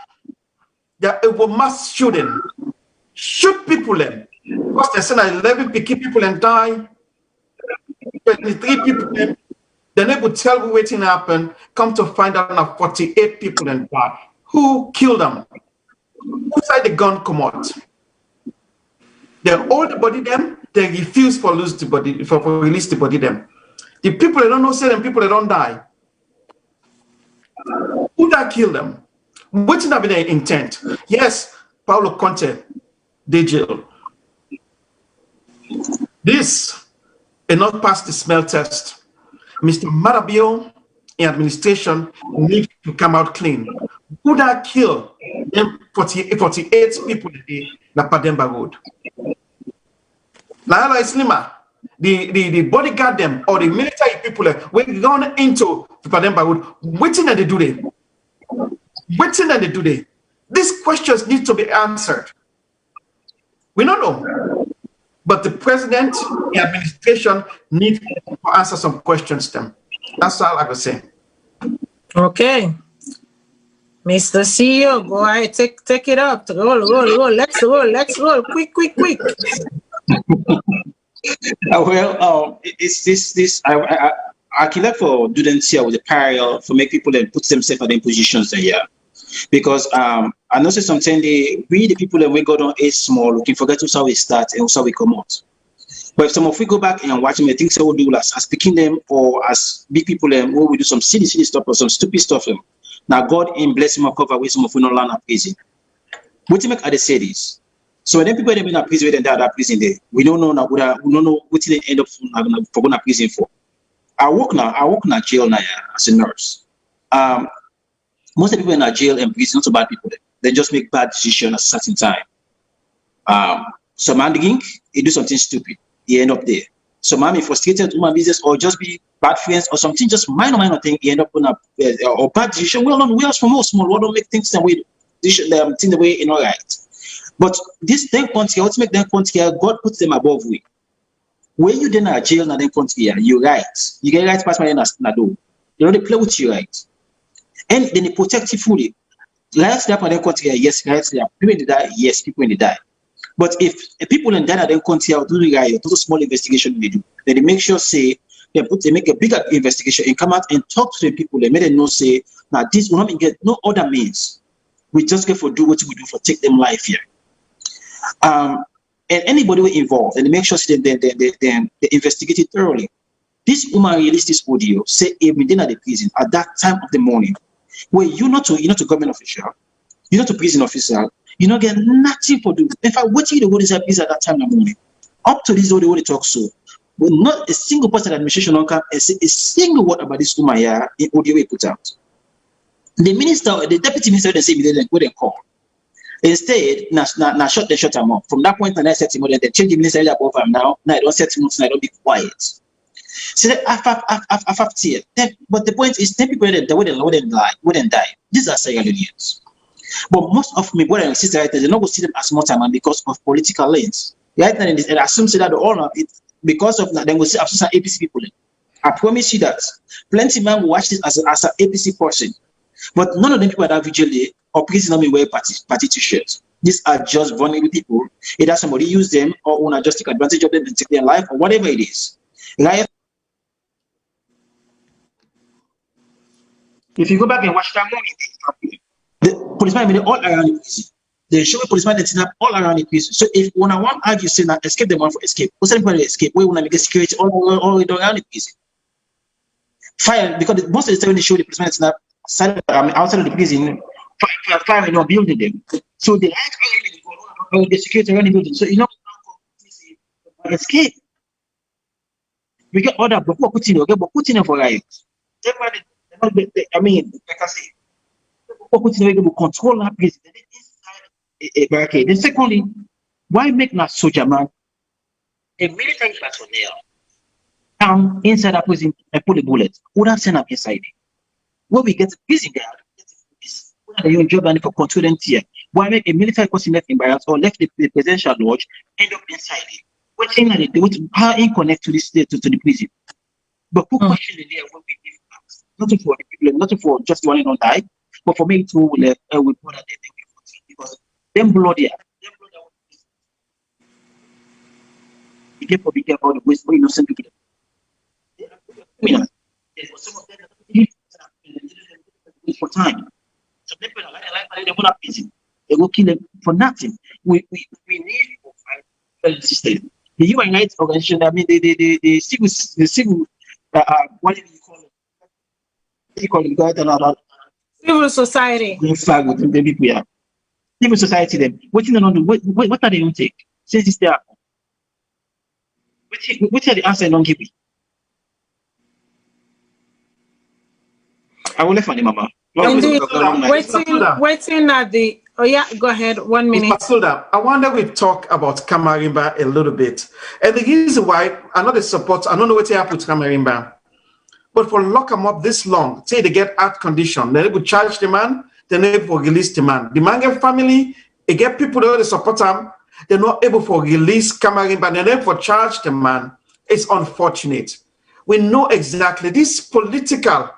there was mass shooting. Shoot people in. Because they said 11 people and die. 23 people in. Then they would tell me what happened. Come to find out now 48 people and die. Who killed them? Who side the gun come out? They hold the body them, they refuse for release the body them. The people that don't know say them people that don't die. Who that kill them? What's not be their intent? Yes, Paulo Conte, they jail. This is not pass the smell test. Mr. Marabio in administration need to come out clean. Who that kill them 48 people a day na Pademba Road? Lahalo Islima, the bodyguard them or the military people when gone into the Pademba Road, waiting that they do they? Waiting that they do they? These questions need to be answered. We don't know. But the president, the administration need to answer some questions to them. That's all I would say. Okay. Mr. CEO, go ahead, take it up. Roll. Let's roll. Quick. It's this. I can like for students here with the parallel for make people that put themselves in positions there, because I know say something we the people that we go down a small, we can forget how we start and how we come out. But if some of we go back and watch them, I think so we'll do as picking them or as big people them, where we do some silly stuff or some stupid stuff them. Now God in bless him or cover with some of we no land at prison. What you make at the say this? So when people them in a prison and that prison there, we don't know now we don't know what they end up for going to prison for. I work now jail now as a nurse. Most of the people in a jail and prison not so bad people. They just make bad decisions at a certain time. Some man he do something stupid, he end up there. Some man be frustrated to my business or just be bad friends or something just minor thing, he end up on a or bad decision. Well done, we are small, we don't make things the way think the way right. But this then country, how to make them country, God puts them above we. When you then are jail and then country, you right. You get right past my nado. You know they play with you right. And then they protect you fully. Rights there for them country, yes, rights there. People in the die, yes, people in the die. But if people in that then country do the right, do a small investigation they do, then they make sure say they make a bigger investigation and come out and talk to the people. They make them know say now this will not get no other means. We just get for do what we do for take them life here. And anybody who involved, and they make sure they investigate it thoroughly. This woman released this audio, say within at the prison at that time of the morning, where you're not a government official, you're not a prison officer, you don't get nothing for doing. In fact, what you do is at that time in the morning. Up to this audio, they talk so. But not a single person administration don't come and say a single word about this woman here in audio we put out. The minister, the deputy minister, they say they didn't call. Instead, now shut them up. From that point on, I set him up. They change the minister above him now. Now I don't set him up. Now I don't be quiet. So but the point is, 10 people that wouldn't die. These are Sierra Leoneans. But most of my brother and sister, they not go see them as much time because of political lanes. Right now, and assume that all of it because of that, then we'll see some APC people. I promise you that plenty man will watch this as an APC person. But none of them people that vigilante or prison me wear party t-shirts. These are just vulnerable people. Either somebody use them or want to just take advantage of them and take their life or whatever it is. Life. If you go back and watch that movie, the policemen are all around the prison. They show a policeman that's all around the prison. So if when I want to argue, say that escape, the one for escape. What's anybody escape? We want to make security all around the prison. Fire, because most of the time when they show the policeman that's outside of the prison, fire not building them. So they like the security around the building. So you know, escape. We get order, but put in for riots. I mean, like I say, put in to control that prison inside a barricade. Then secondly, why make that soldier man a military personnel come inside that prison and put a bullet? Would have sent up inside it. When we get a prison guard, your job and for controlling here. Why make a military person left in barracks or left the presidential lodge end up inside it? What thing are they doing? How in connect to this to the prison? But put question in there when we give facts. Nothing for the people, nothing for just one and not die, but for me to we put that because them blood here. Be careful about the waste for innocent people. Some of them for time. So people like they want prison. They will kill them for nothing. We need to fight the system. The human rights organization, I mean the civil what do you call it? What do you call it? Civil society. Green flag with them people here. Civil society them. What are they going to take? Since this there. What are the answer don't give me? I will left on the mama. Indeed, waiting at the. Oh yeah, go ahead. 1 minute. Matilda, I wonder we talk about Kamarimba a little bit, and the reason why I know the support. I don't know what happened to Kamarimba, but for lock them up this long, say they get out condition, then they would charge the man, then they will release the man. The man get family, they get people that support him. They're not able to release Kamarimba, and then for charge the man. It's unfortunate. We know exactly this political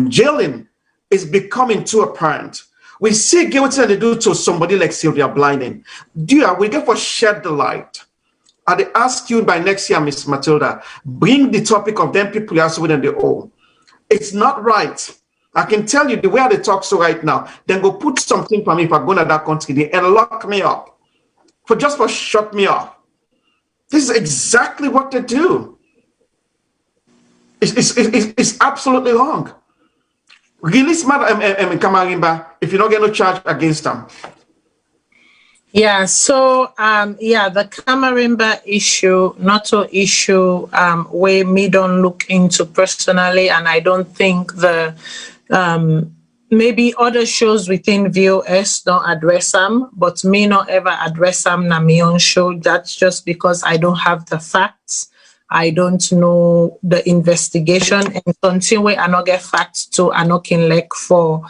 jailing is becoming too apparent. We see what they do to somebody like Sylvia Blinding. We get for shed the light. I ask you by next year, Miss Matilda, bring the topic of them people also within the all. It's not right I can tell you the way they talk so right now, then go put something for me if I go to that country and lock me up. For shut me off. This is exactly what they do. It's absolutely wrong. Release Madam Kamarimba if you don't get no charge against them. Yeah, so the Kamarimba issue, not an issue where me don't look into personally, and I don't think the maybe other shows within VOS don't address them, but me not ever address them na my own show. That's just because I don't have the facts. I don't know the investigation, and something where I not get facts to, I not can like for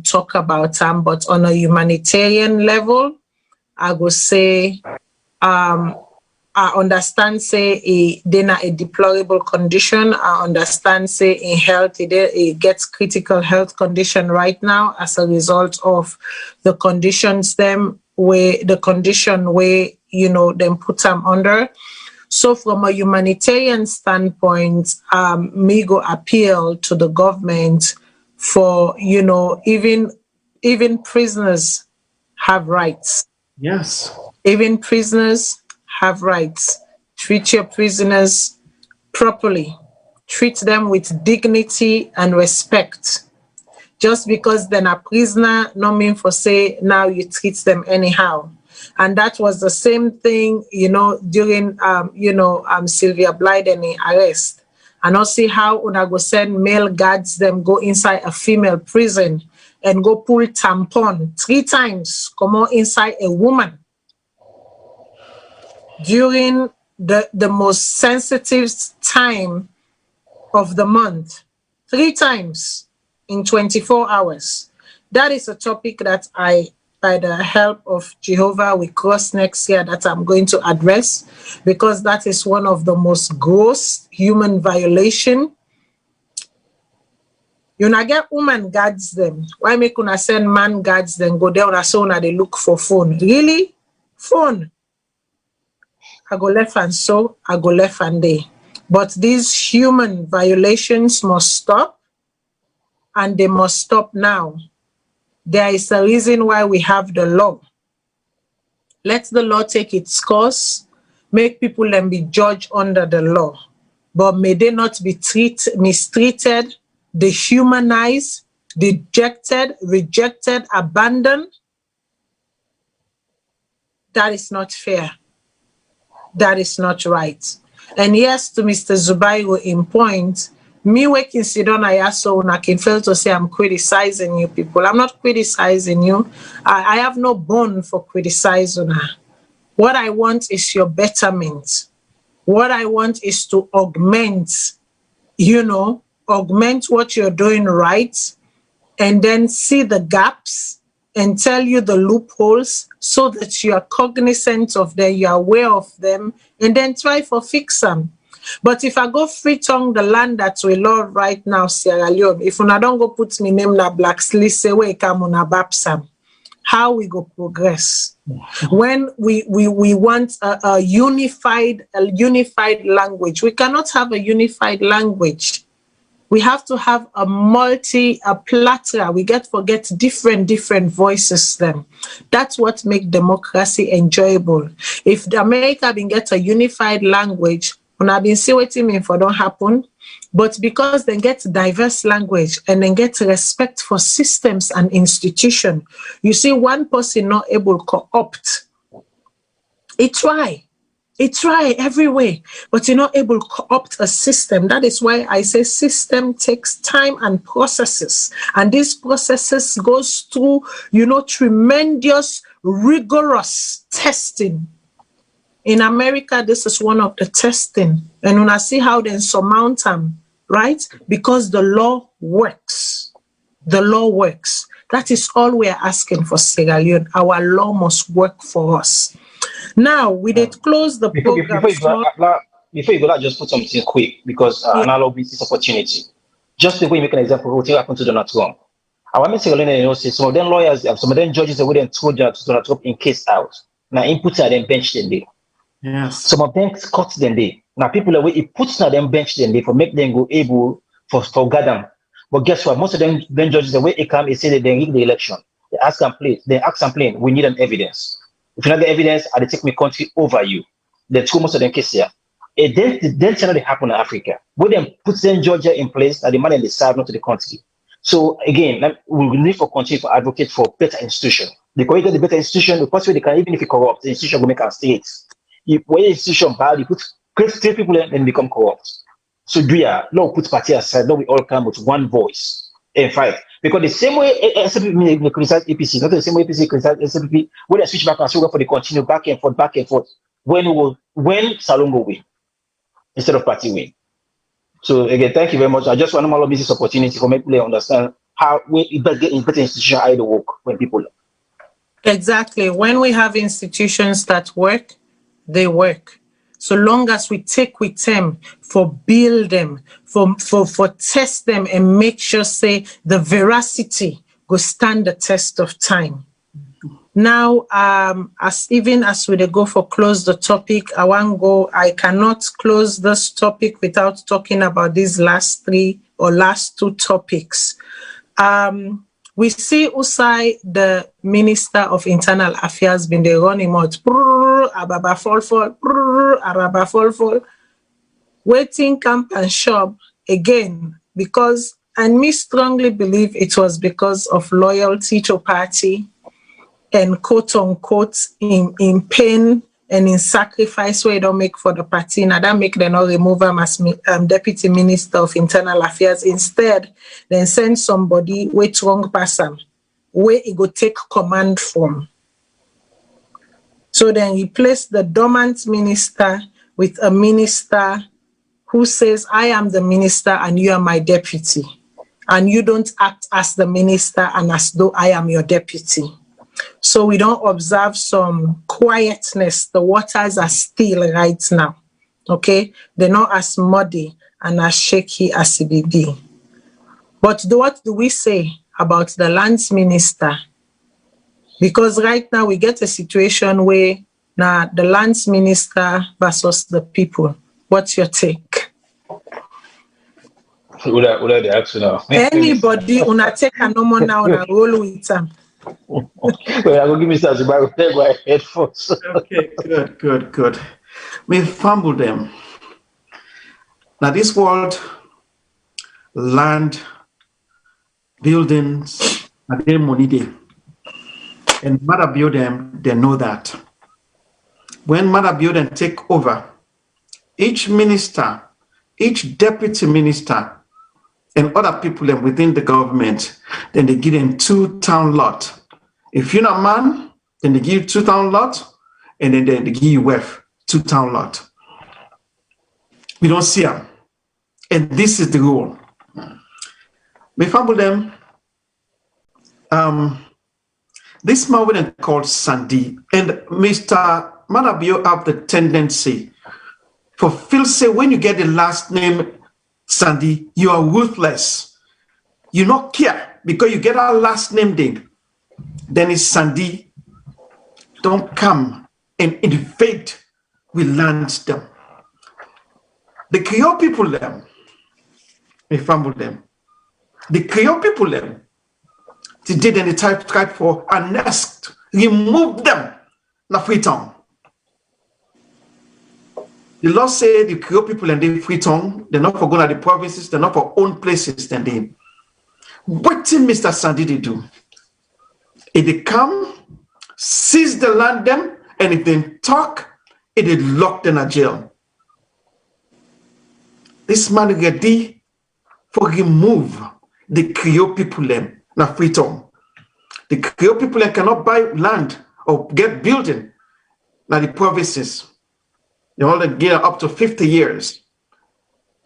talk about them. But on a humanitarian level, I would say I understand say they're a deplorable condition. I understand say in health it gets critical health condition right now as a result of the conditions them where them put them under. So from a humanitarian standpoint, me go appeal to the government for, even prisoners have rights. Yes. Even prisoners have rights. Treat your prisoners properly. Treat them with dignity and respect. Just because they're a prisoner, no mean for say now you treat them anyhow. And that was the same thing, during Sylvia Blyden arrest. And also see how una go send male guards them go inside a female prison and go pull tampon 3 times, come on inside a woman during the most sensitive time of the month, 3 times in 24 hours. That is a topic that I, by the help of Jehovah, we cross next year that I'm going to address, because that is one of the most gross human violation. You na get woman guards them. Why make una send man guards them go there on so they look for phone? Really? Phone. I go left and so, I go left and there. But these human violations must stop, and they must stop now. There is a reason why we have the law. Let the law take its course, make people then be judged under the law. But may they not be mistreated, dehumanized, dejected, rejected, abandoned. That is not fair. That is not right. And yes, to Mr. Zubairu in point, me waking Sidon Ayaso, I can fail to say I'm criticizing you people. I'm not criticizing you. I have no bone for criticizing her. What I want is your betterment. What I want is to augment, augment what you're doing right, and then see the gaps and tell you the loopholes so that you are cognizant of them, you are aware of them, and then try for fix them. But if I go free tongue the land that we love right now, Sierra Leone, if I don't go put me name na black list, say where come on a bapsam, how we go progress? When we want a unified language, we cannot have a unified language. We have to have a plethora. We forget different voices then. That's what makes democracy enjoyable. If the America can get a unified language, and I've been see what it mean for don't happen, but because they get diverse language and then get respect for systems and institutions, you see one person not able to co-opt. It try every way, but you're not able to co-opt a system. That is why I say system takes time and processes. And these processes goes through, tremendous, rigorous testing. In America, this is one of the testing. And when I see how they surmount them, right? Because the law works. The law works. That is all we are asking for Sierra Leone. Our law must work for us. Now, we did close the program. Before you go, just put something quick, because analog with this opportunity. Just before you make an example, what happened to Donald Trump. I want to say, some of them lawyers, some of them judges, they wouldn't told that Donald Trump in case out. Now, inputs are then benched in there. Yes. Some of them cut them there. Now, people away, it puts them benched in there for make them go able for gather. But guess what? Most of them judges, the way it comes, is say that they rig the election. They ask and plain, we need an evidence. If you not the evidence, I take my country over you. The two most of them case here. Then cannot happen in Africa. When them put them Georgia in place, that the money decide not to the country. So again, we need for country for advocate for better institution. Because you get the better institution, the possible they can, even if you corrupt, the institution will make our states. When the institution bad, you put create people and become corrupt. So do ya no put party aside, no we all come with one voice and fight. Because the same way SPP criticize APC, not the same way APC criticize SPP, when they switch back and so for the continue back and forth, when Salone will win instead of party win. So again, thank you very much. I just want to allow this opportunity for make people understand how we better get in better institution how to work when people. Exactly. When we have institutions that work, they work. So long as we take with them for build them, for test them and make sure say the veracity go stand the test of time. Now, as we go for close the topic, I cannot close this topic without talking about these last two topics. We see Usai, the Minister of Internal Affairs, been the running out, Ababa fall, waiting camp and shop again, because, and me strongly believe it was because of loyalty to party and quote unquote in pain and in sacrifice where they don't make for the party. Now that make them not remove him as Deputy Minister of Internal Affairs. Instead, then send somebody with wrong person where he go take command from. So then replace the dormant minister with a minister who says, I am the minister and you are my deputy. And you don't act as the minister and as though I am your deputy. So we don't observe some quietness. The waters are still right now. Okay? They're not as muddy and as shaky as CBD. But what do we say about the lands minister? Because right now we get a situation where now the lands minister versus the people. What's your take? Anybody una take a number now and roll with them. Well, I'm gonna give me something by headphones. Okay, good. We fumble them. Now this world, land, buildings, and their money there. And Mother build them, they know that. When Mother build them take over, each minister, each deputy minister, and other people within the government, then they give them 2 town lot. If you're not a man, then they give you 2 town lot, and then they give you wife 2 town lot. We don't see them. And this is the rule. We fumble them. This man was called Sandy, and Mr. Madabio have the tendency for Phil say when you get the last name Sandy, you are ruthless. You not care because you get our last name then it's Sandy. Don't come and invade. We land them. The Creole people them. We fumble them. The Creole people them. Today then they try for a nest. Remove them. Na Freetown. The law say the Creole people and the Freetown, they're not for going to the provinces, they're not for own places than they. What did Mr. Sandy they do? If they come, seize the land them, and if they talk, it is locked in a jail. This man ready for remove the Creole people them na Freetown. The Creole people cannot buy land or get building na the provinces. They all get up to 50 years.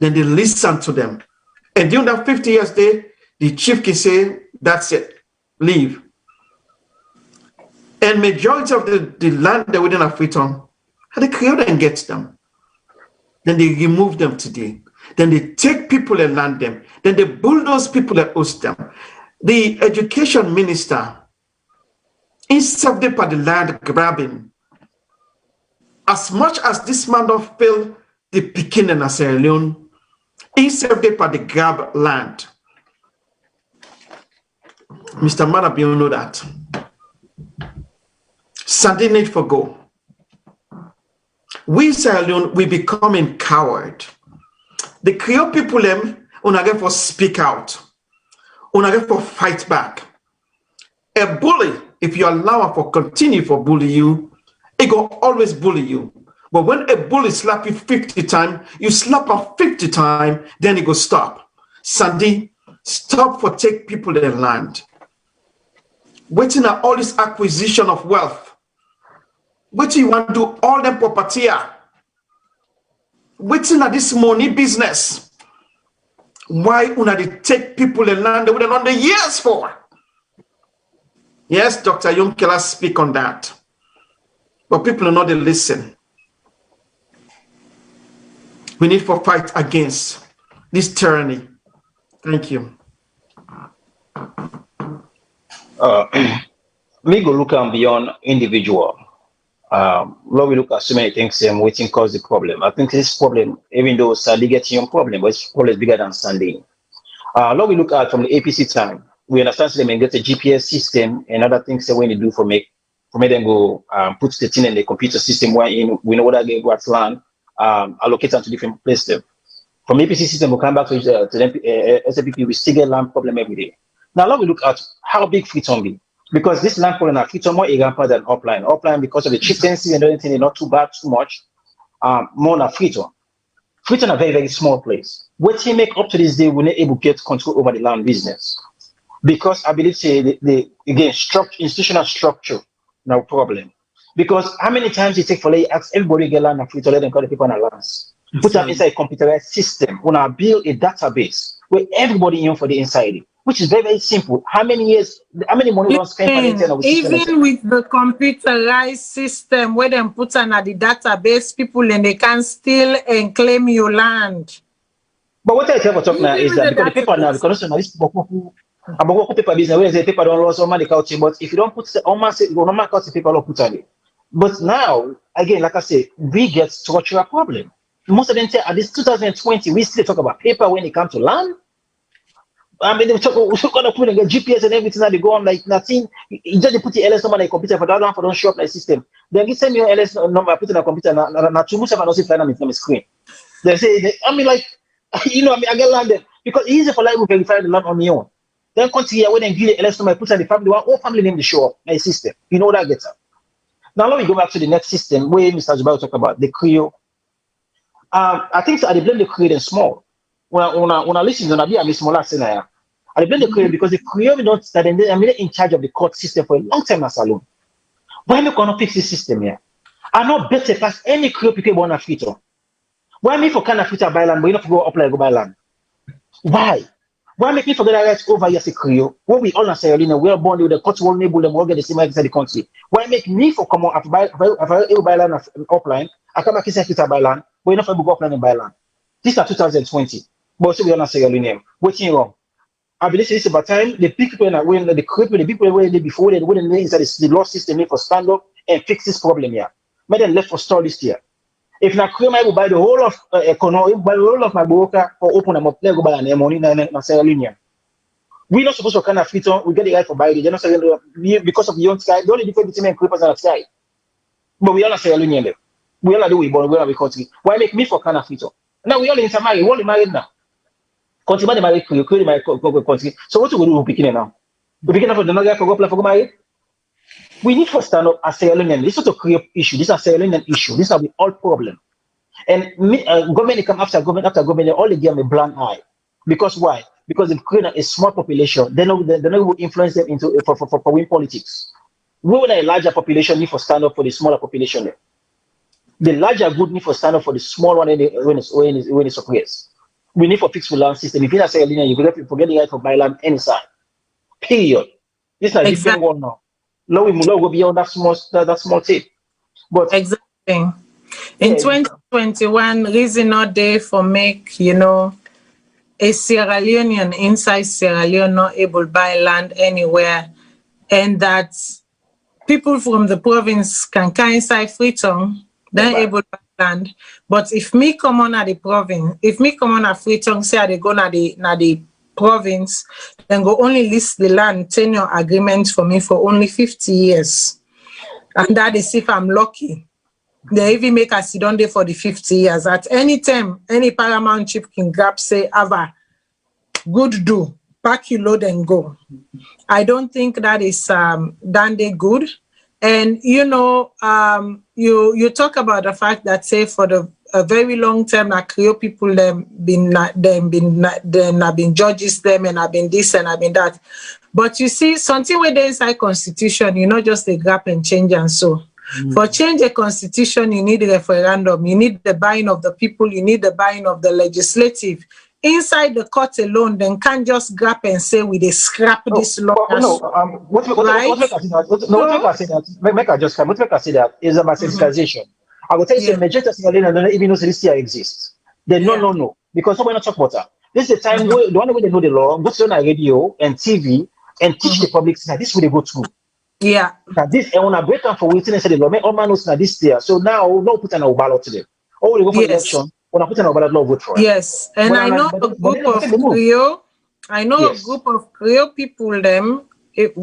Then they listen to them. And during that 50 years, the chief can say, that's it, leave. And majority of the land that within a Freetown, the Creole then gets them. Then they remove them today. Then they take people and land them. Then they bulldoze people and host them. The education minister, instead of the land grabbing, as much as this man don't feel the Pekin and Sierra Leone, instead of the grab land, Mr. Manap, you know that. Sandy need for go. We Sierra Leone, we becoming coward. The Creole people them, una get for speak out. Una get for fight back. A bully, if you allow her for continue for bully you, it go always bully you. But when a bully slap you 50 times, you slap her 50 times, then it go stop. Sandy, stop for take people their land. Waiting at all this acquisition of wealth. Waiting you want to do all them property here. Waiting at this money business. Why una they take people their land that we done the years for? Yes, Dr. Yunkela speak on that. But people are not they listen. We need to fight against this tyranny. Thank you. Me go look beyond individual. Lord, we look at so many things and waiting cause the problem. I think this problem, even though Sandy gets your problem, but it's probably bigger than Sandy. Lord, we look at from the APC time. We understand them and get a GPS system and other things that we need to do for make them go put the thing in the computer system where we know what they go at land, allocate them to different places. From APC system, we come back to SAPP, we still get land problem every day. Now, Lord, we look at how big Freetown be. Because this land problem are Freetown more example than upline. Upline, because of the chieftaincy and everything, is not too bad, too much. More than Freetown. Freetown a very, very small place. What he make up to this day, we're not able to get control over the land business. Because I believe, say, again, institutional structure, no problem. Because how many times it take for like ask everybody get land and Freetown, let them call the people on the lands. Put them inside a computerized system. When I build a database where everybody in for the inside it. Which is very, very simple. How many years, how many money don't spend on it? Even with the computerized system where them put on the database, people and they can still claim your land. But what I tell you talk now is that because the paper now, because these people who about paper business, where the paper don't lose all money couch, but if you don't put almost normal couch paper don't put on it. But now, again, like I say, we get structural problem. Most of them say at this 2020, we still talk about paper when it comes to land. I mean, we're gonna put in the GPS and everything that they go on like nothing. You just put the LS number on the computer for that one for don't show up like system. Then you send me your LS number, put it on the computer, not too much of an also flying on the screen. They say, I mean, like, you know, I mean, I get landed because it's easy for like to verify the land on your own. Then continue when they give the LS number, put on the family one, all family name to show up my system. You know that gets up. Now let me go back to the next system where Mr. Zubair talk about the Creole. I think so, I blame the Creole small. When I listen to Nabi, I'm small as I blame the Creole because the Creole don't start and I'm in charge of the court system for a long time as Salone. Why am I gonna fix this system here? I'm not better past any Creole people born Africa. Why me for kind of Africa buy land, but you not go up like go buy land? Why? Why make me forget that rights over here as a Creole? When we all are Sierra Leone, we are born with the cultural neighbor and we all get the same rights in the country. Why make me for come on if I buy land upline, I come back and say Africa buy land, but you not go upline and buy land. This is 2020. But so we are not Sierra Leone. What's wrong? I believe it's about time the people when the people were there before they wouldn't inside the law system for stand up and fix this problem here. Made them left for store this year. If now Creole will buy the whole of economy, buy the whole of my broker or open them up, they go buy an money in Sierra Leone. We're not supposed to kind of fit on, we get the right for buying. They're not saying because of the young sky, the only difference between creepers and the sky. But we all are Sierra Leone. We all are doing but we are the country. Why make me for kind of fit on? Now we all intermarry, we all married now. Continue to marry Creole my country. So what do we do with picking now? We picking up for the guy for go marry. We need to stand up as Sierra Leone. This is a Creole issue. This is a Sierra Leone issue. This is the all problem. And government come after government, they all give them a blind eye. Because why? Because they create a small population. They know will influence them into for win politics. We want a larger population need for stand up for the smaller population. The larger good need for stand up for the small one when it's operates. We need for fix the land system. If you're not Sierra Leone, you forget the right for buy land any side. Period. This is a different one now. Now we go beyond that small tape. But exactly. In 2021, reason not there for make, a Sierra Leonean inside Sierra Leone not able to buy land anywhere, and that people from the province can come inside Freetown, they're able to buy land. But if me come on at the province, if me come on at Freetown, say they go na the province, then go only list the land tenure agreement for me for only 50 years. And that is if I'm lucky. They even make a sit down there for the 50 years. At any time, any paramount chief can grab, say, Ava, good do, pack your load and go. I don't think that is dandy good. And you know, you talk about the fact that say for a very long time, Creole people have been judges them and have been this and have been that. But you see, something where there is inside constitution, you know, just a gap and change and so. For change a constitution, you need a referendum, you need the buying of the people, you need the buying of the legislative. Inside the court alone, then can't just grab and say we they scrap this law. What make I say that is about sensitization. I will tell you, majority of Salone don't even know this year exists. They no, because we're not talking about that. This is the time where the only way they know the law, go to on radio and TV and teach the public that this is where they go through. Yeah. Now this and when I break down for waiting and say the law, make all man knows now this year. So now no put an ballot to them. Oh, they go for the election. When I put an ballot, law vote for it. Yes, and I know a group of Creole. I know a group of Creole people them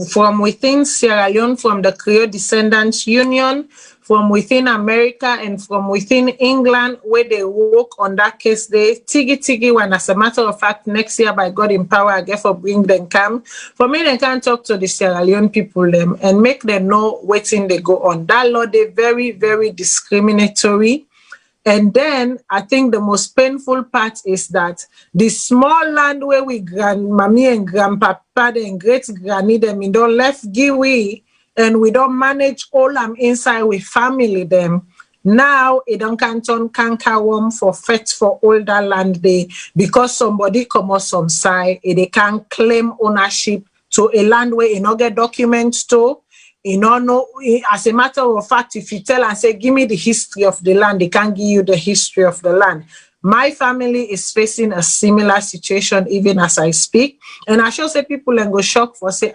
from within Sierra Leone, from the Creole Descendants Union, from within America, and from within England, where they work on that case. They tigi when, as a matter of fact, next year by God in power, I get for bring them come. For me, they can talk to the Sierra Leone people them and make them know what thing they go on. That law they very, very discriminatory. And then I think the most painful part is that the small land where we grandmammy and grandpapa and great granny them we don't left give we and we don't manage all them inside with family them. Now it don't can turn canker for fet for all that land day because somebody come out some side they can claim ownership to a land where you not get documents to. You know, as a matter of fact, if you tell and say, give me the history of the land, they can't give you the history of the land. My family is facing a similar situation even as I speak. And I sure say people and go shock for say,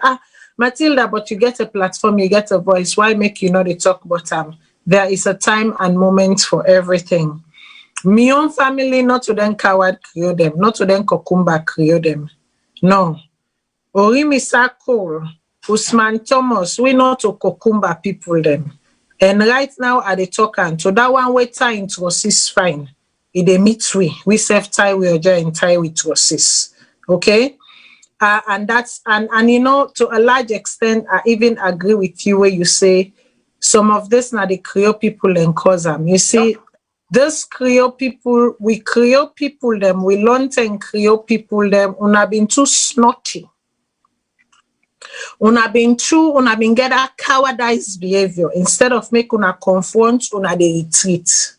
Matilda, but you get a platform, you get a voice. Why make you know they talk about there is a time and moment for everything. My own family, not to them coward create them, not to them kokumba create them. No. Orimi Sakol. Usman Thomas, we know to Kokumba people them. And right now at the talking, so that one way tie into us is fine. It a meet we self tie we are and tie with us. Okay? And that's and you know, to a large extent, I even agree with you where you say some of this now the Creole people and cause them. You see, this Creole people, we Creole people them, we learn and Creole people them, have been too snotty. Una been get a cowardice behavior. Instead of make una confront, una they retreat.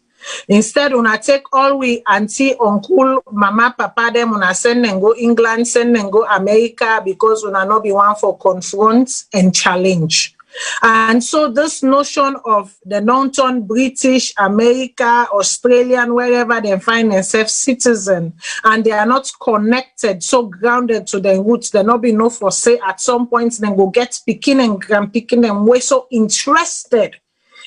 Instead, una take all we auntie, uncle, mama, papa them, una send and go England, send and go America because una not be one for confront and challenge. And so this notion of the non-turn British, America, Australian, wherever they find themselves citizen, and they are not connected, so grounded to their roots, they not be no for say at some point then go get picking and grandpicking them way so interested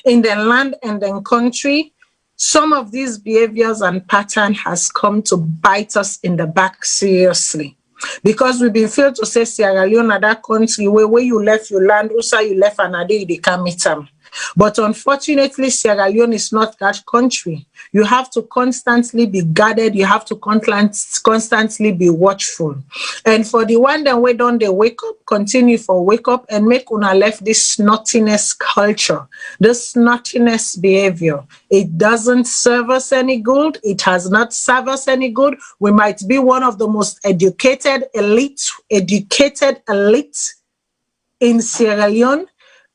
in their land and their country. Some of these behaviors and pattern has come to bite us in the back seriously. Because we've been failed to say Sierra Leone, that country where you left your land, also you left another, they can't meet them. But unfortunately, Sierra Leone is not that country. You have to constantly be guarded. You have to constantly be watchful. And for the one that we don't, they wake up, continue for wake up and make una left this snottiness culture, this snottiness behavior. It doesn't serve us any good. It has not served us any good. We might be one of the most educated elite in Sierra Leone.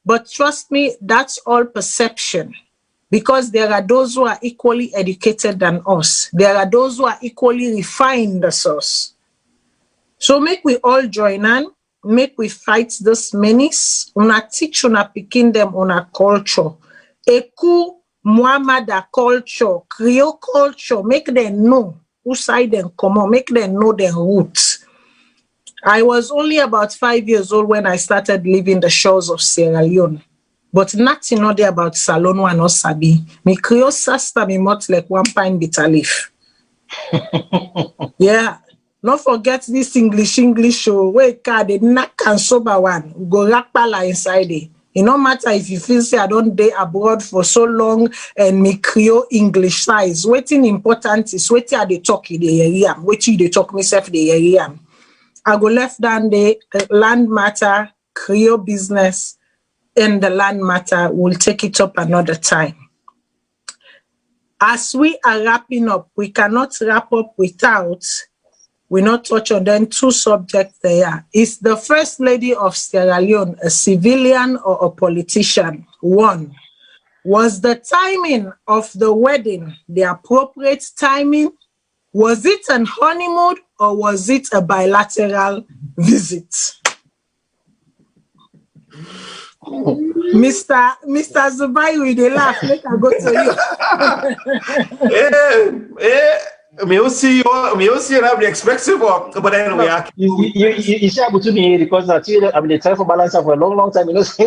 But trust me, that's all perception. Because there are those who are equally educated than us. There are those who are equally refined as us. So make we all join in. Make we fight this menace. Una teach una picking them on a culture. Eku Muhammad culture, Creole culture. Make them know who side them come on. Make them know their roots. I was only about 5 years old when I started leaving the shores of Sierra Leone. But nothing not there about Salone one or Sabi. Me Creole sister me much like one pine bitter leaf. Yeah. Not forget this English show. Where they knock and sober one. Go rakpala inside it. It no matter if you feel say I don't day abroad for so long and me Creole English size. Waiting important is waiting at the talk in the area. Waiting they talk myself the area. I go left down the land matter, Creole business, and the land matter. We'll take it up another time. As we are wrapping up, we cannot wrap up without we not touch on then two subjects there. Is the First Lady of Sierra Leone a civilian or a politician? One, was the timing of the wedding the appropriate timing? Was it an honeymoon or was it a bilateral visit? Mr. Zubairu, they laugh. Make I go to you. Me also have the expensive work, but anyway, you say about to me because I mean the try for balance for a long time. You know, so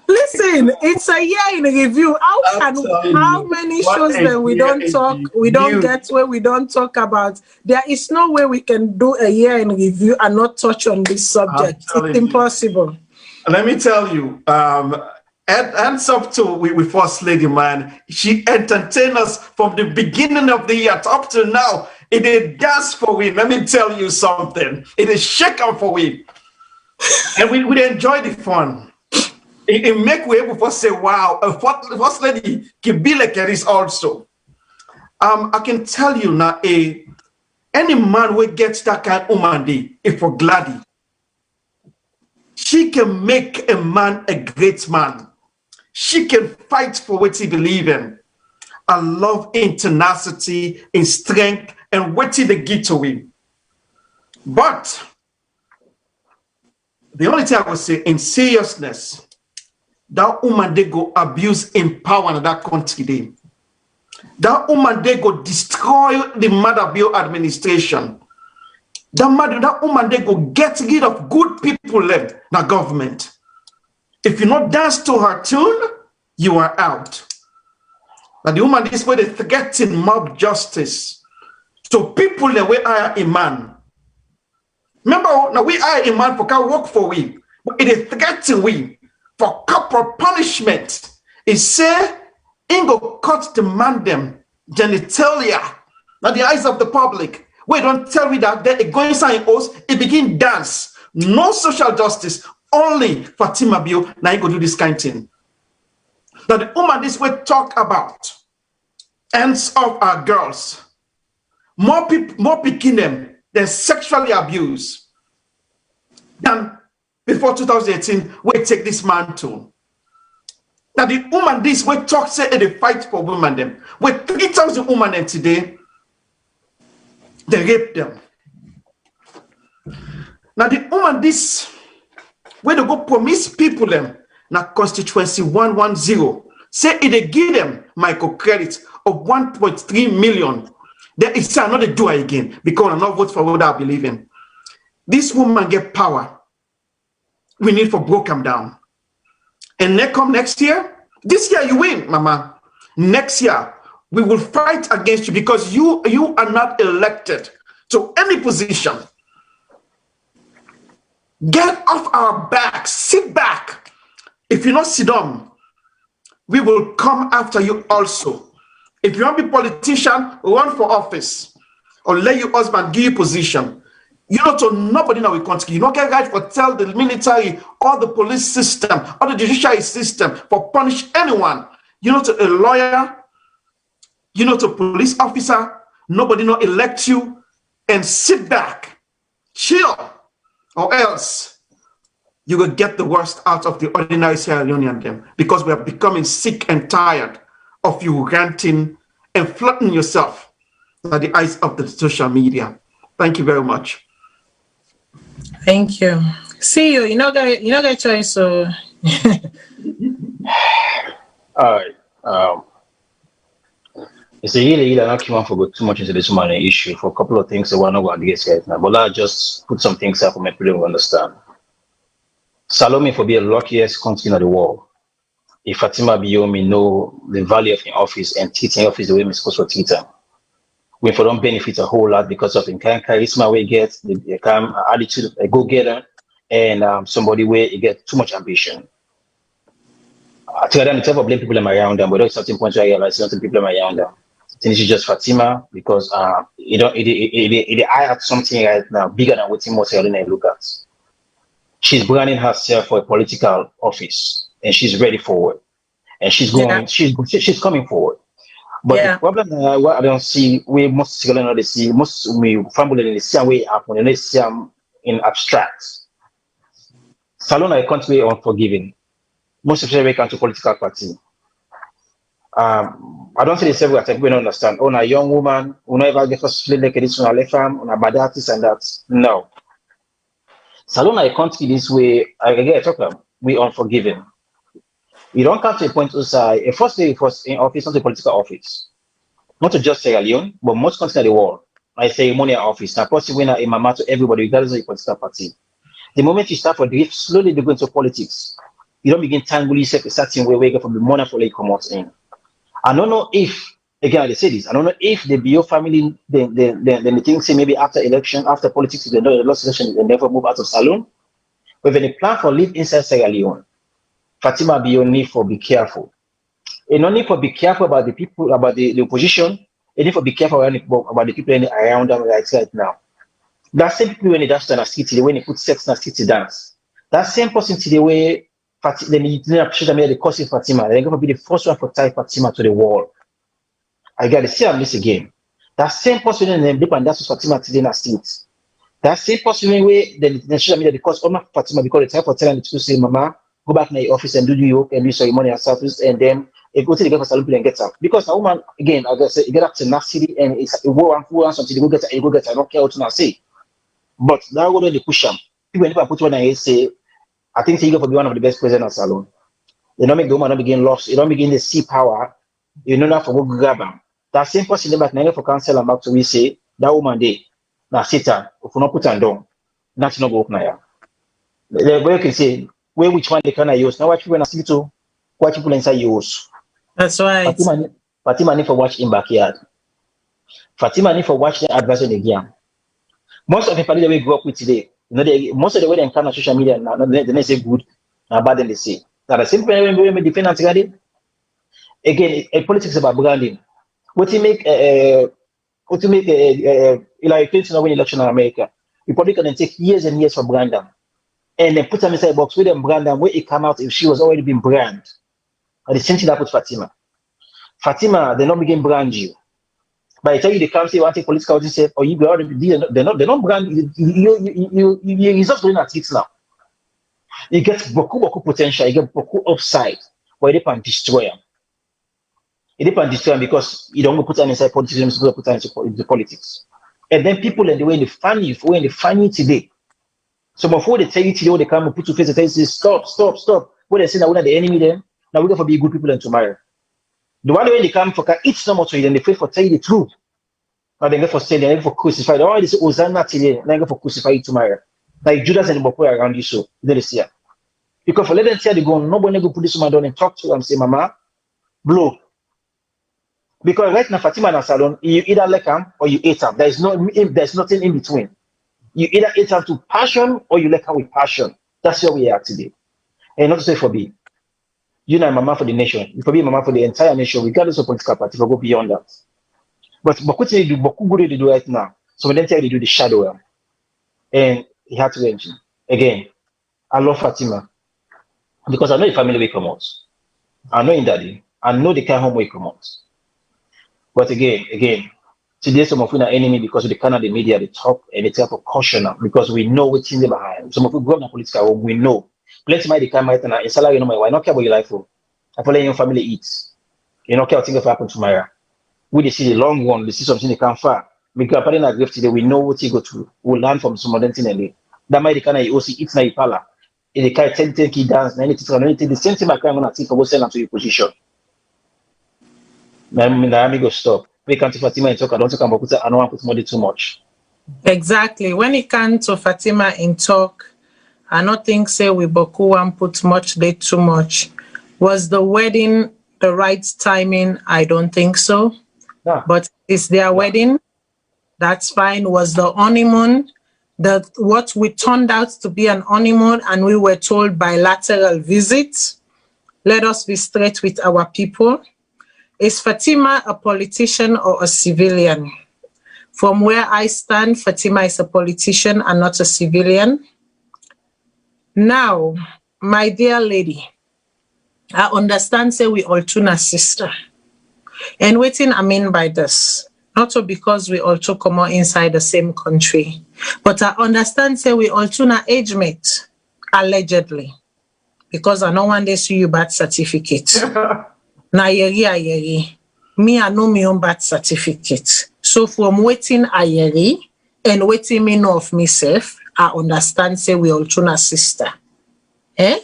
listen, it's a year in review. How many shows that we don't talk, we don't get where we don't talk about? There is no way we can do a year in review and not touch on this subject. It's impossible. Let me tell you, hands up to with First Lady, man. She entertained us from the beginning of the year up to now. It is dance for we. Let me tell you something. It is shake up for we. And we enjoy the fun. It make we able to say, wow, First Lady can be like this also. I can tell you now, any man will get that kind of woman day, if for Gladys. She can make a man a great man. She can fight for what he believes in. I love in tenacity, in strength, and what they give to him. But the only thing I would say, in seriousness, that woman they go abuse in power in that country. Day. That woman they go destroy the Mother Bill administration. That woman they go get rid of good people left in the government. If you not dance to her tune, you are out. Now the woman this way they threaten mob justice. So people that we hire a man. Remember, now we hire a man for can work for we, but it is threatening we for corporal punishment. It say in go cut the man them genitalia. Now the eyes of the public. We don't tell me that they're going sign us, it begin dance. No social justice. Only Fatima Bio now you go do this kind of thing. Now the woman this way talk about ends of our girls. More picking them than sexually abused than before 2018. We take this man too. Now the woman this way talk say they fight for women them. With 3,000 women them today, they rape them. Now the woman this where they go promise people them na constituency 110 say if they give them microcredit of 1.3 million, then it's another do it again because I not vote for what I believe in. This woman get power. We need to break them down. And next year, this year you win, mama. Next year we will fight against you because you are not elected to any position. Get off our back, sit back. If you not sit down, we will come after you also. If you want to be a politician, run for office or let your husband give you position. You know, to nobody now we country. You don't get right for tell the military or the police system or the judiciary system for punish anyone. You know, to a lawyer, you know, to a police officer, nobody not elect you and sit back, chill. Or else you will get the worst out of the ordinary Sierra Leonean them because we are becoming sick and tired of you ranting and flaunting yourself at the eyes of the social media. Thank you very much. Thank you. See you. You know get choice. So all right. It's a really I don't want to go too much into this money issue for a couple of things I want to go and get right now. But I'll just put some things up for my people to understand. Salome for be the luckiest country in the world. if Fatima Biomi know the value of in office and teaching office the way we're supposed to teach them. We for don't benefit a whole lot because of the kind of charisma we get, the kind of attitude, a go-getter, and somebody where you get too much ambition. I tell them, the blame people around them, but at certain point I realize certain people around them. It's just Fatima because it eye at something right now bigger than what most Salone look at. She's branding herself for a political office, and she's ready forward, and she's going. She's coming forward. But the problem what I don't see, we most Salone see most we family in the same way happen, and they see in abstract. Salone a country unforgiving. Most especially when it comes to political party. I don't say the same way I think we don't understand. Oh, a young woman who never get us feel like this on a left arm, on a bad artist and that. No. Salone a country this way, again, I talk about, we unforgiving. You don't come to a point to say, first day was in office, not a political office. Not to just Sierra Leone, but most countries in the world. I say ceremonial office. Now, plus you win a mama to everybody, regardless of your political party. The moment you start for drift, slowly they go into politics. You don't begin tangle yourself a certain way where you go from the money for you come out in. I don't know if, again, I say this, I don't know if the BO family, they think, say maybe after election, after politics, they know the last election, they never move out of Salone. But when they plan for live inside Sierra Leone, Fatima BO need for be careful. You don't need for be careful about the people, about the opposition. You need for be careful about the people around them right now. That same people when they dance in a city, when they put sex in a city dance. That same person today where they need to appreciate the cause of Fatima. They're going to be the first one to tie Fatima to the wall. I got to see this again. That same person in the and that's Fatima today in a street. That same person where the social media because of Fatima because the time for telling the to say, Mama, go back in your office and do the yoke and do ceremony and service, and then if go to the girl for Salone and get up. Because a woman, again, I guess, you get up to nasty and it's a war and fool and something, you go get it, I don't care what you say. But that would they push them. People never put one and say, I think you go for be one of the best presidents of Salone. You don't make the woman not begin lost, you don't begin to see power, you know not for go grab them. That same person never can for counsel and back to we say, that woman day, now Satan, if we not put her down, that's not go up now. The way you can say, where which one they can use. Now what people in to what people inside use. That's right. Fatima need for watch in backyard. Fatima need for watch the advice in the game. Most of the people that we grew up with today, you know, most of the way they encounter social media now, they say good, and bad than they say. Now the same way we defend anti again, politics is about branding. What you make Hillary Clinton win election in America, Republicans can take years and years for branding. And then put them inside a box with them brand and where it come out if she was already been brand. And the same thing that with Fatima. Fatima, they not begin brand you. By the time they come say you want to take political say, or you already they're not brand you results doing at it now. You get beaucoup potential, you get beaucoup upside, but you can destroy them. You can destroy them because you don't go put them inside politics, you put them into politics. And then people and the way they find you, when they find you today. So before they tell you today, they come and put your face and tell you, say, stop. When they say that we're not the enemy then, now we're going to be good people and tomorrow. The one way they come for it's not much for you, then they pray for tell you the truth. Now they go for say, they go for crucify. They already say, Hosanna today, they go for crucify you tomorrow. Like Judas and the Boko around you, so they see it. Because for let them tell they go, nobody go put this woman down and talk to them and say, Mama, blow. Because right now, Fatima and Salone, you either like them or you hate them. There's nothing in between. You either hate her to passion or you like her with passion. That's where we are today. And not to say for me. You're not a mama for the nation. You can be a mama for the entire nation, regardless of political party, if I go beyond that. But what they do, what good they do right now. So when they tell you to do the shadow. And he had to engine. Again, I love Fatima. Because I know the family will come out. I know in daddy. I know the kind of home will come out. But again, today some of you are enemy because of the kind of the media, they talk and they tell for caution because we know what's in the behind. Some of you grow up in political home, we know. Plenty might come right now, it's salary no matter. I don't care about your life. I feel like your family eats. You don't care what things will happen tomorrow. We see the long one, they see something they can't far. Because apparently at grave today, we know what you go through. We'll learn from some modern thing and they. That might kind of also eat na ipala. They can't 10 key dance, anything. The same thing I can't think of sell them to your position. I go stop. We come to Fatima and talk. I don't talk about I don't want to put money too much. Exactly. When it comes to Fatima in talk, I don't think say we boku and put much they too much. Was the wedding the right timing? I don't think so. Yeah. But it's their wedding. That's fine. Was the honeymoon what we turned out to be an honeymoon and we were told bilateral visit? Let us be straight with our people. Is Fatima a politician or a civilian? From where I stand, Fatima is a politician and not a civilian. Now, my dear lady, I understand say we all tuna sister. And waiting I mean by this, not so because we all two come out inside the same country, but I understand say we all tuna age mate, allegedly. Because I know one day see you birth certificate. Na yeri. Me, I know me own birth certificate. So from waiting a yeri and waiting me know of myself, I understand say we all tuna sister. Eh?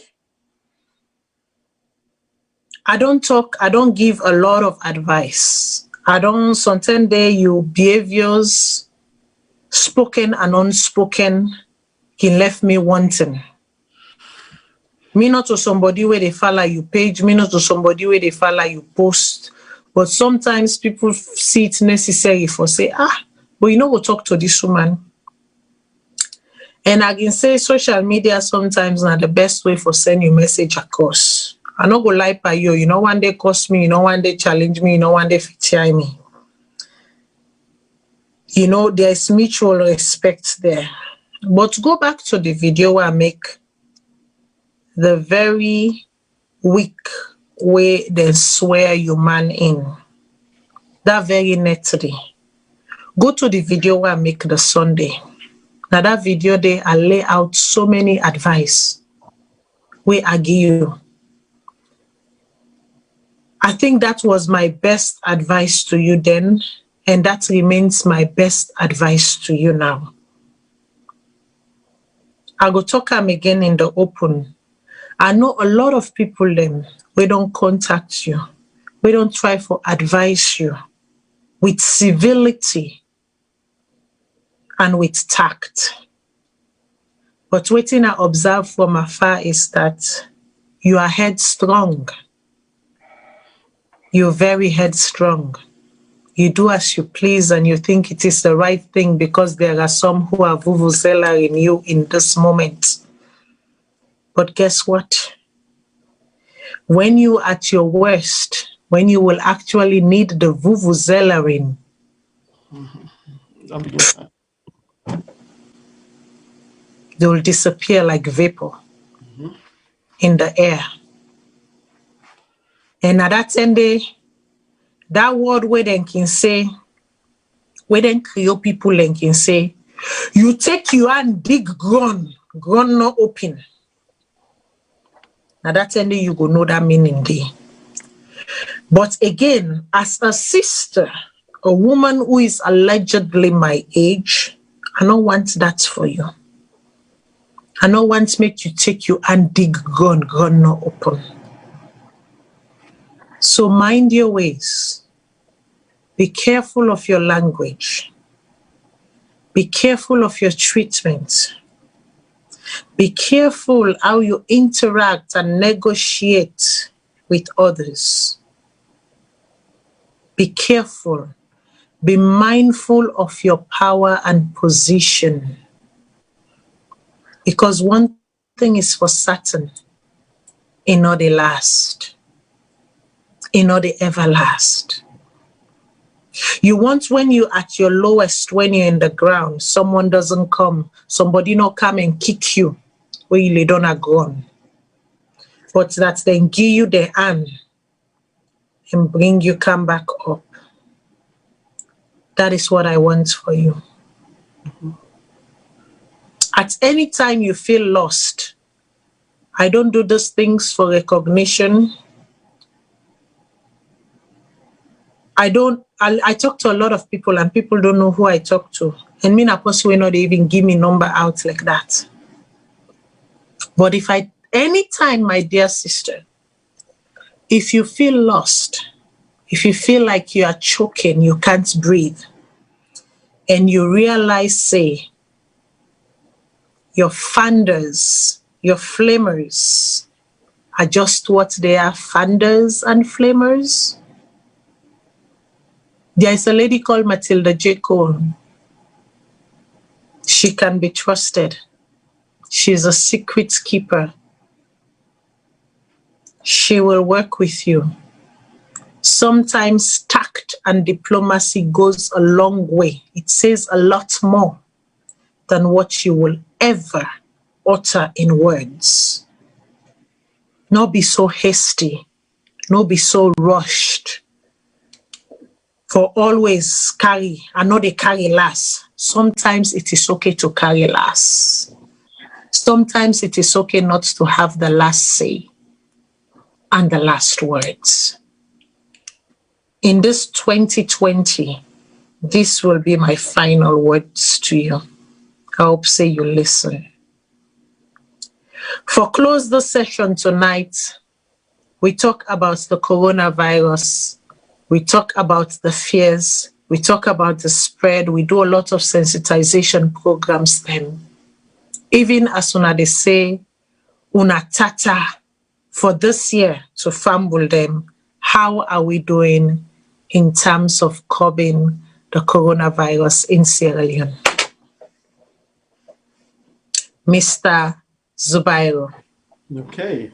I don't give a lot of advice. Sometimes your behaviors, spoken and unspoken, can left me wanting. Me not to somebody where they follow you page, me not to somebody where they follow you post. But sometimes people see it necessary for say, but we'll talk to this woman. And I can say social media sometimes not the best way for send you message across. I no go lie by you. You know one day cost me, you know one day challenge me, you know one day feature me. You know, there's mutual respect there. But go back to the video where I make the very weak way they swear you man in. That very netly. Go to the video where I make the Sunday. Now that video there, I lay out so many advice. Where I give you. I think that was my best advice to you then, and that remains my best advice to you now. I go talk them again in the open. I know a lot of people them, we don't contact you. We don't try for advice you with civility and with tact. But what I observe from afar is that you are headstrong. You're very headstrong. You do as you please and you think it is the right thing because there are some who are vuvuzela in you in this moment. But guess what? When you're at your worst, when you will actually need the vuvuzela they will disappear like vapor in the air. And at that end, that word where they can say, where then Creole people can say, you take your hand dig ground not open. Now that end you go know that meaning there. But again, as a sister, a woman who is allegedly my age, I don't want that for you. I don't want to make you take your hand dig ground not open. So mind your ways. Be careful of your language. Be careful of your treatment. Be careful how you interact and negotiate with others. Be careful. Be mindful of your power and position. Because one thing is for certain, it not the last. It not the ever last. You want when you're at your lowest, when you're in the ground, someone doesn't come, somebody not come and kick you where you lay down a ground. But that then give you the hand and bring you come back up. That is what I want for you. At any time you feel lost, I don't do those things for recognition. I talk to a lot of people and people don't know who I talk to. And me, not possible, not even give me number out like that. But anytime, my dear sister, if you feel lost, if you feel like you are choking, you can't breathe, and you realize, say, your funders, your flamers, are just what they are, fanders and flamers. There is a lady called Matilda J. Cole. She can be trusted. She's a secret keeper. She will work with you. Sometimes tact and diplomacy goes a long way. It says a lot more than what you will ever utter in words. Not be so hasty. Not be so rushed. For always carry, I know they carry last. Sometimes it is okay to carry last. Sometimes it is okay not to have the last say and the last words. In this 2020, this will be my final words to you. I hope say you listen. For close the session tonight, we talk about the coronavirus. We talk about the fears. We talk about the spread. We do a lot of sensitization programs then. Even as una they say, una tata for this year to fumble them, how are we doing in terms of curbing the coronavirus in Sierra Leone? Mr. Zubairu. Okay,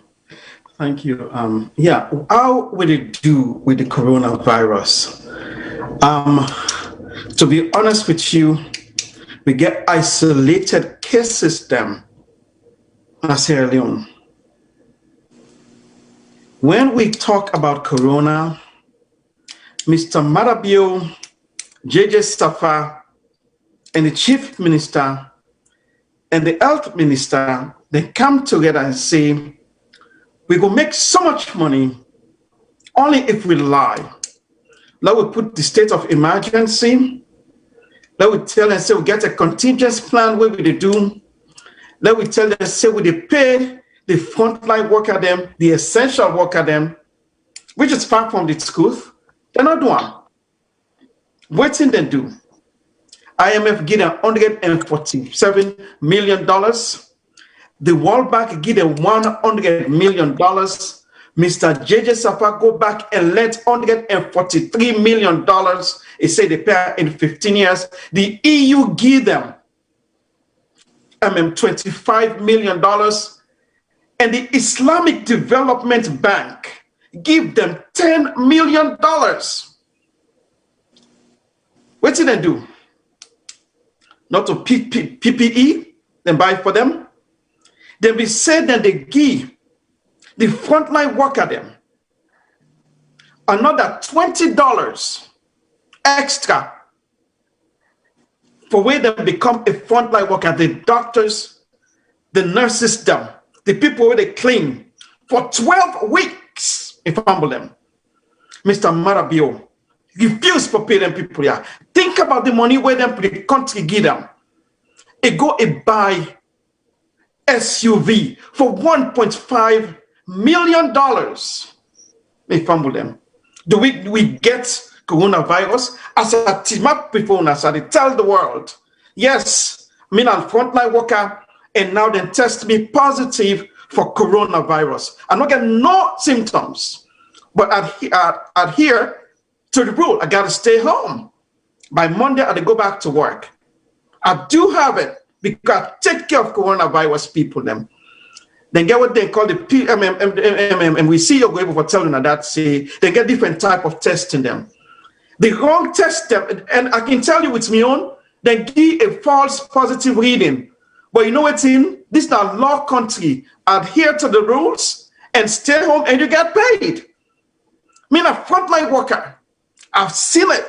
thank you. Yeah, how will it do with the coronavirus? To be honest with you, we get isolated cases them in Sierra Leone. When we talk about corona, Mr. Marabio, JJ Safa, and the chief minister and the health minister, they come together and say, we go make so much money only if we lie. Let we put the state of emergency. Let we tell them, say we get a contingency plan where we do. Let we tell them, say we pay the frontline worker them, the essential worker them, which is far from the schools. They're not doing. What thing they do? IMF give them $147 million. The World Bank give them $100 million. Mr. JJ Safa go back and lent $143 million. He said they pay in 15 years. The EU give them $25 million. And the Islamic Development Bank give them $10 million. What did they do? Not to PPE, then buy for them. They be said that they give the frontline worker them another $20 extra for where they become a frontline worker. The doctors, the nurses, them, the people where they clean for 12 weeks. If I humble them, Mr. Marabio refuse to pay them people here. Think about the money where them the country give them. It go and buy SUV for $1.5 million. If humble them, do we get coronavirus as a team up before us? And they tell the world, yes, me and frontline worker, and now they test me positive for coronavirus. I'm not getting no symptoms, but adhere to the rule. I gotta stay home. By Monday, I go back to work. I do have it because I take care of coronavirus people. Them then get what they call the PMM, and we see you're able for telling that say they get different type of testing them. The wrong test them, and I can tell you it's me own. They give a false positive reading. But you know what's in? This is a law country. Adhere to the rules and stay home and you get paid. Me, a frontline worker, I've seen it.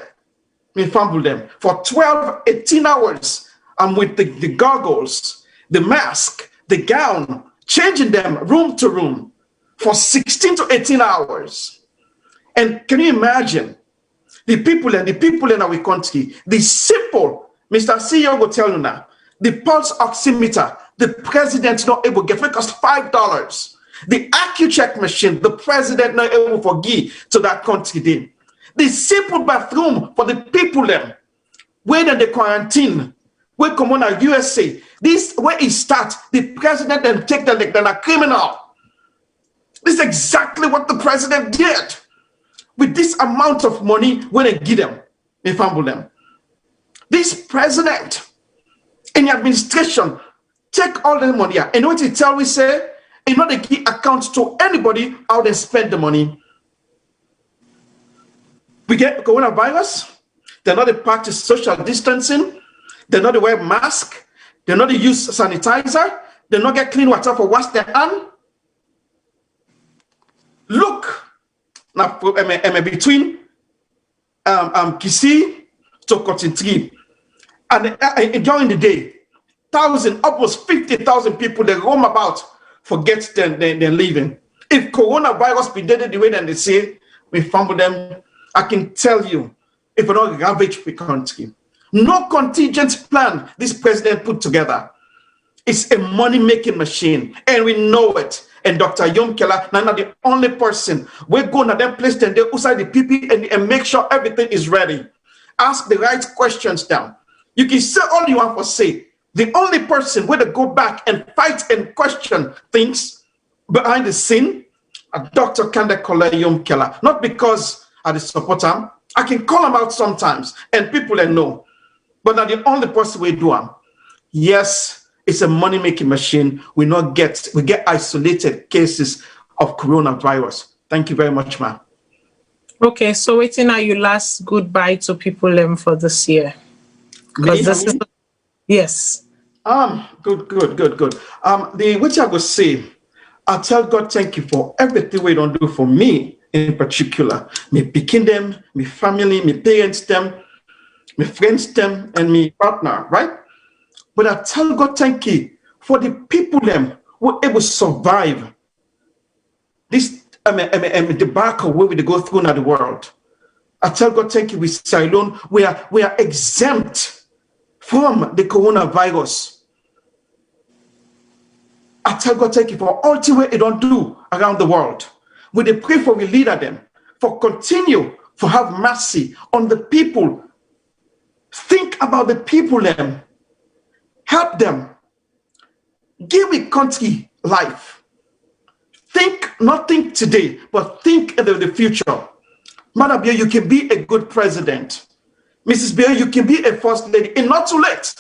Me fumble them for 12, 18 hours. I'm with the goggles, the mask, the gown, changing them room to room for 16 to 18 hours. And can you imagine the people in our country, the simple, Mr. CEO will tell you now, the pulse oximeter, the president not able to get because $5. The AccuCheck machine, the president not able to give to that country then. The simple bathroom for the people them, where they quarantine, where come on a USA. This where it starts, the president then take them like they're a criminal. This is exactly what the president did. With this amount of money, when they give them, they fumble them. This president in the administration take all the money out. And what he tell we say, in order to give account to anybody how they spend the money. We get coronavirus, they're not to practice social distancing, they're not to wear mask, they're not to use sanitizer, they're not get clean water for wash their hand. Look, now between Kisi to Cotton Tree, and during the day, almost 50,000 people they roam about, forget they're leaving. If coronavirus be dead the way that they say, we fumble them. I can tell you, if we don't ravage the country, no contingent plan this president put together. It's a money-making machine, and we know it. And Dr. Yomkela, not the only person. We go to them place and they outside the PP and make sure everything is ready. Ask the right questions down. You can say all you want to say. The only person where they go back and fight and question things behind the scene, Dr. Kande Kole Yomkela. Not because I support him. I can call him out sometimes, and people that know. But not the only person we do him. Yes, it's a money-making machine. We get isolated cases of coronavirus. Thank you very much, ma'am. Okay, so waiting are your last goodbye to people for this year? Because this is yes. Good. Which I will say, I tell God thank you for everything we don't do for me in particular. Me picking them, me family, me parents them, me friends them, and me partner, right? But I tell God thank you for the people them who were able to survive this debacle where we go through now the world. I tell God thank you with Salone. We are exempt from the coronavirus. I tell God thank you for all the way it don't do around the world. We they pray for we leader them, for continue to have mercy on the people. Think about the people them. Help them. Give a country life. Not think today, but think in the future. Madam Bia, you can be a good president. Mrs. Bia, you can be a first lady. And not too late.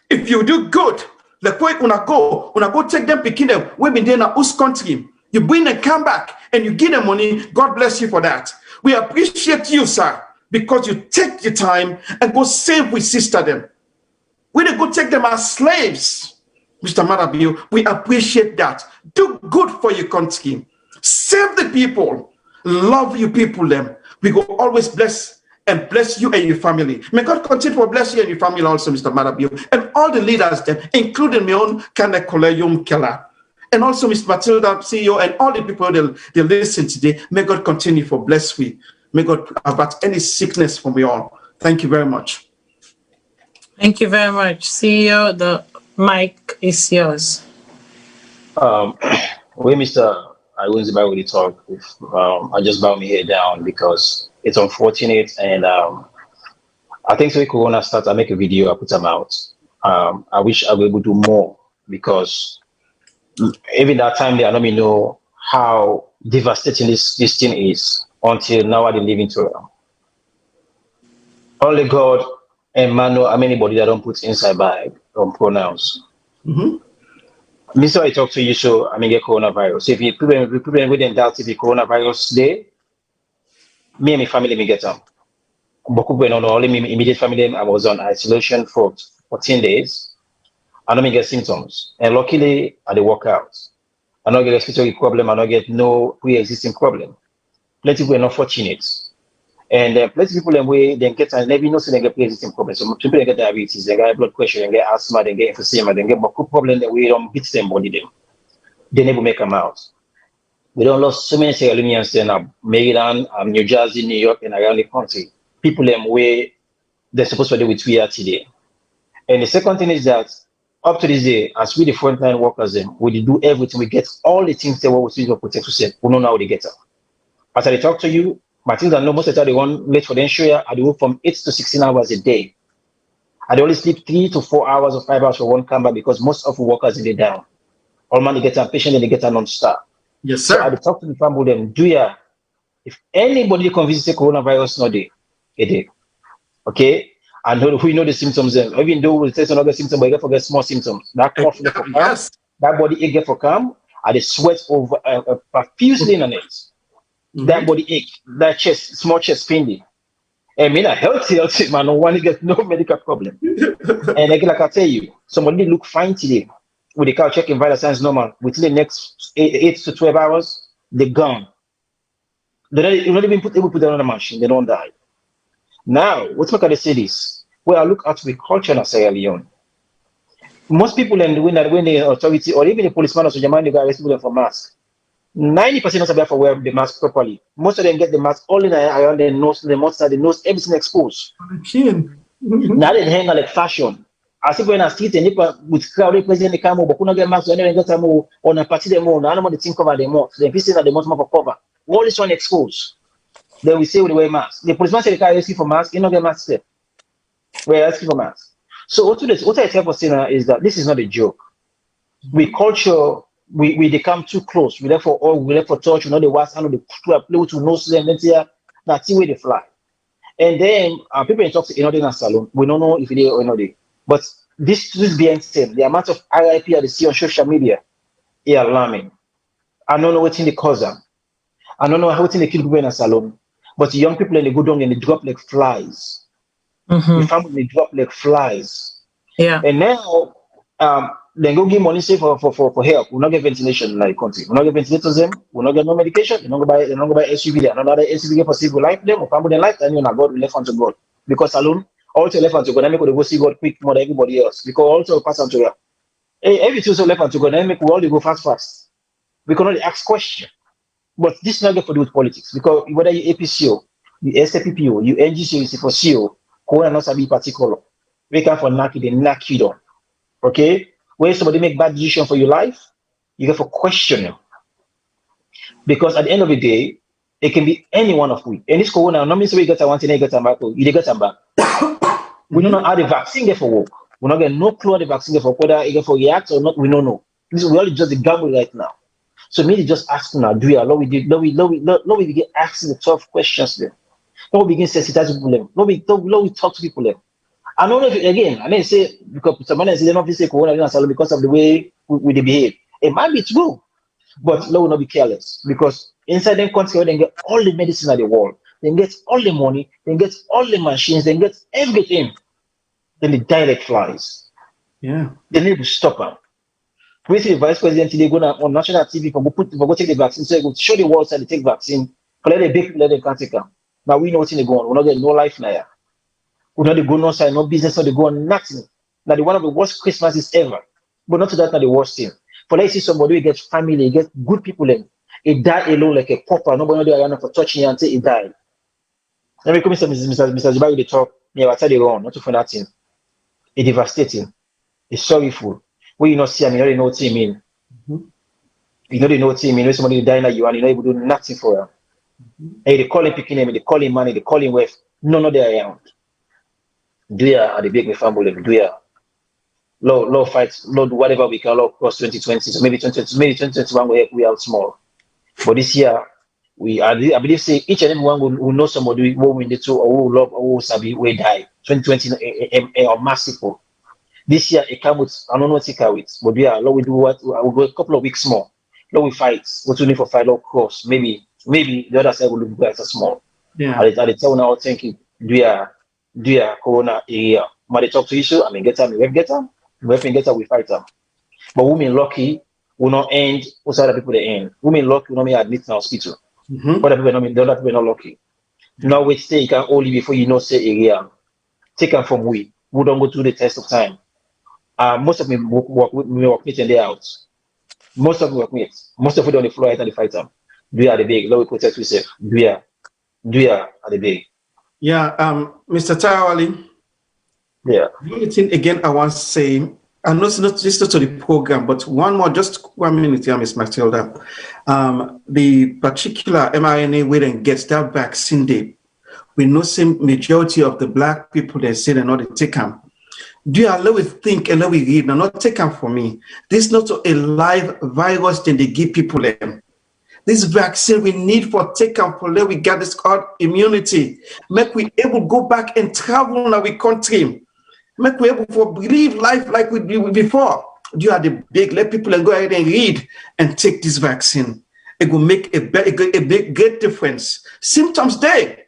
If you do good, like where una go take them, picking them, we been there in our country. You bring them, come back, and you give them money. God bless you for that. We appreciate you, sir, because you take the time and go save with sister them. We didn't go take them as slaves, Mr. Marabiu. We appreciate that. Do good for your country. Save the people. Love you people them. We go always bless you and your family. May God continue to bless you and your family also, Mr. Marabiu. And all the leaders them, including my own Kande Kole Yomkela. And also Ms. Matilda, CEO, and all the people they listen today. May God continue to bless we. May God avert any sickness from we all. Thank you very much. Thank you very much. CEO, the mic is yours. Mr. I wouldn't really talk. I just bow my head down because it's unfortunate. And I think so. Corona starts, I make a video, I put them out. I wish I would able to do more because even that time, they don't even know how devastating this thing is until now I didn't live into it. Only God and man know how many body that don't put inside bag or pronounce. Mr. I talk to you, so I mean get coronavirus. So if you prevent within doubt if the coronavirus day, me and my family may get them. But only my immediate family, I was on isolation for 14 days. I don't get symptoms. And luckily I did work out. I don't get a respiratory problem, I don't get no pre-existing problem. Plenty people are not fortunate. And plenty people they get and never know so they get pre-existing problems. So people get diabetes, they get blood pressure, they get asthma, they get emphysema, they get beaucoup problem that we don't beat them body them. They never make them out. We don't lost so many Sierra Leoneans in Maryland, New Jersey, New York, and around the country. People where they're supposed to do with we are today. And the second thing is that up to this day, as we the frontline workers, we do everything. We get all the things that we to protect ourselves. We don't know how they get them. As I talk to you, my things I know most of the time they want late for the insurer. I do work from 8 to 16 hours a day. I only sleep 3 to 4 hours or 5 hours for one camera because most of the workers they down. All man they get a patient and they get a non-stop. Yes, So I sir. talk to the family them, do ya? If anybody convinces say coronavirus not there, it is. Okay? And we know the symptoms then. Even though we test another symptom, but you get forget small symptoms. That cough get for calm, Yes. that body ache get for calm, and the sweat over profusely in the net. That body ache, that chest, small chest pain. I mean, a healthy man, no one get no medical problem. And again, like I tell you, somebody look fine today with the car checking vital signs normal. Within the next 8 to 12 hours, they're gone. They're not even able to put them on the machine. They don't die. Now, let's look at the cities. Where I look at the culture in Sierra Leone. Most people, and when the authority or even the policeman or soldier man, they go arrest people for mask. 90% not about for wear the mask properly. Most of them get the mask all in around their nose, the mouth, the nose, everything exposed. Now they hang like fashion. As if when I street and with crowd president the camera, but couldn't get mask, and then get them on a party them on. I don't want the thing cover them more. So the pieces at the most for cover. All this one exposed. Then we say we wear mask. The policeman said they can't ask you for mask, you don't get mask there. We're asking for mask. So what I tell for is that this is not a joke. We culture, we become too close. We therefore touch, we know the words, and the play to nose them, then say that's where they fly. And then people in talk to another Salone. We don't know if they or not. But this being said, the amount of RIP I see on social media is alarming. I don't know what's in the cause. I don't know how to kill people in a Salone. But the young people, they go down and they drop like flies. The family, they drop like flies. Yeah. And now, then go give money say for help. We'll not get ventilation in the country. We'll not get ventilators them. We'll not get no medication. They don't go buy SUV there. Another SUV for civil life them or family life. And you know God will left unto God. Because Salone, also left unto God. Then make we go see God quick more than everybody else. Because also pass unto God. Everything also left unto God. Then make we all go fast. We can only ask questions. But this is not good for do with politics. Because whether you APCO, you SFPPO, you NGCO, you for CO, Corona not be particular. We can for knock it, they knock you down. Okay? When somebody make bad decision for your life, you have to question them. Because at the end of the day, it can be any one of we. And this corona, not means we get a one thing, you get a back, you get a back. We don't know how the vaccine get for work. We don't get no clue how the vaccine get for whether it get for react or not, we don't know. This is really just the gamble right now. So maybe just asking now, do you allow we begin asking the tough questions then. Now we begin sensitize people them. Now we talk to people them. I don't know if again, I didn't say because someone say they don't say corona because of the way we behave. It might be true, but we will not be careless because inside them country they get all the medicine in the world, they get all the money, they get all the machines, they get everything. Then the direct flies. Yeah. They need to stop them. We see the vice president today go on national TV for go take the vaccine, so they go show the world side they take vaccine, for let the big people let them can't take them. Now we know what's in the go on. We're not getting no life now. We know they go no side, no business, no they go on nothing. Now the one of the worst Christmases ever. But not to that, not the worst thing. For let's see somebody who gets family, get good people in. He died alone like a pauper. Nobody know they are for touching you until he died. Let me come to Mr. Zimbabwe they talk. Yeah, I tell you wrong, not to find that thing. It's devastating. It's sorrowful. When you not see, I mean, you know what I mean. You know they know what I mean. When somebody dying like you and you're not able to do nothing for them. And they call him picking him, they call him money, they call him wealth. No, no, they're around. Do ya at the big family? Do ya? Lord fight, Lord, whatever we can, Lord cross 2020. So maybe 2021 we are small. But this year, I believe say each and every one will know somebody who we need to or who love or who sabi will die. 2020 are massive. This year it come with I don't know what it come with, but yeah, Lord we do what we'll go a couple of weeks more. Lord we fight. What we need for fight, Lord cross. Maybe the other side will look better small. Yeah. I tell now thinking, do ya corona area. But they talk to issue, I mean get them, we get them, we fight them. But women lucky will not end, most other people they end. Women lucky will not be admit in the hospital. Other people the other people not lucky. Now wait stay you can only before you know say area. Take them from we don't go through the test of time. Most of me work meet and they out. Most of them work meet. Most of it on the floor and they fight them. Do you are the big, let we protect yourself. Do you are the big. Yeah, Mr. Tarawali. Yeah. The only thing again I want to say, I know it's not just to the program, but just 1 minute here, Ms. Matilda. The particular mRNA we then get that vaccine day, we know some majority of the black people they say they're not take them. Do you allow we think and let we read? Now, not take them for me. This is not a live virus that they give people them. This vaccine we need for take and for let we get this herd immunity. Make we able to go back and travel in our country. Make we able to live life like we did before. You are the big, let people go ahead and read and take this vaccine. It will make a big great difference. Symptoms there.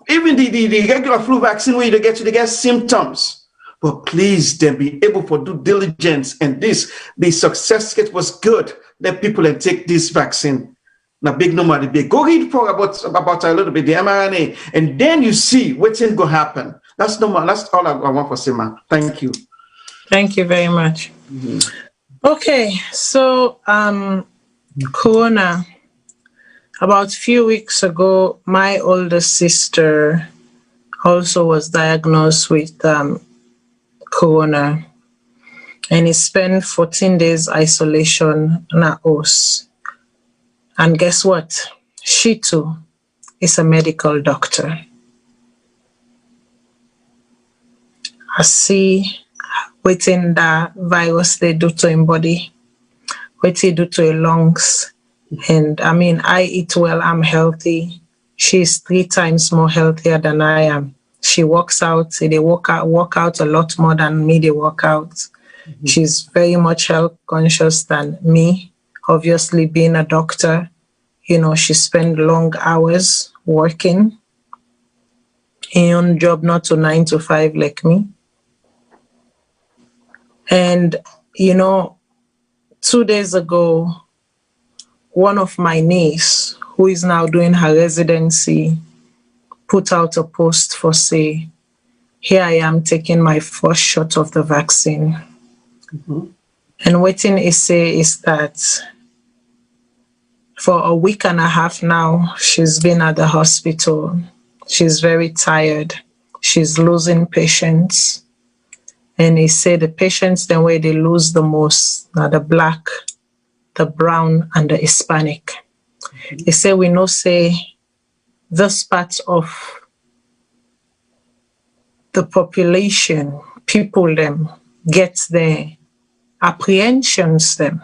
Even the regular flu vaccine where you get symptoms. But please then be able to do diligence and this. The success rate was good. Let people take this vaccine. Now big number the big. Go read for about a little bit the mRNA and then you see what's going to happen. That's all I want for Sima. Thank you. Thank you very much. Okay, so Corona. About a few weeks ago, my older sister also was diagnosed with Corona, and he spent 14 days isolation in a house. And guess what? She too is a medical doctor. I see within the virus they do to him body, what he do to your lungs. And I mean, I eat well, I'm healthy. She's 3 times more healthier than I am. She works out, they work out a lot more than me, they work out. Mm-hmm. She's very much health conscious than me. Obviously, being a doctor, you know, she spends long hours working in her own job, not to 9 to 5 like me. And, you know, 2 days ago, one of my niece, who is now doing her residency, put out a post for say, here I am taking my first shot of the vaccine. Mm-hmm. And what he say is that for a week and a half now, she's been at the hospital. She's very tired. She's losing patients. And he said the patients, the way they lose the most are the Black, the brown, and the Hispanic. Mm-hmm. He said we know say this part of the population, people them, get the apprehensions them.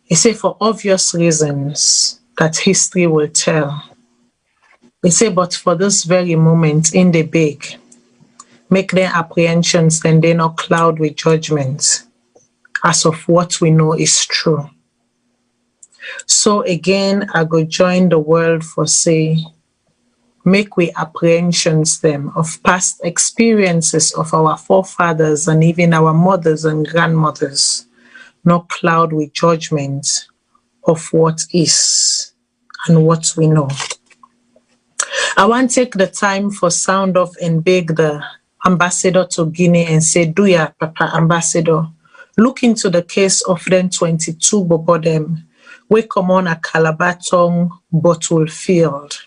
He said for obvious reasons that history will tell. He said, but for this very moment in the big, make their apprehensions then they not cloud with judgment as of what we know is true. So again, I go join the world for say, make we apprehensions them of past experiences of our forefathers and even our mothers and grandmothers, not cloud with judgment of what is and what we know. I want to take the time for sound off and beg the ambassador to Guinea and say, do ya, Papa Ambassador, look into the case of them 22 Bobodem, we come on a Calabaton bottle field,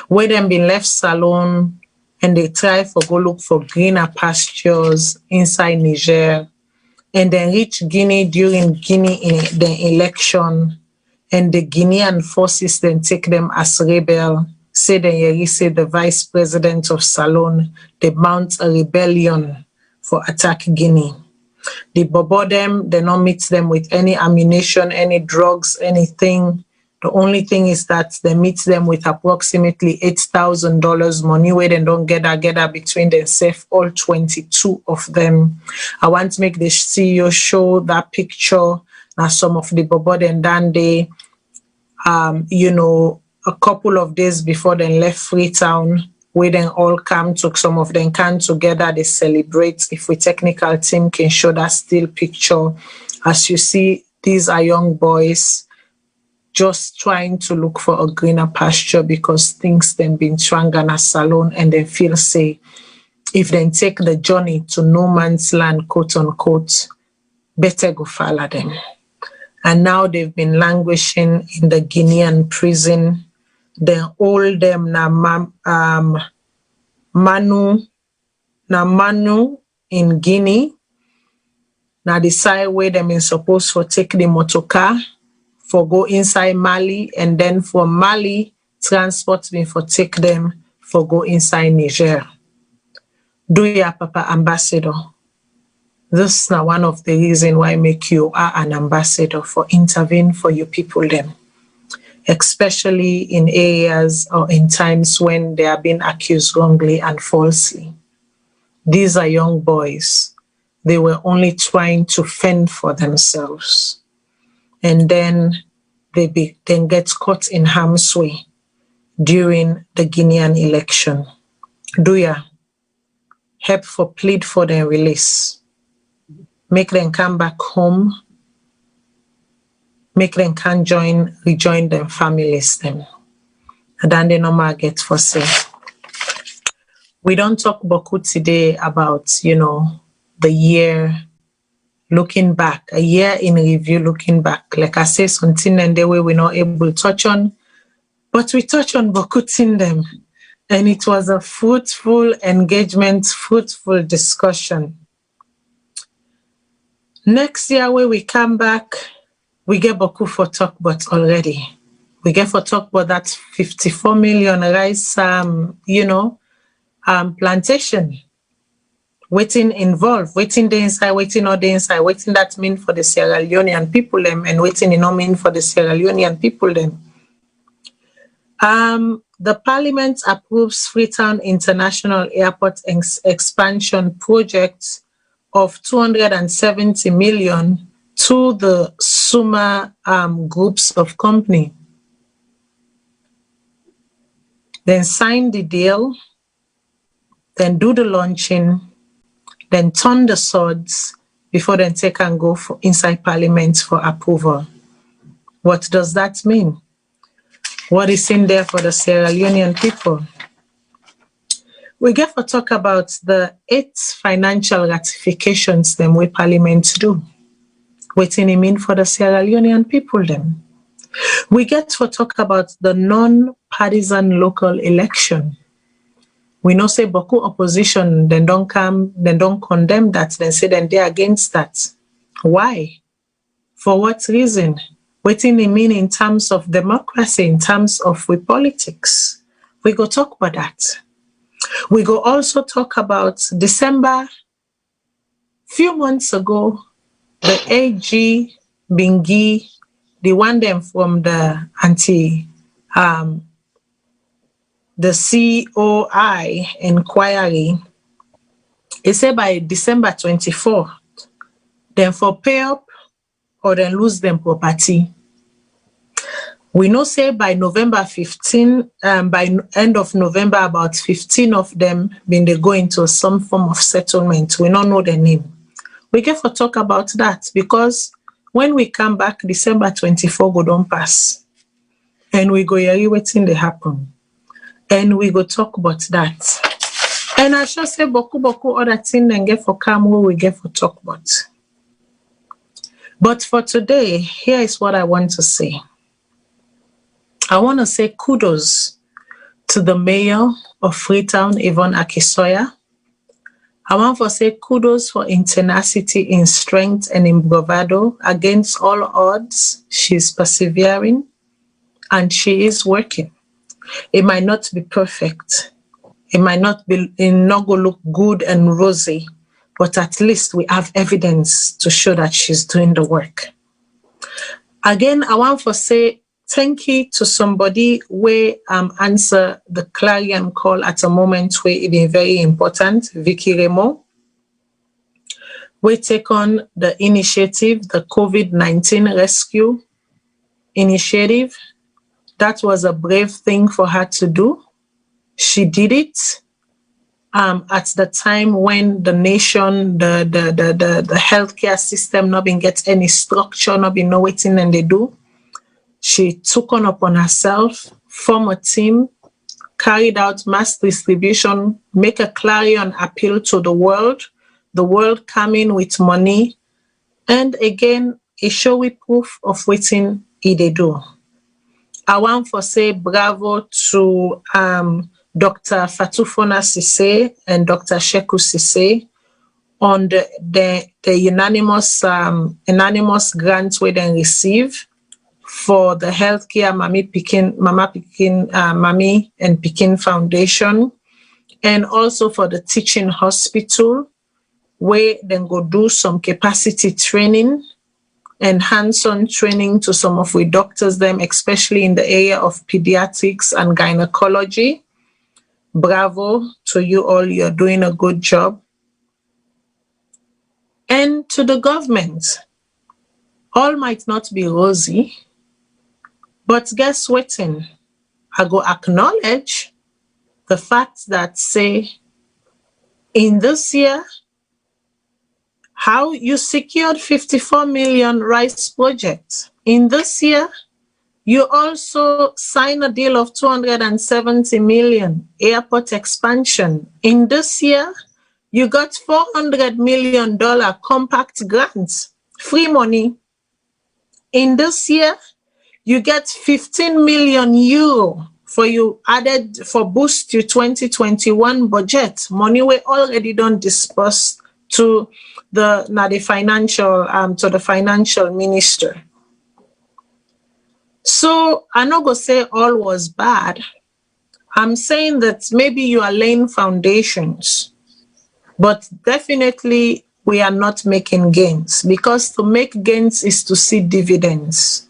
where them been left Salone and they try for go look for greener pastures inside Niger, and then reach Guinea during Guinea in the election, and the Guinean forces then take them as rebel. Say the vice president of Salone, they mount a rebellion for attack Guinea. The Bobodem, they don't meet them with any ammunition, any drugs, anything. The only thing is that they meet them with approximately $8,000 money where they don't gather between themselves, all 22 of them. I want to make the CEO show that picture. Now some of the Bobodem done they, you know, a couple of days before they left Freetown, we then all come to, some of them come together, they celebrate. If we technical team can show that still picture, as you see, these are young boys just trying to look for a greener pasture because things then been strong as Salone, and they feel say, if they take the journey to no man's land, quote unquote, better go follow them. And now they've been languishing in the Guinean prison. They hold them na Manu in Guinea. Now decide where them is supposed to take the motorcar for go inside Mali, and then from Mali transport me for take them for go inside Niger. Do ya, Papa Ambassador? This is now one of the reasons why make you are an ambassador for intervene for your people them, especially in areas or in times when they are being accused wrongly and falsely. These are young boys. They were only trying to fend for themselves. And then they get caught in harm's way during the Guinean election. Do ya help for plead for their release? Make them come back home. Make them can rejoin their families them. And then they no more get for say. We don't talk beaucoup today about, the year looking back, a year in review looking back. Like I say, something and the way we're not able to touch on, but we touch on beaucoup in them. And it was a fruitful engagement, fruitful discussion. Next year, when we come back, we get beaucoup for talk about already. We get for talk about that 54 million rice, plantation. Waiting involved, waiting the inside, waiting not the inside, waiting that mean for the Sierra Leonean people them, and waiting it not mean for the Sierra Leonean people them. The Parliament approves Freetown International Airport expansion project of 270 million to the Suma groups of company. Then sign the deal, then do the launching, then turn the swords before then take and go for inside Parliament for approval. What does that mean? What is in there for the Sierra Leonean people? We get to talk about the 8 financial ratifications them we Parliament do. What it mean for the Sierra Leonean people them? We get to talk about the non-partisan local election. We know say beaucoup opposition, then don't condemn that, then say then they're against that. Why? For what reason? What it mean in terms of democracy, in terms of politics? We go talk about that. We go also talk about December, few months ago, the AG Bingi, the one them from the the COI inquiry, it said by December 24th, then for pay up or then lose them property. We know say by November 15, by end of November, about 15 of them been they go into some form of settlement. We don't know the name. We get to talk about that because when we come back, December 24 go don't pass. And we go here waiting they happen. And we go talk about that. And I shall say beaucoup other things and get for come where we get for talk about. But for today, here is what I want to say. I want to say kudos to the mayor of Freetown, Yvonne Akisoya. I want to say kudos for in tenacity, in strength, and in bravado. Against all odds, she's persevering and she is working. It might not be perfect. It might not be, it not go look good and rosy, but at least we have evidence to show that she's doing the work. Again, I want to say thank you to somebody where answer the clarion call at a moment where it is very important, Vicky Remo. We take on the initiative, the COVID-19 rescue initiative. That was a brave thing for her to do. She did it at the time when the nation, the healthcare system not been get any structure, not been know waiting and they do. She took on upon herself, form a team, carried out mass distribution, make a clarion appeal to the world coming with money, and again, a showy proof of waiting they do. I want to say bravo to Dr. Fatufona Sise and Dr. Sheku Sise on the unanimous grant where they receive for the healthcare Mami and Pikin Foundation, and also for the teaching hospital where then go do some capacity training and hands-on training to some of we doctors them, especially in the area of pediatrics and gynecology. Bravo to you all, you're doing a good job. And to the government, all might not be rosy, but guess what? I go acknowledge the fact that, say, in this year, how you secured 54 million rice projects. In this year, you also signed a deal of 270 million airport expansion. In this year, you got $400 million compact grants, free money. In this year, you get 15 million euro for you added for boost your 2021 budget. Money we already done dispersed to the financial minister. So I'm not gonna say all was bad. I'm saying that maybe you are laying foundations, but definitely we are not making gains, because to make gains is to see dividends,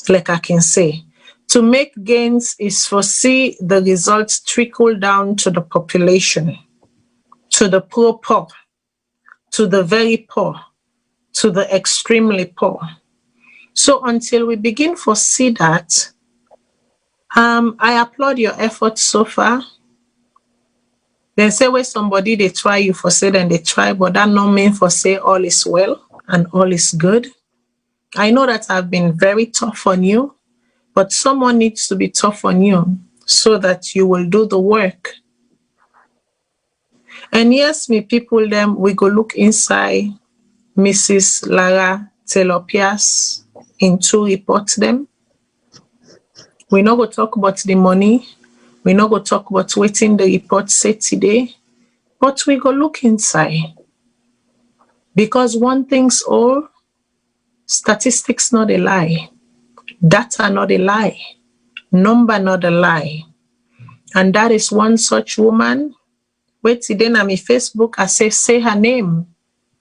like I can say. To make gains is for see the results trickle down to the population, to the poor, to the very poor, to the extremely poor. So until we begin to see that, I applaud your efforts so far. They say where somebody they try you for say then they try, but that not mean for say all is well and all is good. I know that I've been very tough on you, but someone needs to be tough on you so that you will do the work. And yes, me people them, we go look inside Mrs. Lara Telopias into report them. We not go talk about the money. We not go talk about waiting the report said today, but we go look inside. Because one thing's all, statistics not a lie. Data not a lie. Number not a lie. And that is one such woman. Wait today on my Facebook, I say her name.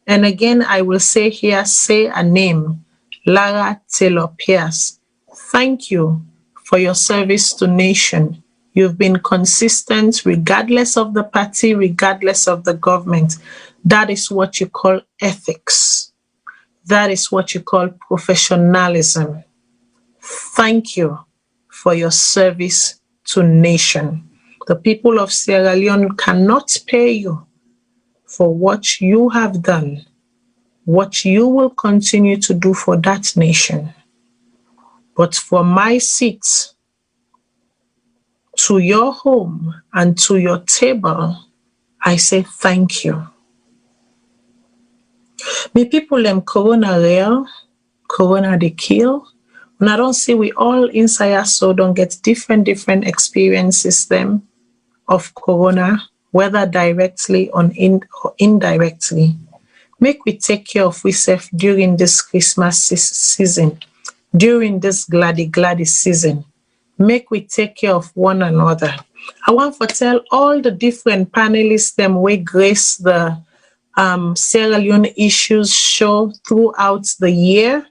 And again, I will say here, say a name. Lara Taylor Pierce. Thank you for your service to nation. You've been consistent regardless of the party, regardless of the government. That is what you call ethics. That is what you call professionalism. Thank you for your service to nation. The people of Sierra Leone cannot pay you for what you have done, what you will continue to do for that nation. But for my seat, to your home and to your table, I say thank you. Me people them corona real, corona they kill. And I don't see we all inside us so don't get different experiences them of corona, whether directly or indirectly. Make we take care of ourselves during this Christmas season, during this glady season. Make we take care of one another. I want to tell all the different panelists them we grace the Sierra Leone issues show throughout the year.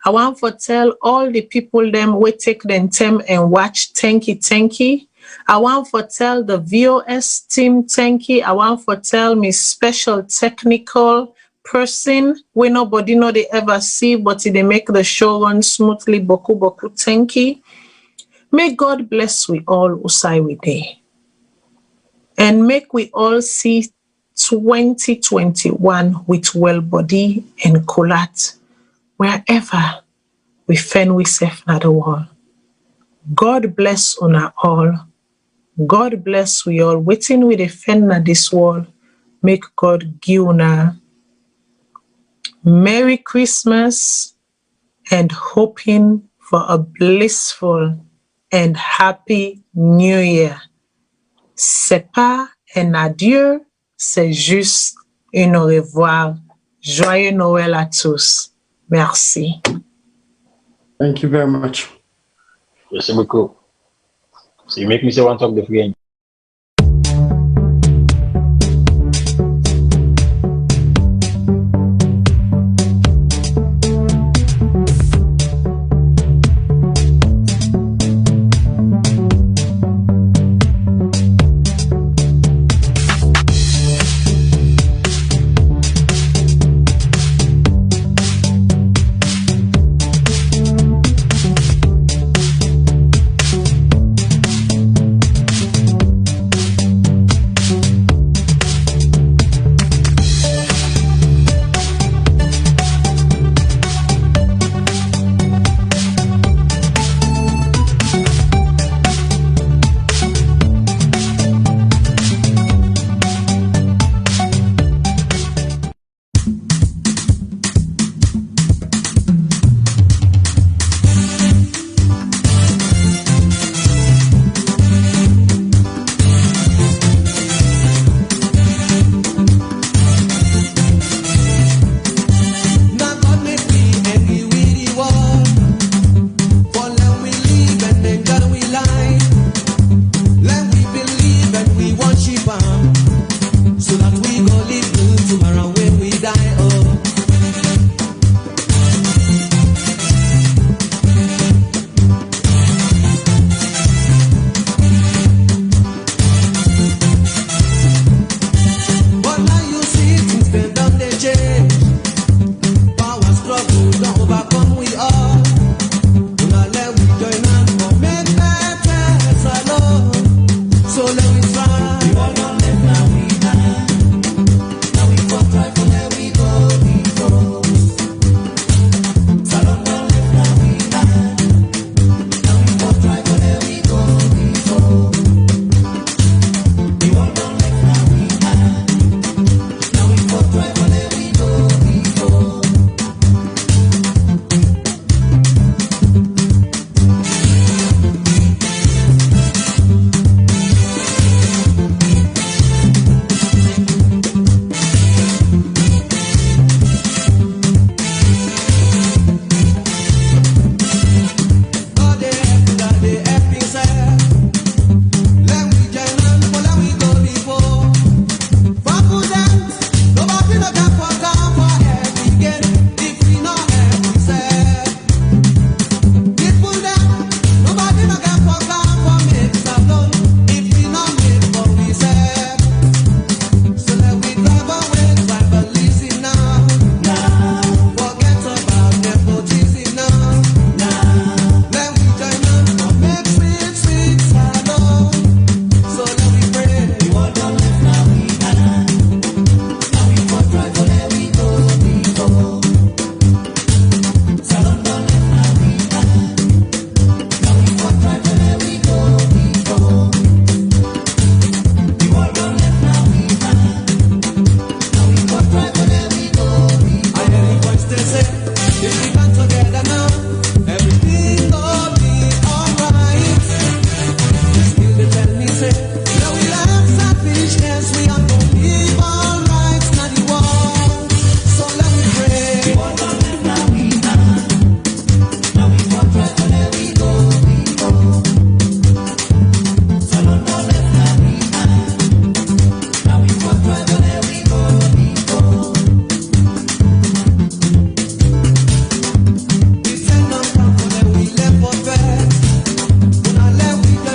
I want to tell all the people them we take them time and watch Tanky. I want to tell the VOS team Tanky. I want to tell me special technical person we nobody know they ever see, but they make the show run smoothly. Boku Tanky. May God bless we all usai we day. And make we all see 2021 with well body and colat wherever we find we safe na the world. God bless una all. God bless we all. Waiting we defend na this world. Make God give una Merry Christmas and hoping for a blissful and happy New Year. C'est pas un adieu, c'est juste un au revoir. Joyeux Noël à tous. Merci. Thank you very much. Merci beaucoup. So you make me say one talk the French.